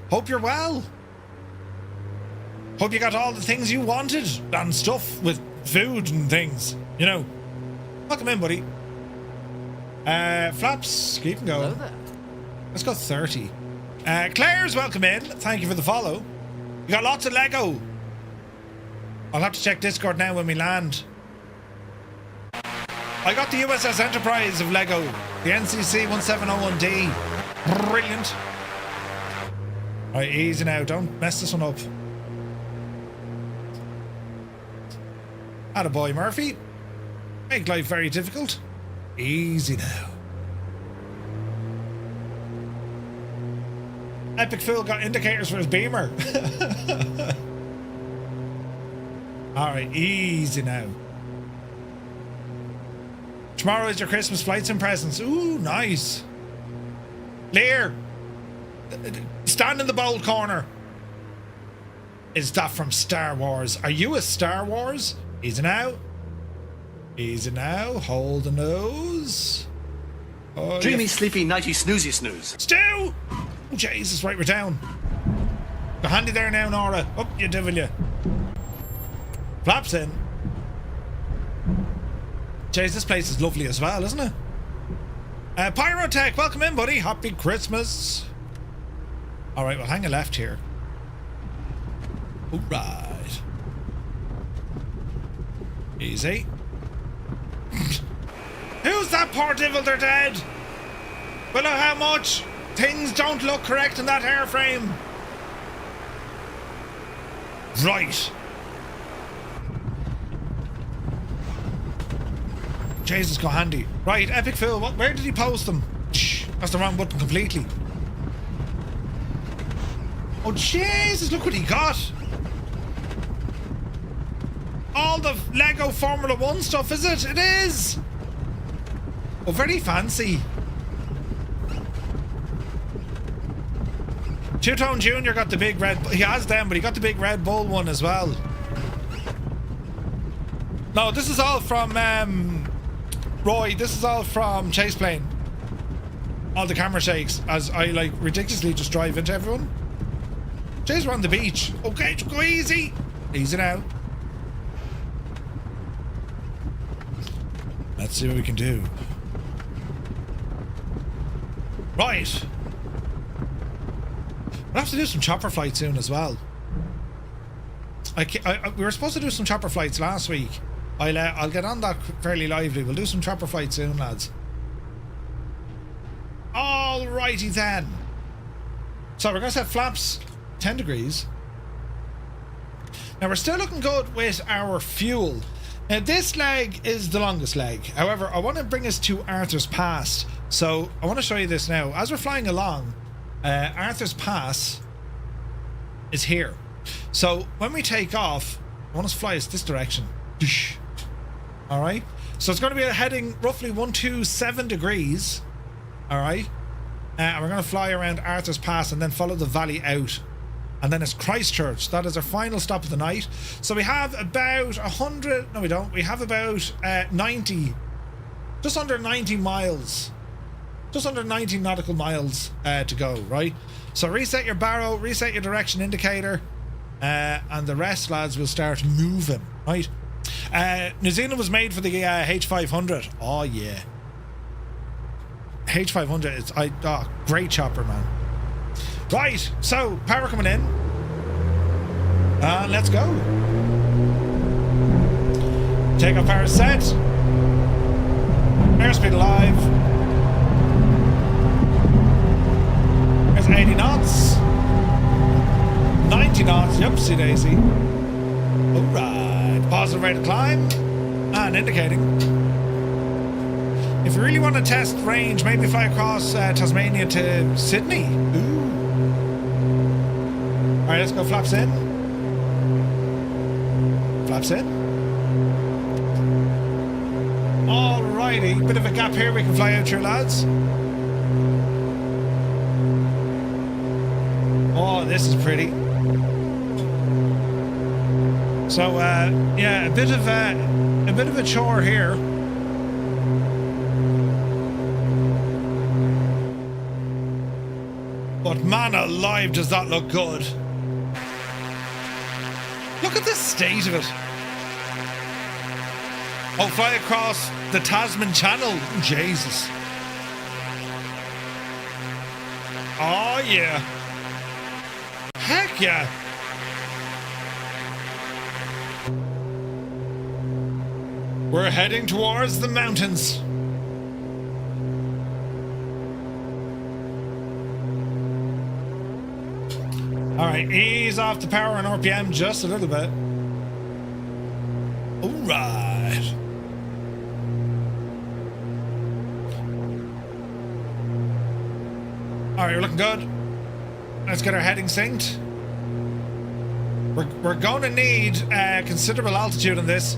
Hope you're well. Hope you got all the things you wanted and stuff with food and things, you know. Welcome in, buddy. Flaps, keep them going. Let's go 30. Claire's welcome in. Thank you for the follow. You got lots of Lego. I'll have to check Discord now when we land. I got the USS Enterprise of Lego. The NCC 1701D. Brilliant. Alright, easy now. Don't mess this one up. Attaboy, Murphy. Make life very difficult. Easy now. Epic Fool got indicators for his beamer. Alright, easy now. Tomorrow is your Christmas flights and presents. Ooh, nice. Lear, stand in the bold corner. Is that from Star Wars? Are you a Star Wars? Easy now. Easy now. Hold the nose. Oh, Dreamy, yeah. sleepy, nighty, snoozy, snooze. Stu! Oh, Jesus, right, we're down. Go handy there now, Nora. Up, you devil, you. Flaps in. Jeez, this place is lovely as well, isn't it? Pyrotech, welcome in, buddy. Happy Christmas. Alright, we'll hang a left here. Alright. Easy. Who's that poor devil? They're dead. But look how much things don't look correct in that airframe. Right. Jesus, go handy. Right, Epic Phil, where did he post them? Shh, that's the wrong button completely. Oh, Jesus, look what he got. All the Lego Formula 1 stuff, is it? It is. Oh, very fancy. Two-Tone Jr. got the big red... He has them, but he got the big Red Bull one as well. No, this is all from... Roy, this is all from Chase Plane. All the camera shakes as I, like, ridiculously just drive into everyone. Chase, we're on the beach. Okay, go easy. Easy now. Let's see what we can do. Right. We'll have to do some chopper flights soon as well. We were supposed to do some chopper flights last week. I'll get on that fairly lively. We'll do some chopper flights soon, lads. Alrighty then. So we're going to set flaps 10 degrees. Now we're still looking good with our fuel. Now this leg is the longest leg. However, I want to bring us to Arthur's Pass. So I want to show you this now. As we're flying along, Arthur's Pass is here. So when we take off, I want us to fly us this direction. Alright, so it's going to be heading roughly 127 degrees. Alright, and we're going to fly around Arthur's Pass and then follow the valley out. And then it's Christchurch. That is our final stop of the night. So we have about 100... No, we don't. We have about 90... Just under 90 miles. Just under 90 nautical miles to go, right? So reset your barrow, reset your direction indicator, and the rest, lads, will start moving, right? New Zealand was made for the H500. Oh, yeah. H500, it's great chopper, man. Right, so power coming in. Let's go. Take off power set. Airspeed alive. There's 80 knots. 90 knots. Yupsie daisy. Alright. Positive rate of climb. And indicating. If you really want to test range, maybe fly across Tasmania to Sydney. Ooh. Alright, let's go flaps in. Flaps in. Alrighty, bit of a gap here, we can fly out here, lads. Oh, this is pretty. So, yeah, a bit of a chore here. But man alive, does that look good. Look at the state of it. Oh, fly across the Tasman Channel. Jesus. Oh, yeah. Heck yeah. We're heading towards the mountains. Alright, ease off the power and RPM just a little bit. Alright. Alright, we're looking good. Let's get our heading synced. We're going to need considerable altitude on this.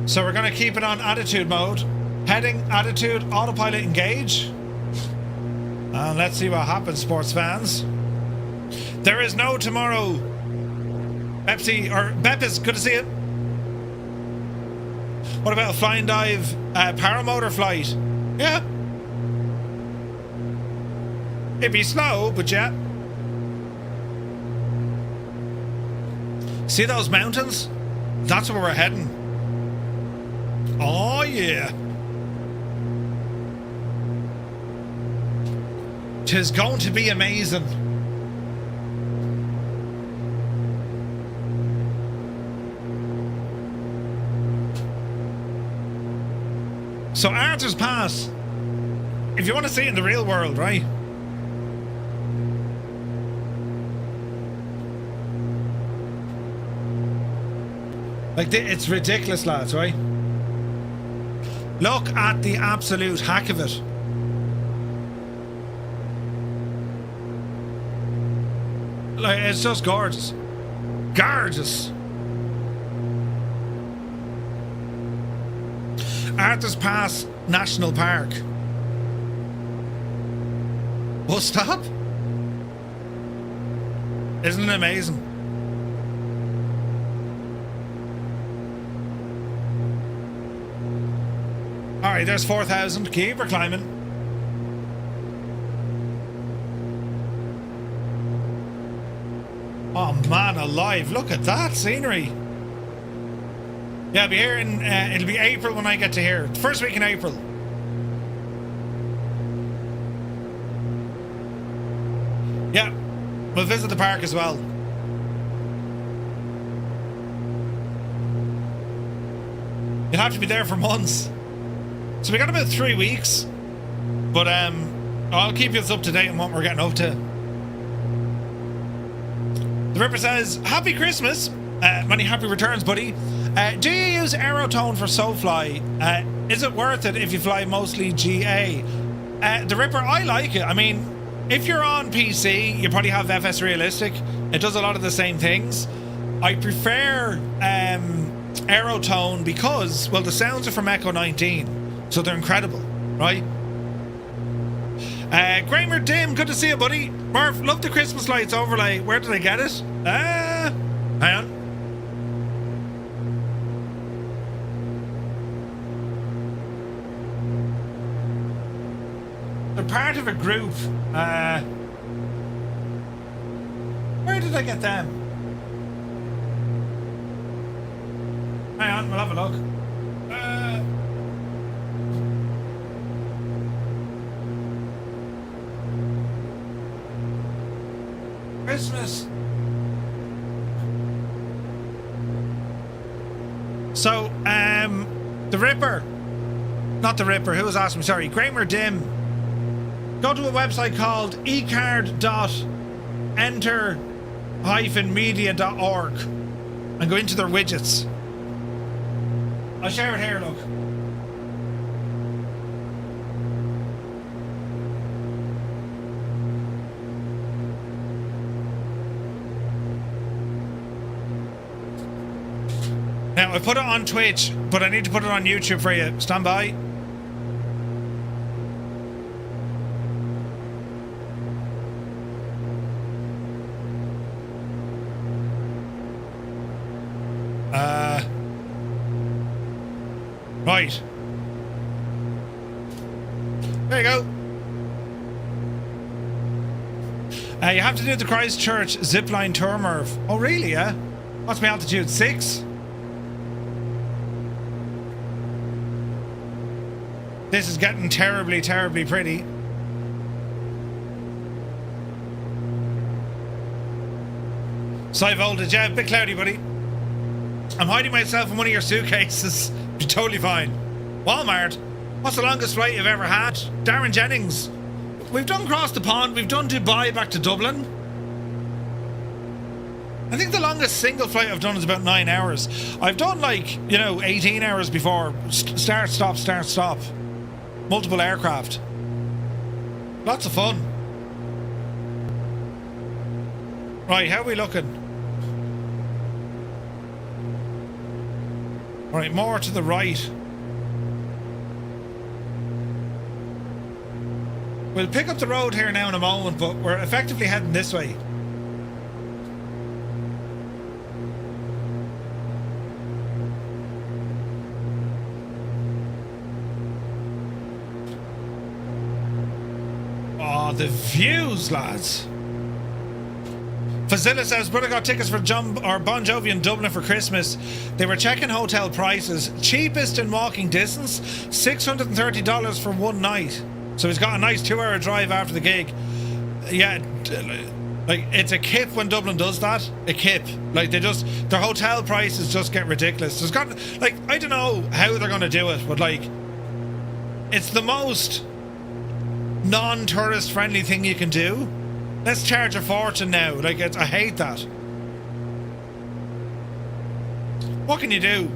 So we're going to keep it on attitude mode. Heading, attitude, autopilot engage. And let's see what happens, sports fans. There is no tomorrow. Pepsi, or Beppis, good to see it. What about a flying dive paramotor flight? Yeah, It'd be slow, but yeah. See those mountains? That's where we're heading. Oh, yeah. 'Tis going to be amazing. So Arthur's Pass, if you want to see it in the real world, right? Like, it's ridiculous, lads, right? Look at the absolute hack of it. Like, it's just gorgeous. Gorgeous. Arthur's Pass National Park. Bus stop? Isn't it amazing? Alright, there's 4,000. Keep her climbing. Oh man alive, look at that scenery. Yeah, I'll be here in, it'll be April when I get to here. First week in April. Yeah, we'll visit the park as well. You'll have to be there for months. So we got about 3 weeks. But I'll keep you up to date on what we're getting up to. The Ripper says, Happy Christmas. Many happy returns, buddy. Do you use Aerotone for SoFly? Is it worth it if you fly mostly GA? The Ripper, I like it. I mean, if you're on PC, you probably have FS Realistic. It does a lot of the same things. I prefer Aerotone because, well, the sounds are from Echo 19, so they're incredible, right? Greymouth Dim, good to see you, buddy. Murph, love the Christmas lights overlay. Where did I get it? Hang on. They're part of a group. Where did I get them? Hang on, we'll have a look. Christmas. So, the Ripper. Not the Ripper, who was asking me? Sorry, Greymouth Dim. Go to a website called ecard.enter-media.org and go into their widgets. I'll share it here, look. Now, I put it on Twitch, but I need to put it on YouTube for you. Stand by. Right. There you go. You have to do the Christchurch zipline tour, Merv. Oh, really, yeah? What's my altitude? 6? This is getting terribly, terribly pretty. High voltage, yeah, a bit cloudy, buddy. I'm hiding myself in one of your suitcases. You're totally fine. Walmart. What's the longest flight you've ever had? Darren Jennings. We've done across the pond. We've done Dubai back to Dublin. I think the longest single flight I've done is about 9 hours. I've done, like, you know, 18 hours before. Start, stop, start, stop. Multiple aircraft. Lots of fun. Right, how are we looking? Right, more to the right. We'll pick up the road here now in a moment, but we're effectively heading this way. Oh, Oh, the views, lads. Fazilla says, brother got tickets for Bon Jovi in Dublin for Christmas. They were checking hotel prices. Cheapest in walking distance, $630 for one night. So he's got a nice 2-hour drive after the gig. Yeah, like, it's a kip when Dublin does that. A kip. Like, their hotel prices just get ridiculous. There's got, like, I don't know how they're going to do it, but, like, it's the most non-tourist friendly thing you can do. Let's charge a fortune now. Like, I hate that. What can you do?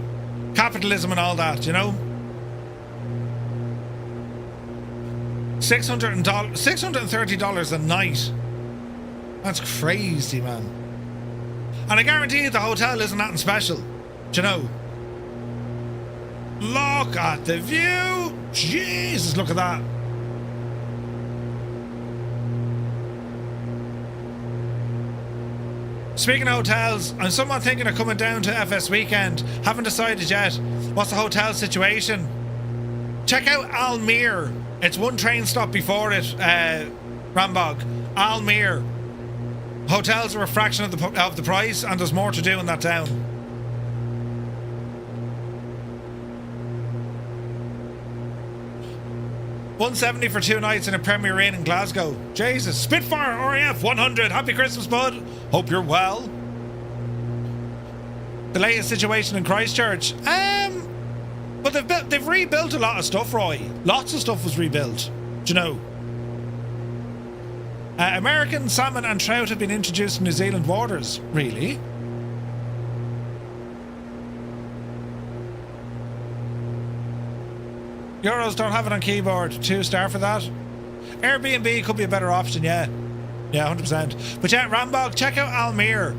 Capitalism and all that, you know? $630 a night. That's crazy, man. And I guarantee you the hotel isn't nothing special. Do you know? Look at the view. Jesus, look at that. Speaking of hotels, I'm somewhat thinking of coming down to FS weekend. Haven't decided yet. What's the hotel situation? Check out Almere. It's one train stop before it, Rambog. Almere. Hotels are a fraction of the price, and there's more to do in that town. $170 for 2 nights in a Premier Inn in Glasgow. Jesus. Spitfire RAF 100. Happy Christmas, bud. Hope you're well. The latest situation in Christchurch. But they've rebuilt a lot of stuff, Roy. Lots of stuff was rebuilt. Do you know? American salmon and trout have been introduced in New Zealand waters. Really? Euros don't have it on keyboard. 2-star for that. Airbnb could be a better option, yeah. Yeah, 100%. But yeah, Rambog, check out Almere.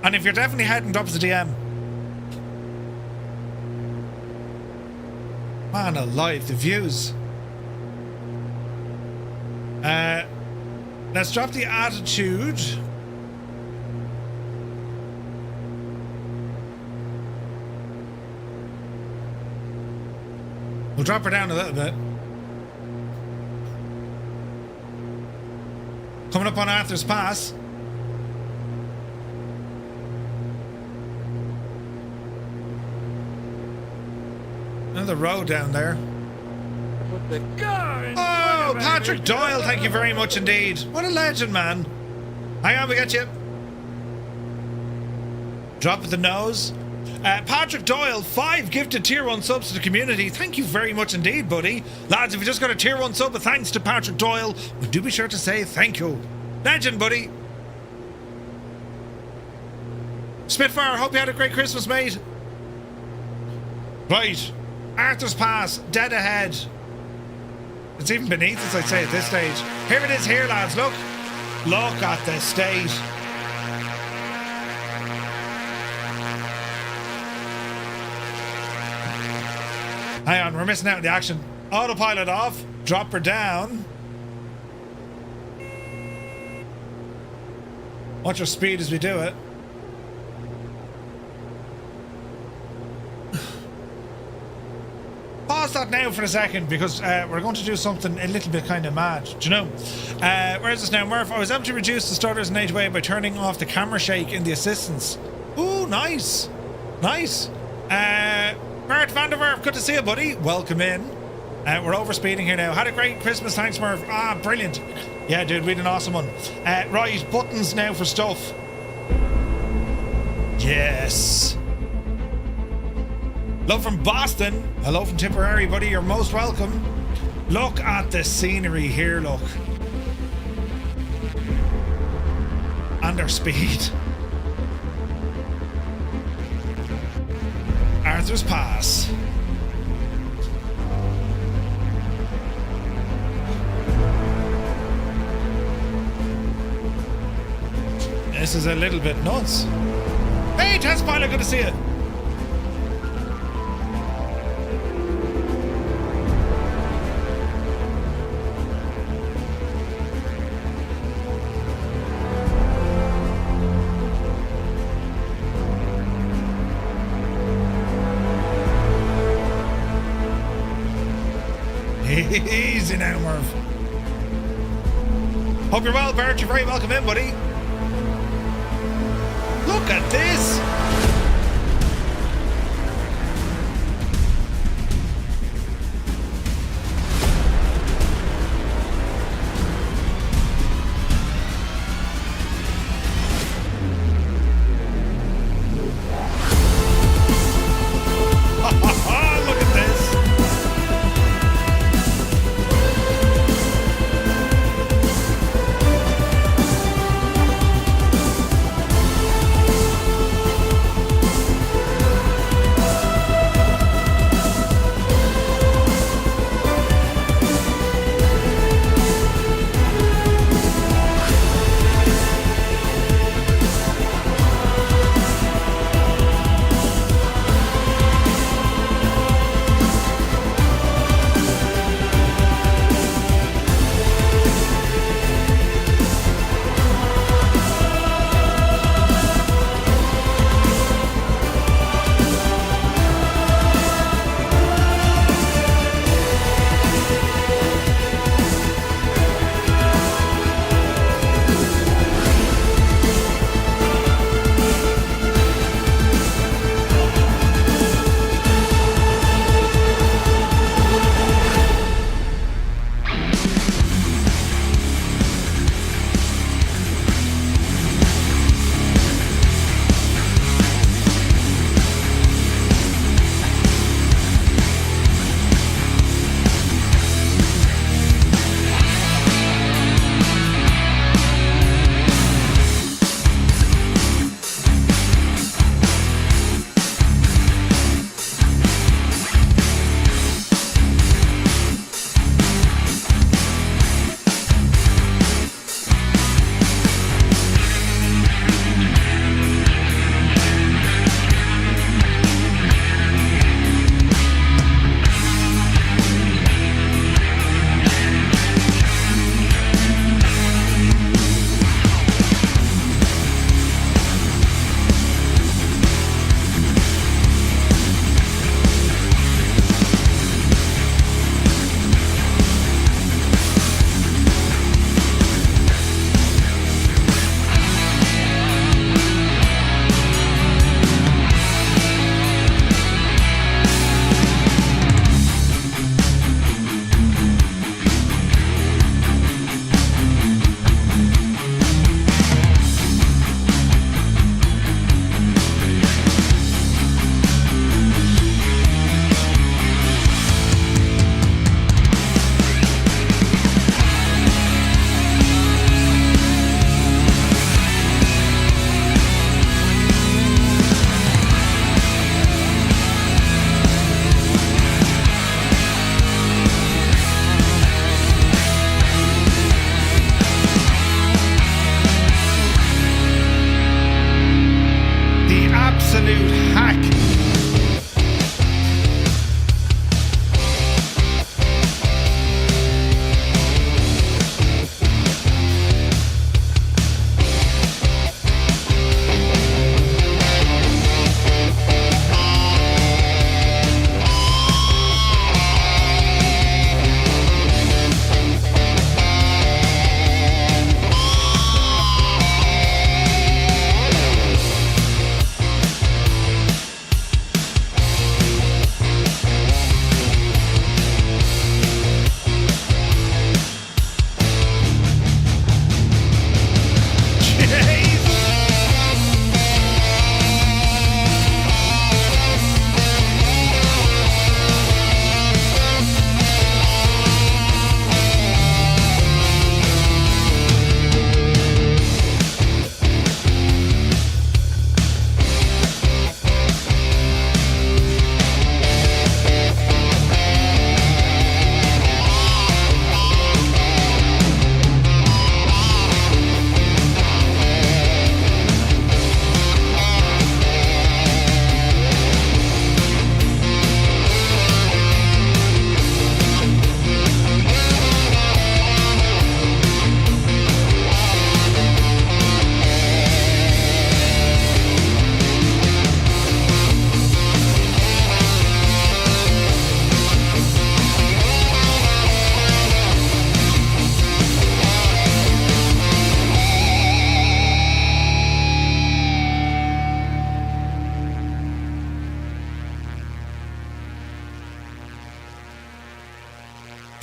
And if you're definitely heading up to the DM. Man alive, the views. Let's drop the attitude. We'll drop her down a little bit. Coming up on Arthur's Pass. Another road down there. Oh, Patrick Doyle, thank you very much indeed. What a legend, man. Hang on, we got you. Drop of the nose. Patrick Doyle, 5 gifted tier 1 subs to the community. Thank you very much indeed, buddy. Lads, if you just got a tier 1 sub, thanks to Patrick Doyle, do be sure to say thank you. Legend, buddy. Spitfire, hope you had a great Christmas, mate. Right. Arthur's Pass, dead ahead. It's even beneath us, I'd say, at this stage. Here it is here, lads, look. Look at the state. Hang on, we're missing out on the action. Autopilot off. Drop her down. Watch our speed as we do it. Pause that now for a second because we're going to do something a little bit kind of mad. Do you know? Where is this now, Murph? I was able to reduce the stutters in HWA by turning off the camera shake in the assistance. Ooh, nice. Nice. Bart Vanderwerf, good to see you, buddy. Welcome in. We're overspeeding here now. Had a great Christmas, thanks, Murph. Ah, brilliant. Yeah, dude, we had an awesome one. Right, buttons now for stuff. Yes. Love from Boston. Hello from Tipperary, buddy. You're most welcome. Look at the scenery here, look. And our speed. Arthur's Pass. This is a little bit nuts. Hey, Test Pilot, good to see you. you now, Merv. Hope you're well, Bert. You're very welcome in, buddy. Look at this. Look at this.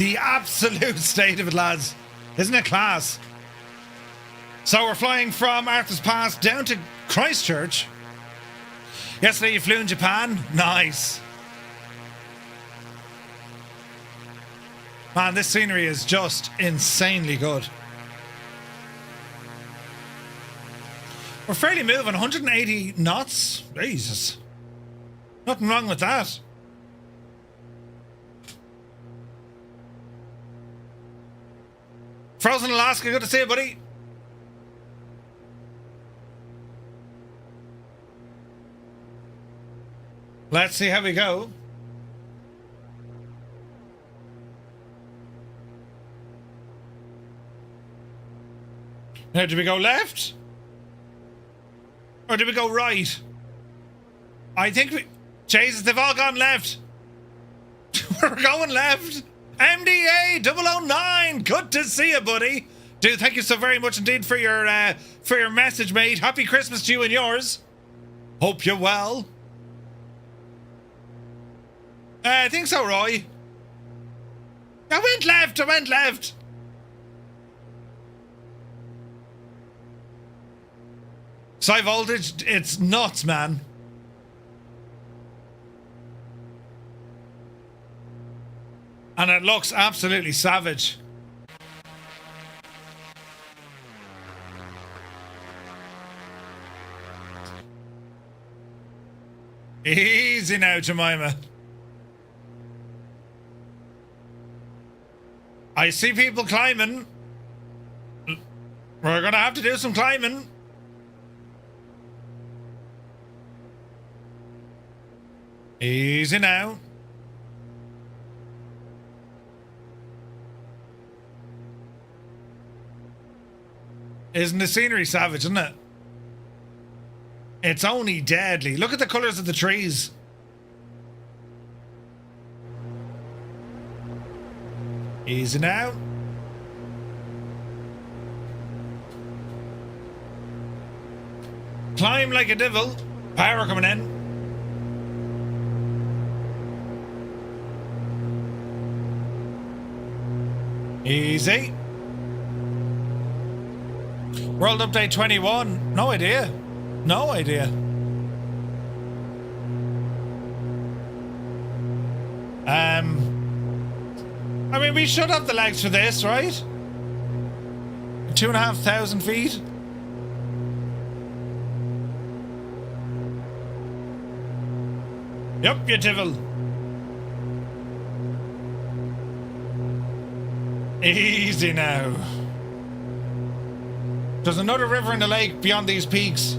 The absolute state of it, lads. Isn't it class? So we're flying from Arthur's Pass down to Christchurch. Yesterday you flew in Japan. Nice. Man, this scenery is just insanely good. We're fairly moving, 180 knots. Jesus. Nothing wrong with that. Frozen Alaska, good to see you, buddy. Let's see how we go. Now, do we go left? Or do we go right? I think we... Jesus, they've all gone left. We're going left. MDA 009, good to see you, buddy. Dude, thank you so very much indeed for your message, mate. Happy Christmas to you and yours. Hope you're well. I think so, Roy. I went left. High voltage, it's nuts, man. And it looks absolutely savage. Easy now, Jemima. I see people climbing. We're gonna have to do some climbing. Easy now. Isn't the scenery savage, isn't it? It's only deadly. Look at the colours of the trees. Easy now. Climb like a devil. Power coming in. Easy. World Update 21. No idea. No idea. I mean, we should have the legs for this, right? 2,500 feet. Yup, you devil. Easy now. There's another river in the lake beyond these peaks.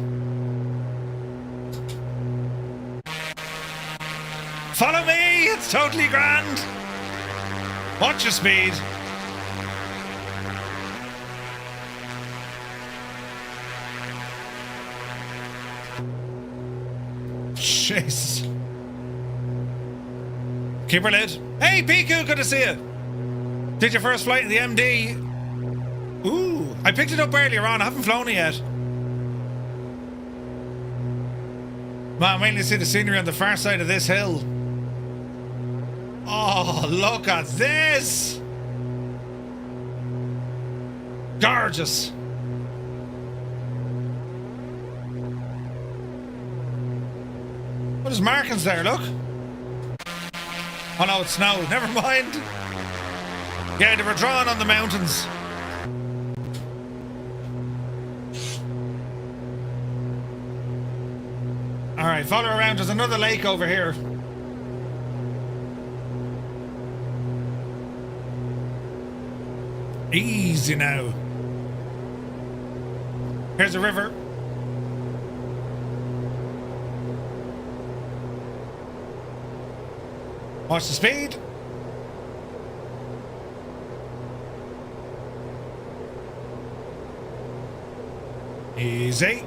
Follow me! It's totally grand! Watch your speed. Jeez. Keep her lit. Hey, Piku, good to see you. Did your first flight in the MD? Ooh, I picked it up earlier on. I haven't flown it yet. Man, I'm waiting to see the scenery on the far side of this hill. Oh, look at this! Gorgeous. What is markings there? Look. Oh no, it's snow. Never mind. Yeah, they were drawn on the mountains. Alright, follow around. There's another lake over here. Easy now. Here's a river. Watch the speed. Easy.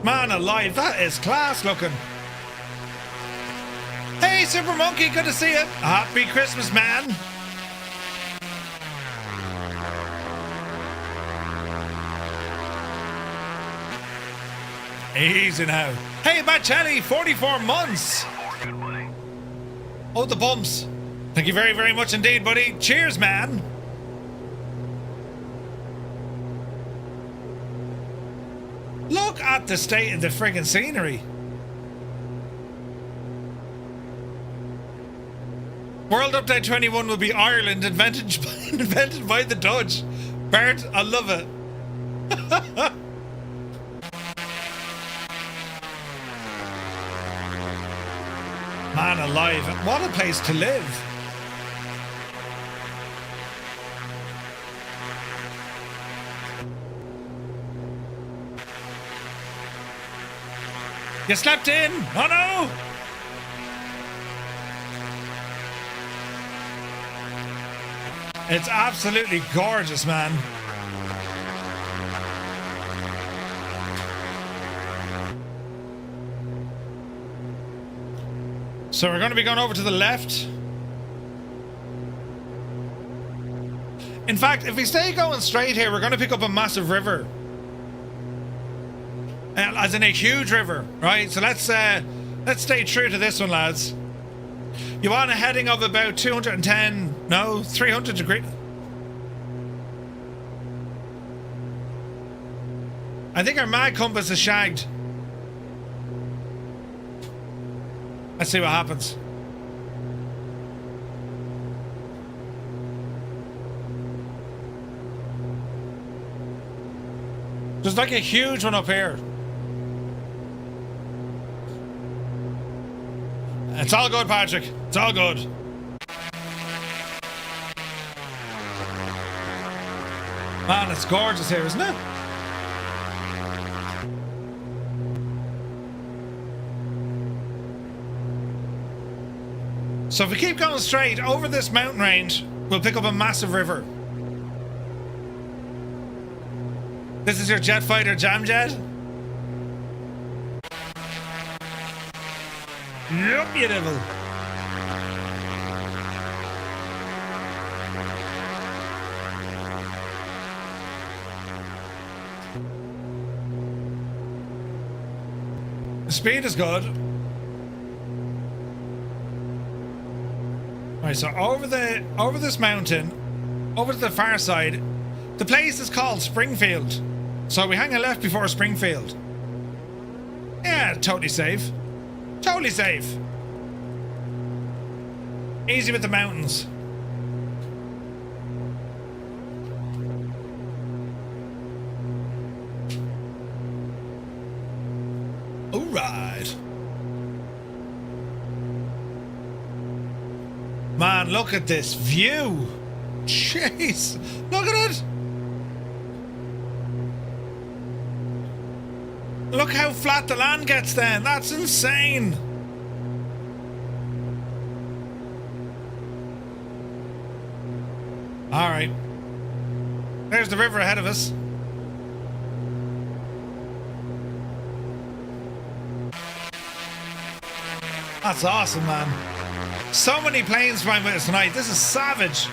Man alive, that is class looking. Hey, Super Monkey, good to see you. Happy Christmas, man. Easy now. Hey, Bachelli, 44 months. Oh, the bumps. Thank you very, very much indeed, buddy. Cheers, man. Look at the state of the friggin' scenery. World Update 21 will be Ireland, invented by the Dutch. Bert, I love it. Man alive, what a place to live. You slept in? Oh no! It's absolutely gorgeous, man. So we're going to be going over to the left. In fact, if we stay going straight here, we're going to pick up a massive river. As in a huge river, right? So let's stay true to this one, lads. You want a heading of about 300 degrees. I think our mag compass is shagged. Let's see what happens. There's like a huge one up here. It's all good, Patrick. It's all good. Man, it's gorgeous here, isn't it? So if we keep going straight over this mountain range, we'll pick up a massive river. This is your jet fighter jam jet? Yup, you devil. The speed is good. Right, so over this mountain, over to the far side, the place is called Springfield. So we hang a left before Springfield. Yeah, totally safe. Totally safe. Easy with the mountains. All right. Man, look at this view. Jeez, look at it. Look how flat the land gets then. That's insane. All right. There's the river ahead of us. That's awesome, man. So many planes flying with us tonight. This is savage.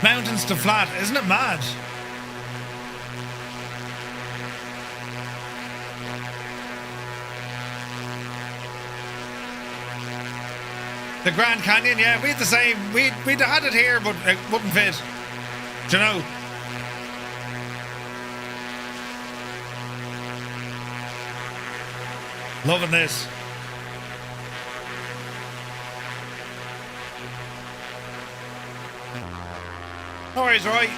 Mountains to flat. Isn't it mad? The Grand Canyon, yeah, we had the same. We'd had it here, but it wouldn't fit. Do you know? Loving this. No worries, Roy.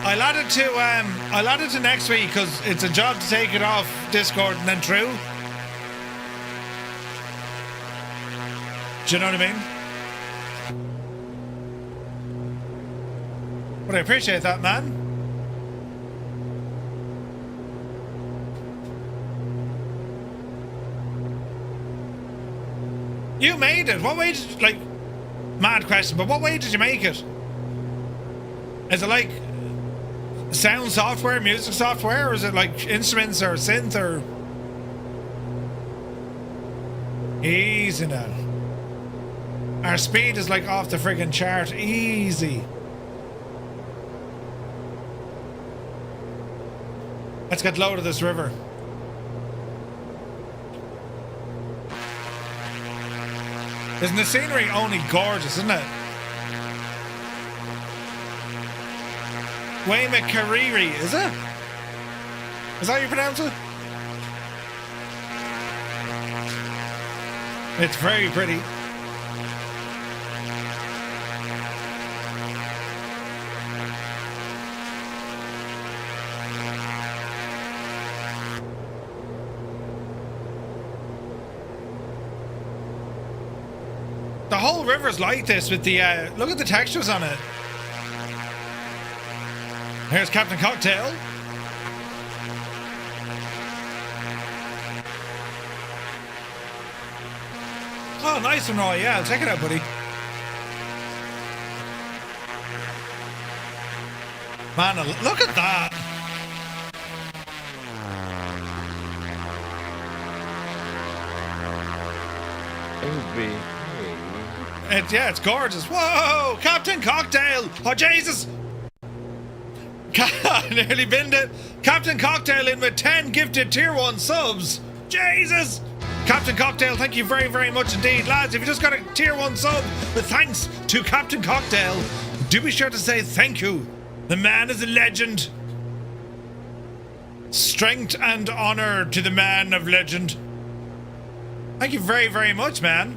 I'll add it to next week because it's a job to take it off Discord and then through. Do you know what I mean? But I appreciate that, man. You made it. What way did you, like, mad question, but what way did you make it? Is it like sound software, music software, or is it like instruments or synth or? Easy now. Our speed is like off the friggin' chart. Easy. Let's get low to this river. Isn't the scenery only gorgeous, isn't it? Waimakariri, is it? Is that how you pronounce it? It's very pretty. The whole river's like this with the, look at the textures on it. Here's Captain Cocktail. Oh, nice one, Roy. Yeah, check it out, buddy. Man, look at that. It's gorgeous. Whoa, Captain Cocktail. Oh, Jesus. Nearly binned it. Captain Cocktail in with 10 gifted tier 1 subs. Jesus. Captain Cocktail, thank you very, very much indeed. Lads, if you just got a tier 1 sub with thanks to Captain Cocktail, do be sure to say thank you. The man is a legend. Strength and honor to the man of legend. Thank you very, very much, man.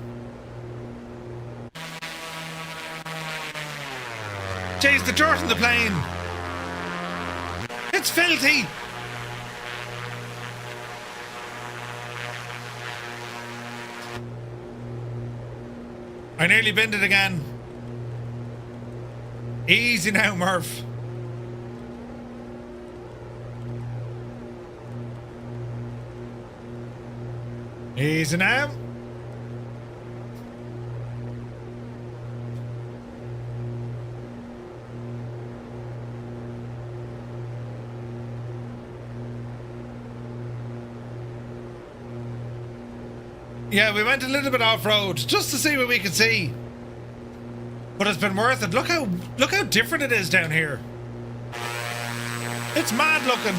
Jeez, the dirt in the plane. It's filthy. I nearly binned it again. Easy now, Murph. Easy now. Yeah, we went a little bit off-road just to see what we could see. But it's been worth it. Look how different it is down here. It's mad looking.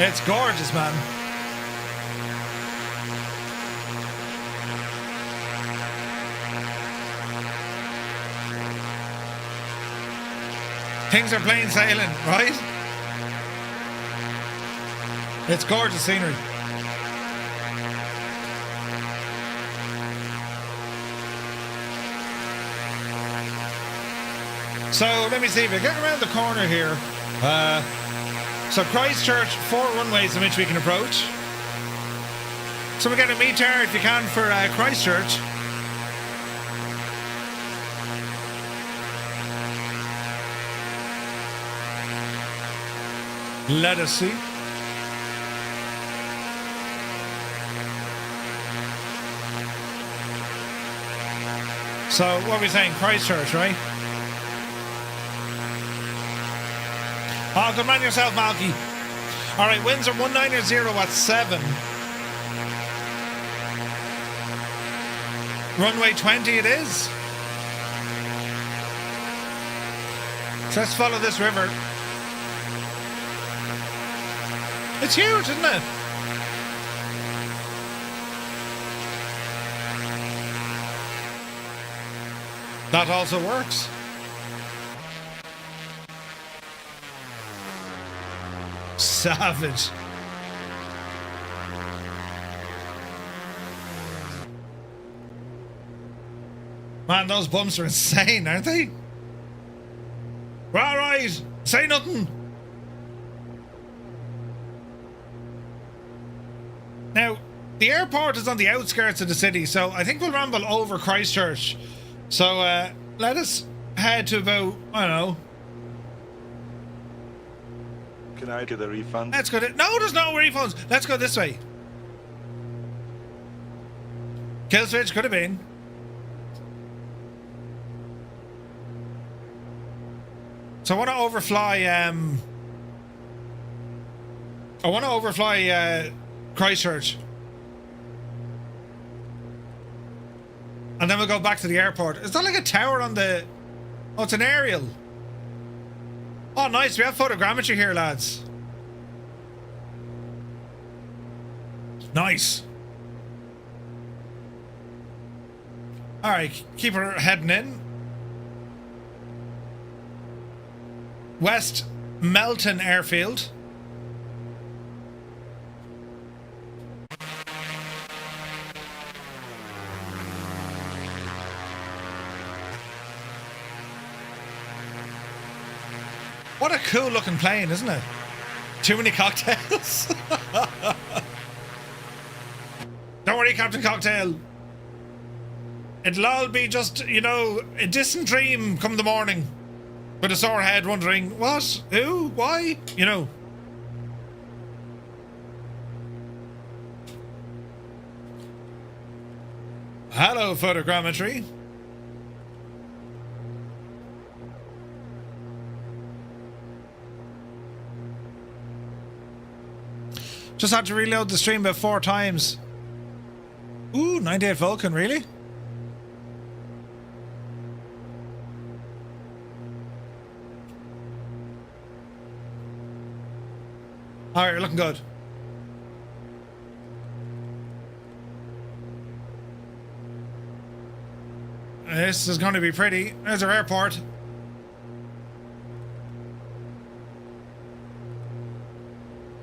It's gorgeous, man. Things are plain sailing, right? It's gorgeous scenery. So let me see if we get around the corner here. So Christchurch, 4 runways in which we can approach. So we get a meter if you can for Christchurch. Let us see. So what are we saying? Christchurch, right? Oh, good man yourself, Malky. All right, winds are 190 at 7. Runway 20 it is. So let's follow this river. It's huge, isn't it? That also works. Savage. Man, those bumps are insane, aren't they? All right, say nothing. Now, the airport is on the outskirts of the city, so I think we'll ramble over Christchurch. So, let us head to about, I don't know. Can I get a refund? Let's go. No, there's no refunds. Let's go this way. Killswitch could have been. So I want to overfly. Christchurch. And then we'll go back to the airport. Is that like a tower on the... Oh, it's an aerial. Oh, nice. We have photogrammetry here, lads. Nice. Alright, keep her heading in. West Melton Airfield. What a cool looking plane, isn't it? Too many cocktails. Don't worry, Captain Cocktail. It'll all be just, you know, a distant dream come the morning. With a sore head wondering, what? Who? Why? You know. Hello, photogrammetry. Just had to reload the stream about 4 times. Ooh, 98 Vulcan, really? Alright, you're looking good. This is going to be pretty. There's our airport.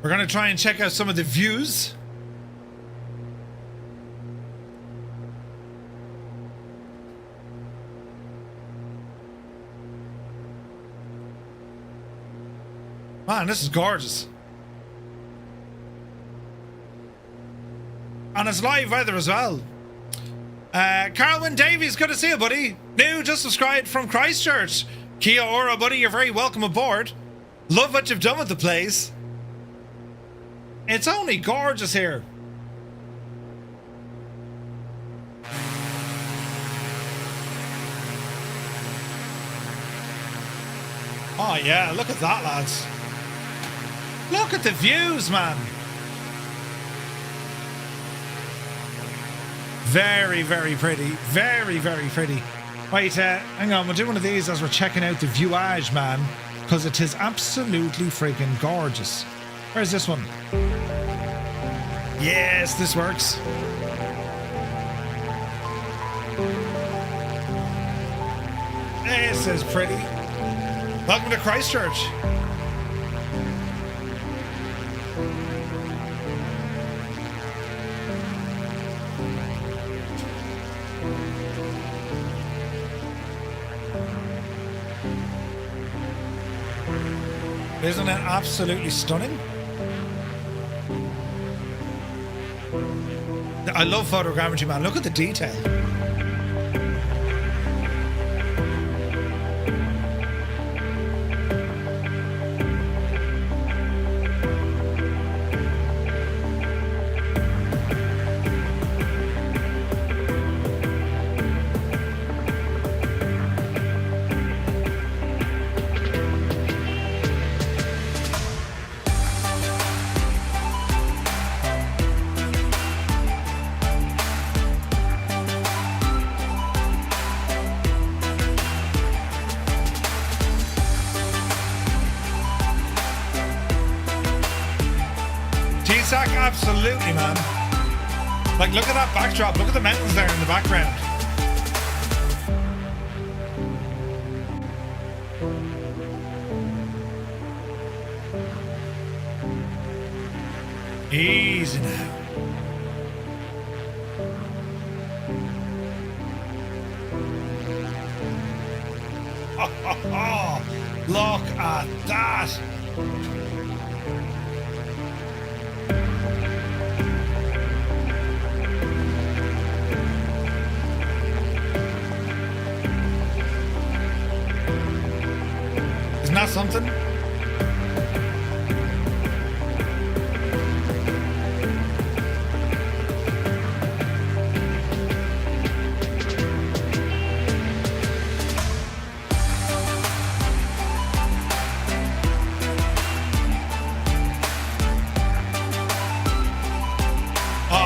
We're going to try and check out some of the views. Man, this is gorgeous. And it's live weather as well. Carlwyn Davies, good to see you, buddy. New, just subscribed from Christchurch. Kia ora, buddy, you're very welcome aboard. Love what you've done with the place. It's only gorgeous here. Oh yeah, look at that, lads. Look at the views, man. Very, very pretty. Very, very pretty. Wait, hang on. We'll do one of these as we're checking out the viewage, man. Because it is absolutely freaking gorgeous. Where's this one? Yes, this works. This is pretty. Welcome to Christchurch. Isn't it absolutely stunning? I love photogrammetry, man. Look at the detail. Absolutely, man. Like, look at that backdrop. Look at the mountains there in the background. Easy now. Look at that. Isn't that something?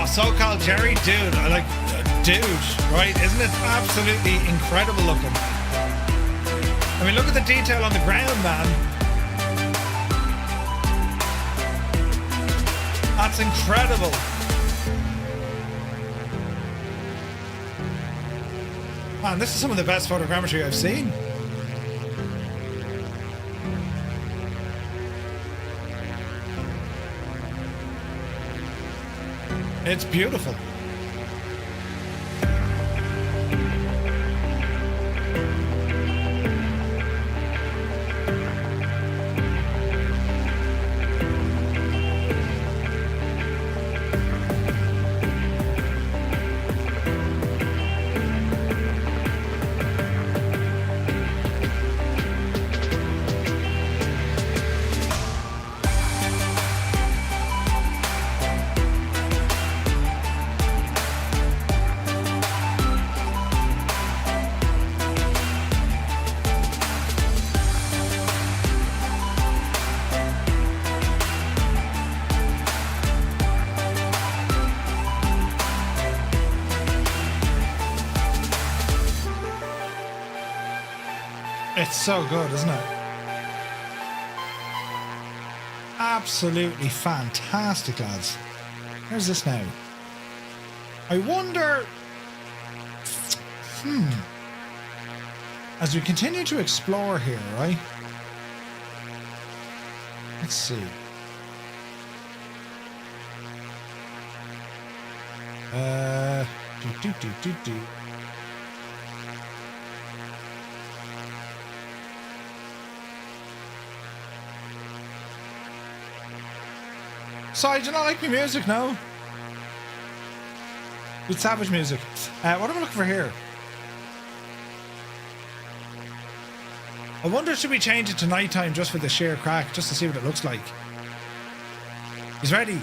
So-called Jerry, dude, dude, right? Isn't it absolutely incredible looking? I mean, look at the detail on the ground, man. That's incredible. Man, this is some of the best photogrammetry I've seen. It's beautiful. It's so good, isn't it? Absolutely fantastic, lads. Where's this now? I wonder... As we continue to explore here, right? Let's see. Do. So, do you not like me music now? It's savage music. What am I looking for here? I wonder, should we change it to nighttime just for the sheer crack, just to see what it looks like? He's ready.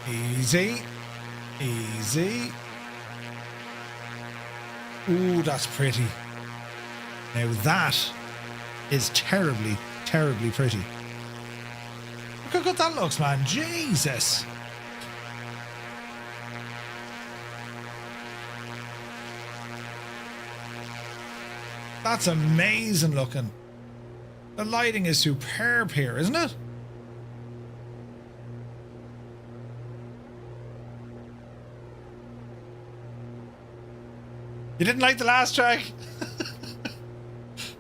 Easy. Easy. Ooh, that's pretty. Now that is terribly, terribly pretty. Look how good that looks, man. Jesus. That's amazing looking. The lighting is superb here, isn't it? You didn't like the last track?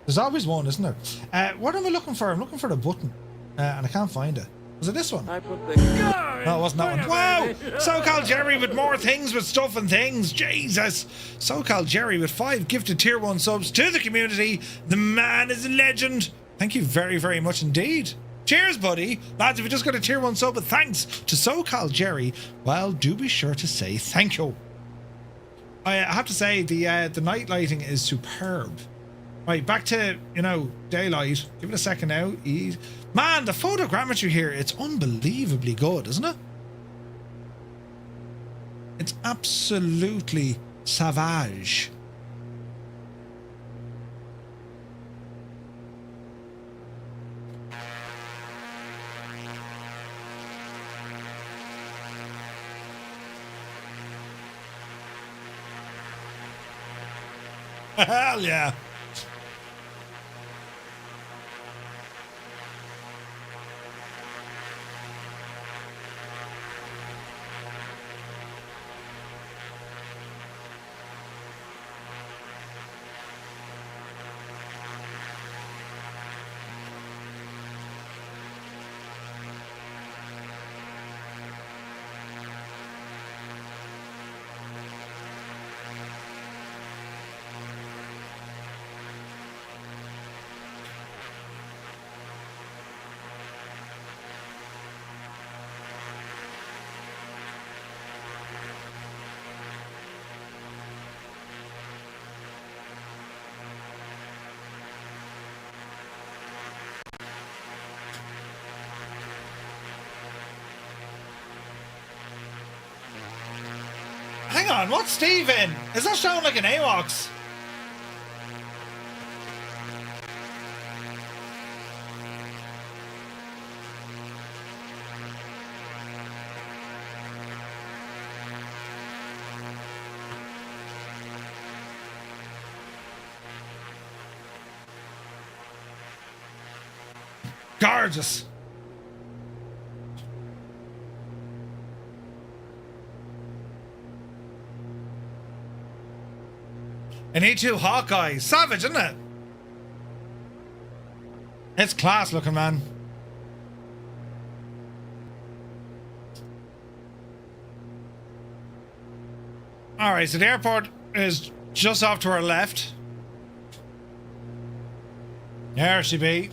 There's always one, isn't there? What am I looking for? I'm looking for the button. And I can't find it. Was it this one? I put the gun. No, it wasn't that one. Wow! So-called Jerry with more things with stuff and things. Jesus! So-called Jerry with 5 gifted tier 1 subs to the community. The man is a legend. Thank you very, very much indeed. Cheers, buddy. Lads, if you just got a tier 1 sub, but thanks to So-called Jerry, well, do be sure to say thank you. I have to say, the night lighting is superb. Right, back to, daylight. Give it a second now. Man, the photogrammetry here, it's unbelievably good, isn't it? It's absolutely savage. Hell yeah. Hang on, what's Steven? Is that showing like an AWACS? Gorgeous. An E2 Hawkeye. Savage, isn't it? It's class looking, man. Alright, so the airport is just off to our left. There she be.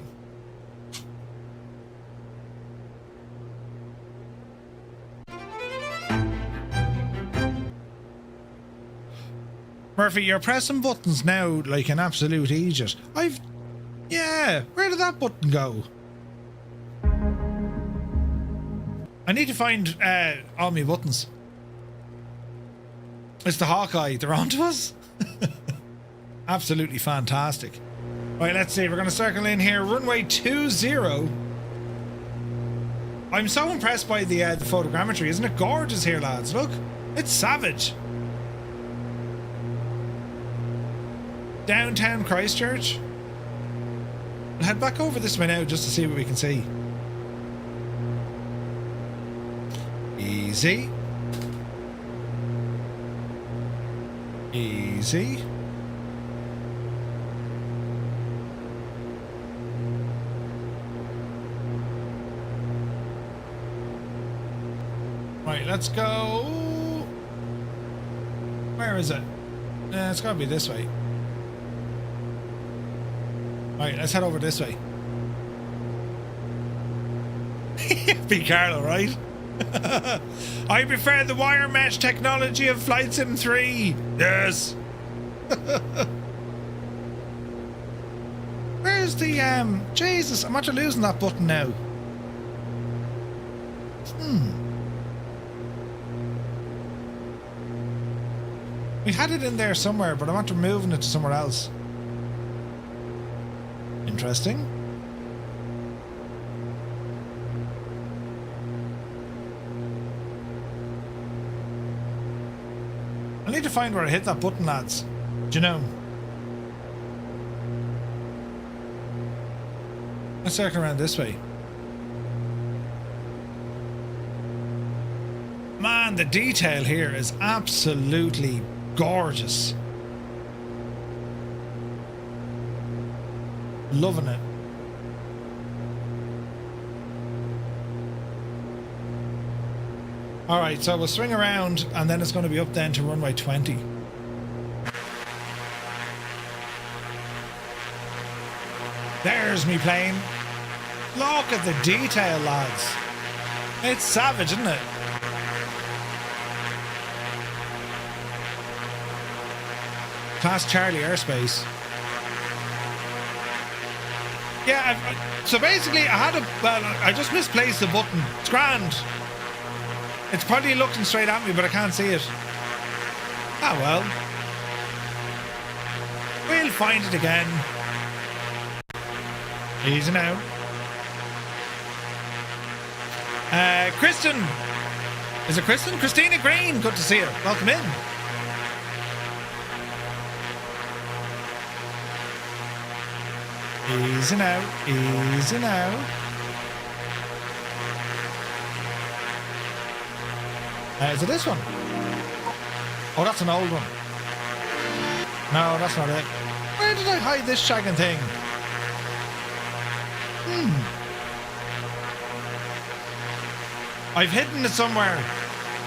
Murphy, you're pressing buttons now like an absolute idiot. Yeah, where did that button go? I need to find all my buttons. It's the Hawkeye. They're onto us. Absolutely fantastic. Right, let's see. We're going to circle in here. Runway 20. I'm so impressed by the photogrammetry. Isn't it gorgeous here, lads? Look. It's savage. Downtown Christchurch. We'll head back over this way now just to see what we can see. Easy. Easy. Right, let's go. Where is it? It's gotta be this way. Right, let's head over this way. Be Carlo, right? I prefer the wire mesh technology of Flight Sim 3. Yes. Where's the Jesus, I'm after losing that button now. We had it in there somewhere, but I'm after moving it to somewhere else. Interesting. I need to find where I hit that button, lads. Do you know? Let's circle around this way. Man, the detail here is absolutely gorgeous. Loving it. Alright, so we'll swing around and then it's going to be up then to runway 20. There's me plane. Look at the detail, lads. It's savage, isn't it? Class Charlie airspace. Yeah, so basically I just misplaced the button. It's grand. It's probably looking straight at me, but I can't see it. Ah, well. We'll find it again. Easy now. Kristen. Is it Kristen? Christina Green. Good to see you. Welcome in. Easy now. Easy now. Is it this one? Oh, that's an old one. No, that's not it. Where did I hide this shagging thing? I've hidden it somewhere.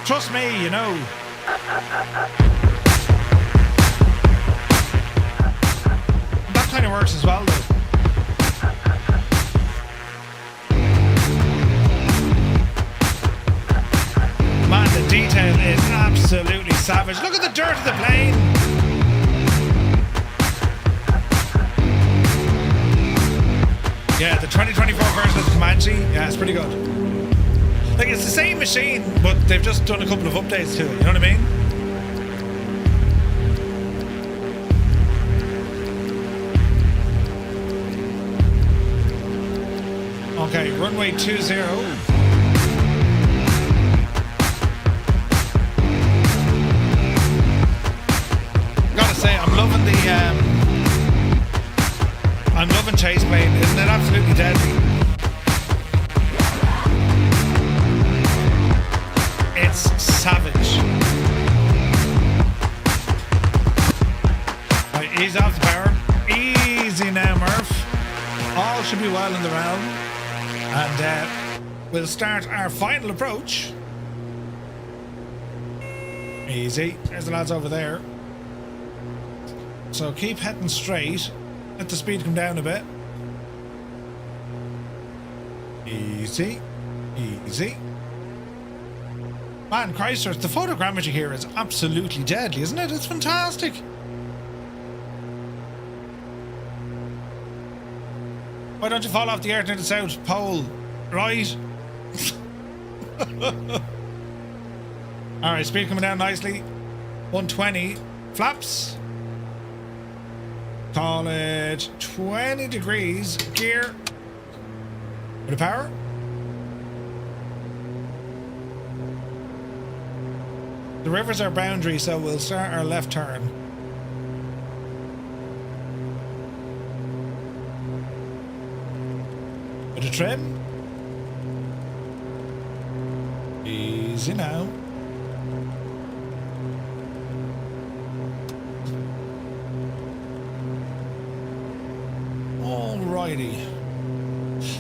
Trust me, you know. That kind of works as well, though. Man, the detail is absolutely savage. Look at the dirt of the plane. Yeah, the 2024 version of the Comanche. Yeah, it's pretty good. Like, it's the same machine, but they've just done a couple of updates to it. You know what I mean? Okay, runway 20. Gotta say, I'm loving I'm loving chase plane. Isn't it absolutely deadly? It's savage. Right, ease off the power. Easy now, Murph. All should be well in the realm. And we'll start our final approach. Easy. There's the lads over there. So keep heading straight. Let the speed come down a bit. Easy. Easy. Man, Christchurch, the photogrammetry here is absolutely deadly, isn't it? It's fantastic. Why don't you fall off the earth near the South Pole? Right? Alright, speed coming down nicely. 120. Flaps. Call it 20 degrees. Gear. Bit of power. The river's our boundary, so we'll start our left turn. Bit of trim. Easy now. Alrighty.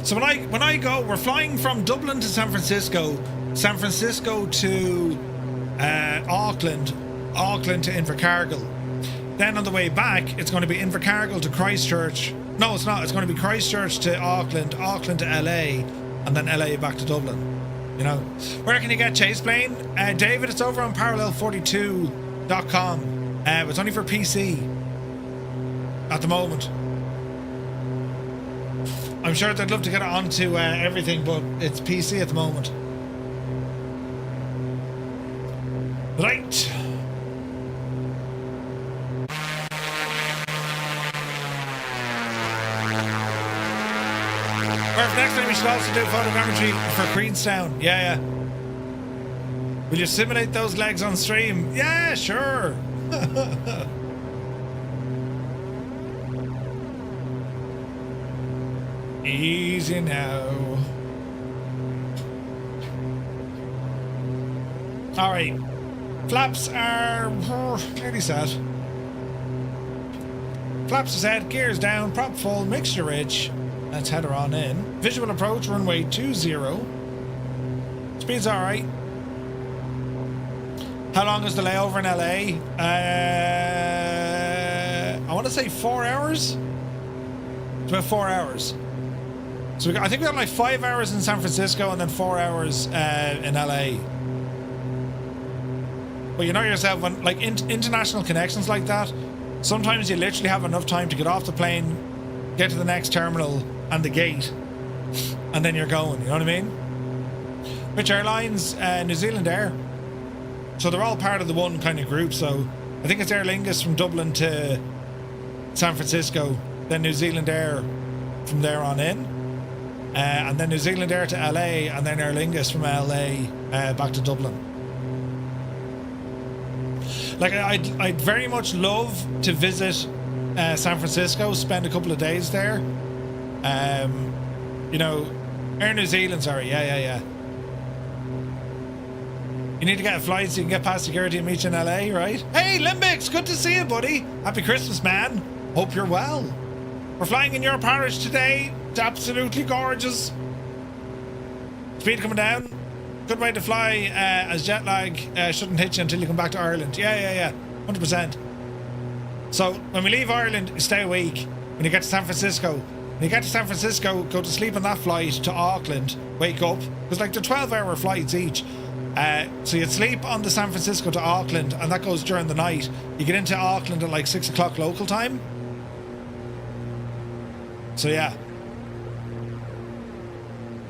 So when I go, we're flying from Dublin to San Francisco to Auckland to Invercargill. Then on the way back, it's going to be Invercargill to Christchurch. No, it's not. It's going to be Christchurch to Auckland, Auckland to LA, and then LA back to Dublin. You know, where can you get Chase Plane? David, it's over on parallel42.com. It's only for PC at the moment. I'm sure they'd love to get it onto everything, but it's PC at the moment. Right. Perfect. Next time we should also do photogrammetry for Queenstown. Yeah. Will you simulate those legs on stream? Yeah, sure. Easy now. Alright. Flaps are nearly set. Flaps are set, gears down, prop full, mixture rich. Let's head her on in. Visual approach, runway 20. Speed's alright. How long is the layover in LA? I want to say 4 hours. It's about 4 hours. So I think we got like 5 hours in San Francisco and then 4 hours in LA. But you know yourself, when like international connections like that, sometimes you literally have enough time to get off the plane, get to the next terminal and the gate, and then you're going. You know what I mean? Which airlines? New Zealand Air. So they're all part of the one kind of group. So I think it's Aer Lingus from Dublin to San Francisco, then New Zealand Air from there on in. And then New Zealand Air to LA, and then Aer Lingus from LA back to Dublin. Like, I'd very much love to visit San Francisco, spend a couple of days there. You know, Air New Zealand, sorry, yeah. You need to get a flight so you can get past security and meet you in LA, right? Hey, Limbix, good to see you, buddy. Happy Christmas, man. Hope you're well. We're flying in your parish today. It's absolutely gorgeous. Speed coming down. Good way to fly, as jet lag shouldn't hit you until you come back to Ireland. Yeah. 100%. So when we leave Ireland, you stay awake. When you get to San Francisco, go to sleep on that flight to Auckland, wake up. Because like they're 12-hour flights each. So you'd sleep on the San Francisco to Auckland, and that goes during the night. You get into Auckland at like 6 o'clock local time. So yeah.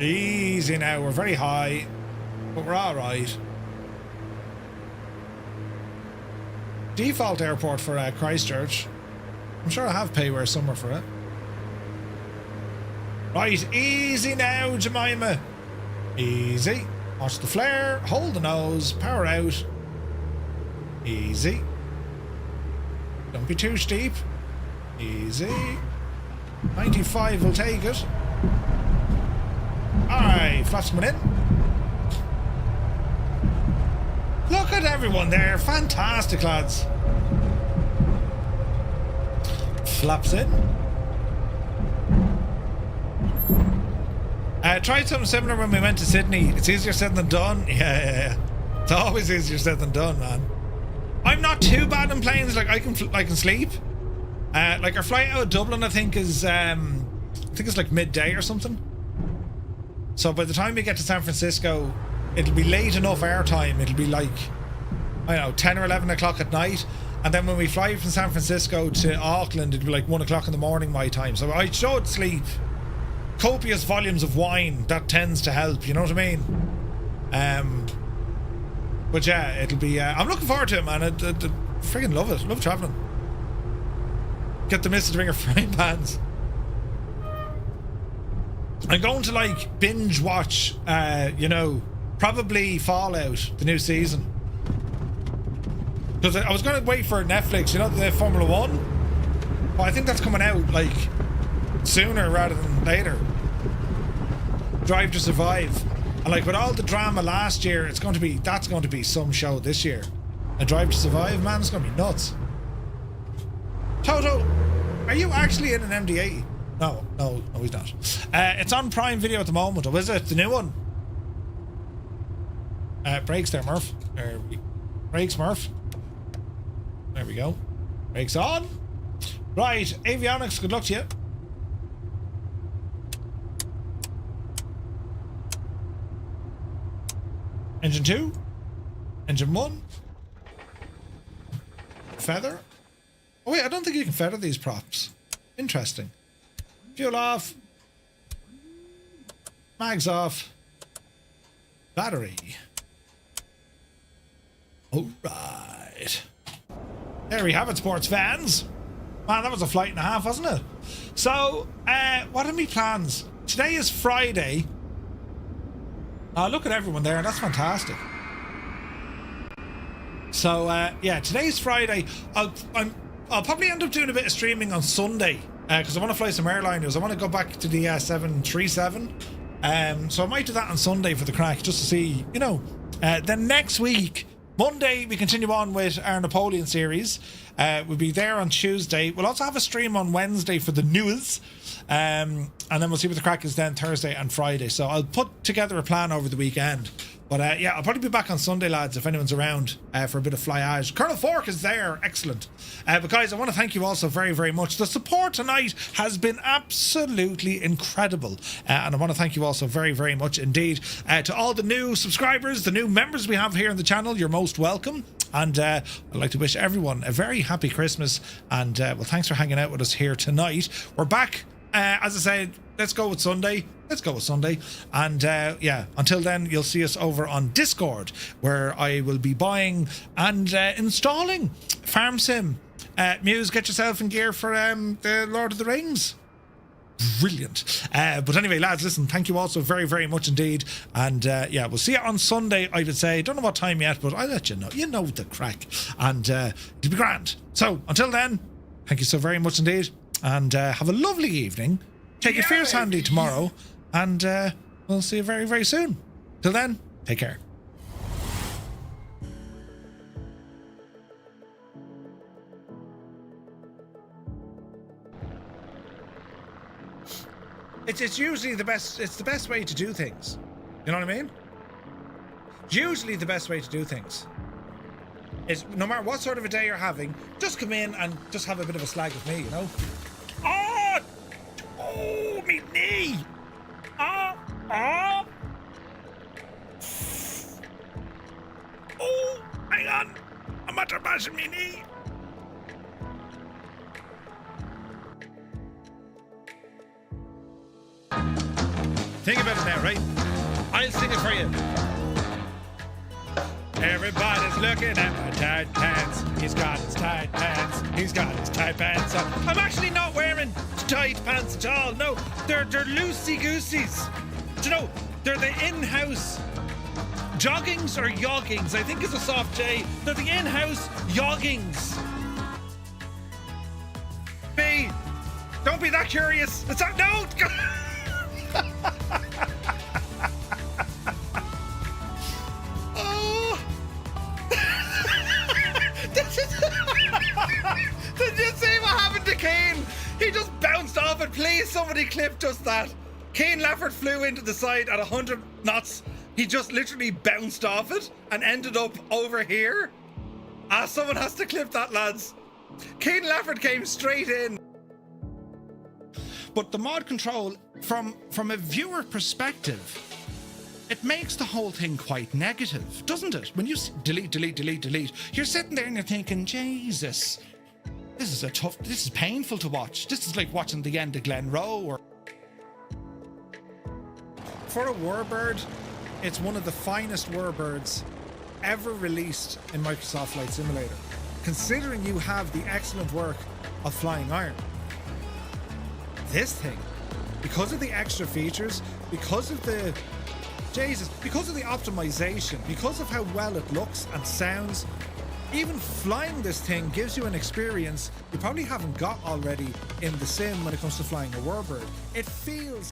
Easy now, we're very high, but we're alright. Default airport for Christchurch. I'm sure I have payware somewhere for it. Right, easy now, Jemima. Easy. Watch the flare, hold the nose, power out. Easy. Don't be too steep. Easy. 95 will take it. Alright, flaps coming in. Look at everyone there. Fantastic, lads. Flaps in. Tried something similar when we went to Sydney. It's easier said than done. Yeah. It's always easier said than done, man. I'm not too bad in planes. Like I can sleep. Like our flight out of Dublin, I think it's like midday or something. So by the time we get to San Francisco, it'll be late enough air time. It'll be like, I don't know, 10 or 11 o'clock at night. And then when we fly from San Francisco to Auckland, it'll be like 1 o'clock in the morning my time. So I should sleep. Copious volumes of wine, that tends to help, you know what I mean? But yeah, it'll be, I'm looking forward to it, man. I friggin' love it. Love travelling. Get the missus to bring her frying pans. I'm going to like binge watch, probably Fallout, the new season. Because I was going to wait for Netflix, the Formula 1. But I think that's coming out like sooner rather than later. Drive to Survive. And like with all the drama last year, that's going to be some show this year. A Drive to Survive, man, it's going to be nuts. Toto, are you actually in an MD80? No, he's not. It's on Prime Video at the moment, or is it the new one? Brakes there, Murph. Brakes, Murph. There we go. Brakes on. Right, avionics, good luck to you. Engine 2. Engine 1. Feather. Oh wait, I don't think you can feather these props. Interesting. Fuel off. Mags off. Battery. Alright. There we have it, sports fans. Man, that was a flight and a half, wasn't it? So, what are my plans? Today is Friday. Look at everyone there. That's fantastic. So, yeah, today's Friday. I'll probably end up doing a bit of streaming on Sunday because I want to fly some airliners. I want to go back to the 737. So I might do that on Sunday for the crack, just to see, Then next week, Monday, we continue on with our Napoleon series. We'll be there on Tuesday. We'll also have a stream on Wednesday for the news. And then we'll see what the crack is then Thursday and Friday. So I'll put together a plan over the weekend. But yeah, I'll probably be back on Sunday, lads, if anyone's around for a bit of flyage. Colonel Fork is there. Excellent. But guys, I want to thank you also very, very much. The support tonight has been absolutely incredible. And I want to thank you also very, very much indeed. To all the new subscribers, the new members we have here on the channel, you're most welcome. And I'd like to wish everyone a very happy Christmas. And well, thanks for hanging out with us here tonight. We're back. As I said, let's go with Sunday. And yeah, until then, you'll see us over on Discord, where I will be buying and installing Farm Sim. Muse, get yourself in gear for the Lord of the Rings. Brilliant. But anyway, lads, listen, thank you also very, very much indeed. And yeah, we'll see you on Sunday, I would say. Don't know what time yet, but I'll let you know. You know the crack. And it'll be grand. So until then, thank you so very much indeed. And have a lovely evening. Take your fierce handy tomorrow. And we'll see you very, very soon. Till then, take care. It's usually the best. It's the best way to do things. You know what I mean? It's usually the best way to do things. Is no matter what sort of a day you're having, just come in and just have a bit of a slag with me, you know? Oh, me knee! Oh, hang on! I'm after bashing me knee! Think about it now, right? I'll sing it for you. Everybody's looking at my tight pants. He's got his tight pants. He's got his tight pants on. I'm actually not wearing tight pants at all. No, they're loosey-gooseys. Do you know, they're the in-house joggings or yoggings. I think it's a soft J. They're the in-house yoggings. B, don't be that curious. It's not, no! just that. Kane Lafford flew into the side at 100 knots. He just literally bounced off it and ended up over here. Someone has to clip that, lads. Kane Lafford came straight in. But the mod control, from a viewer perspective, it makes the whole thing quite negative, doesn't it? When you delete, delete, delete, delete, you're sitting there and you're thinking, Jesus, this is painful to watch. This is like watching the end of Glenroe. Or for a warbird, it's one of the finest warbirds ever released in Microsoft Flight Simulator, considering you have the excellent work of Flying Iron. This thing, because of the extra features, because of the optimization, because of how well it looks and sounds, even flying this thing gives you an experience you probably haven't got already in the sim when it comes to flying a warbird. It feels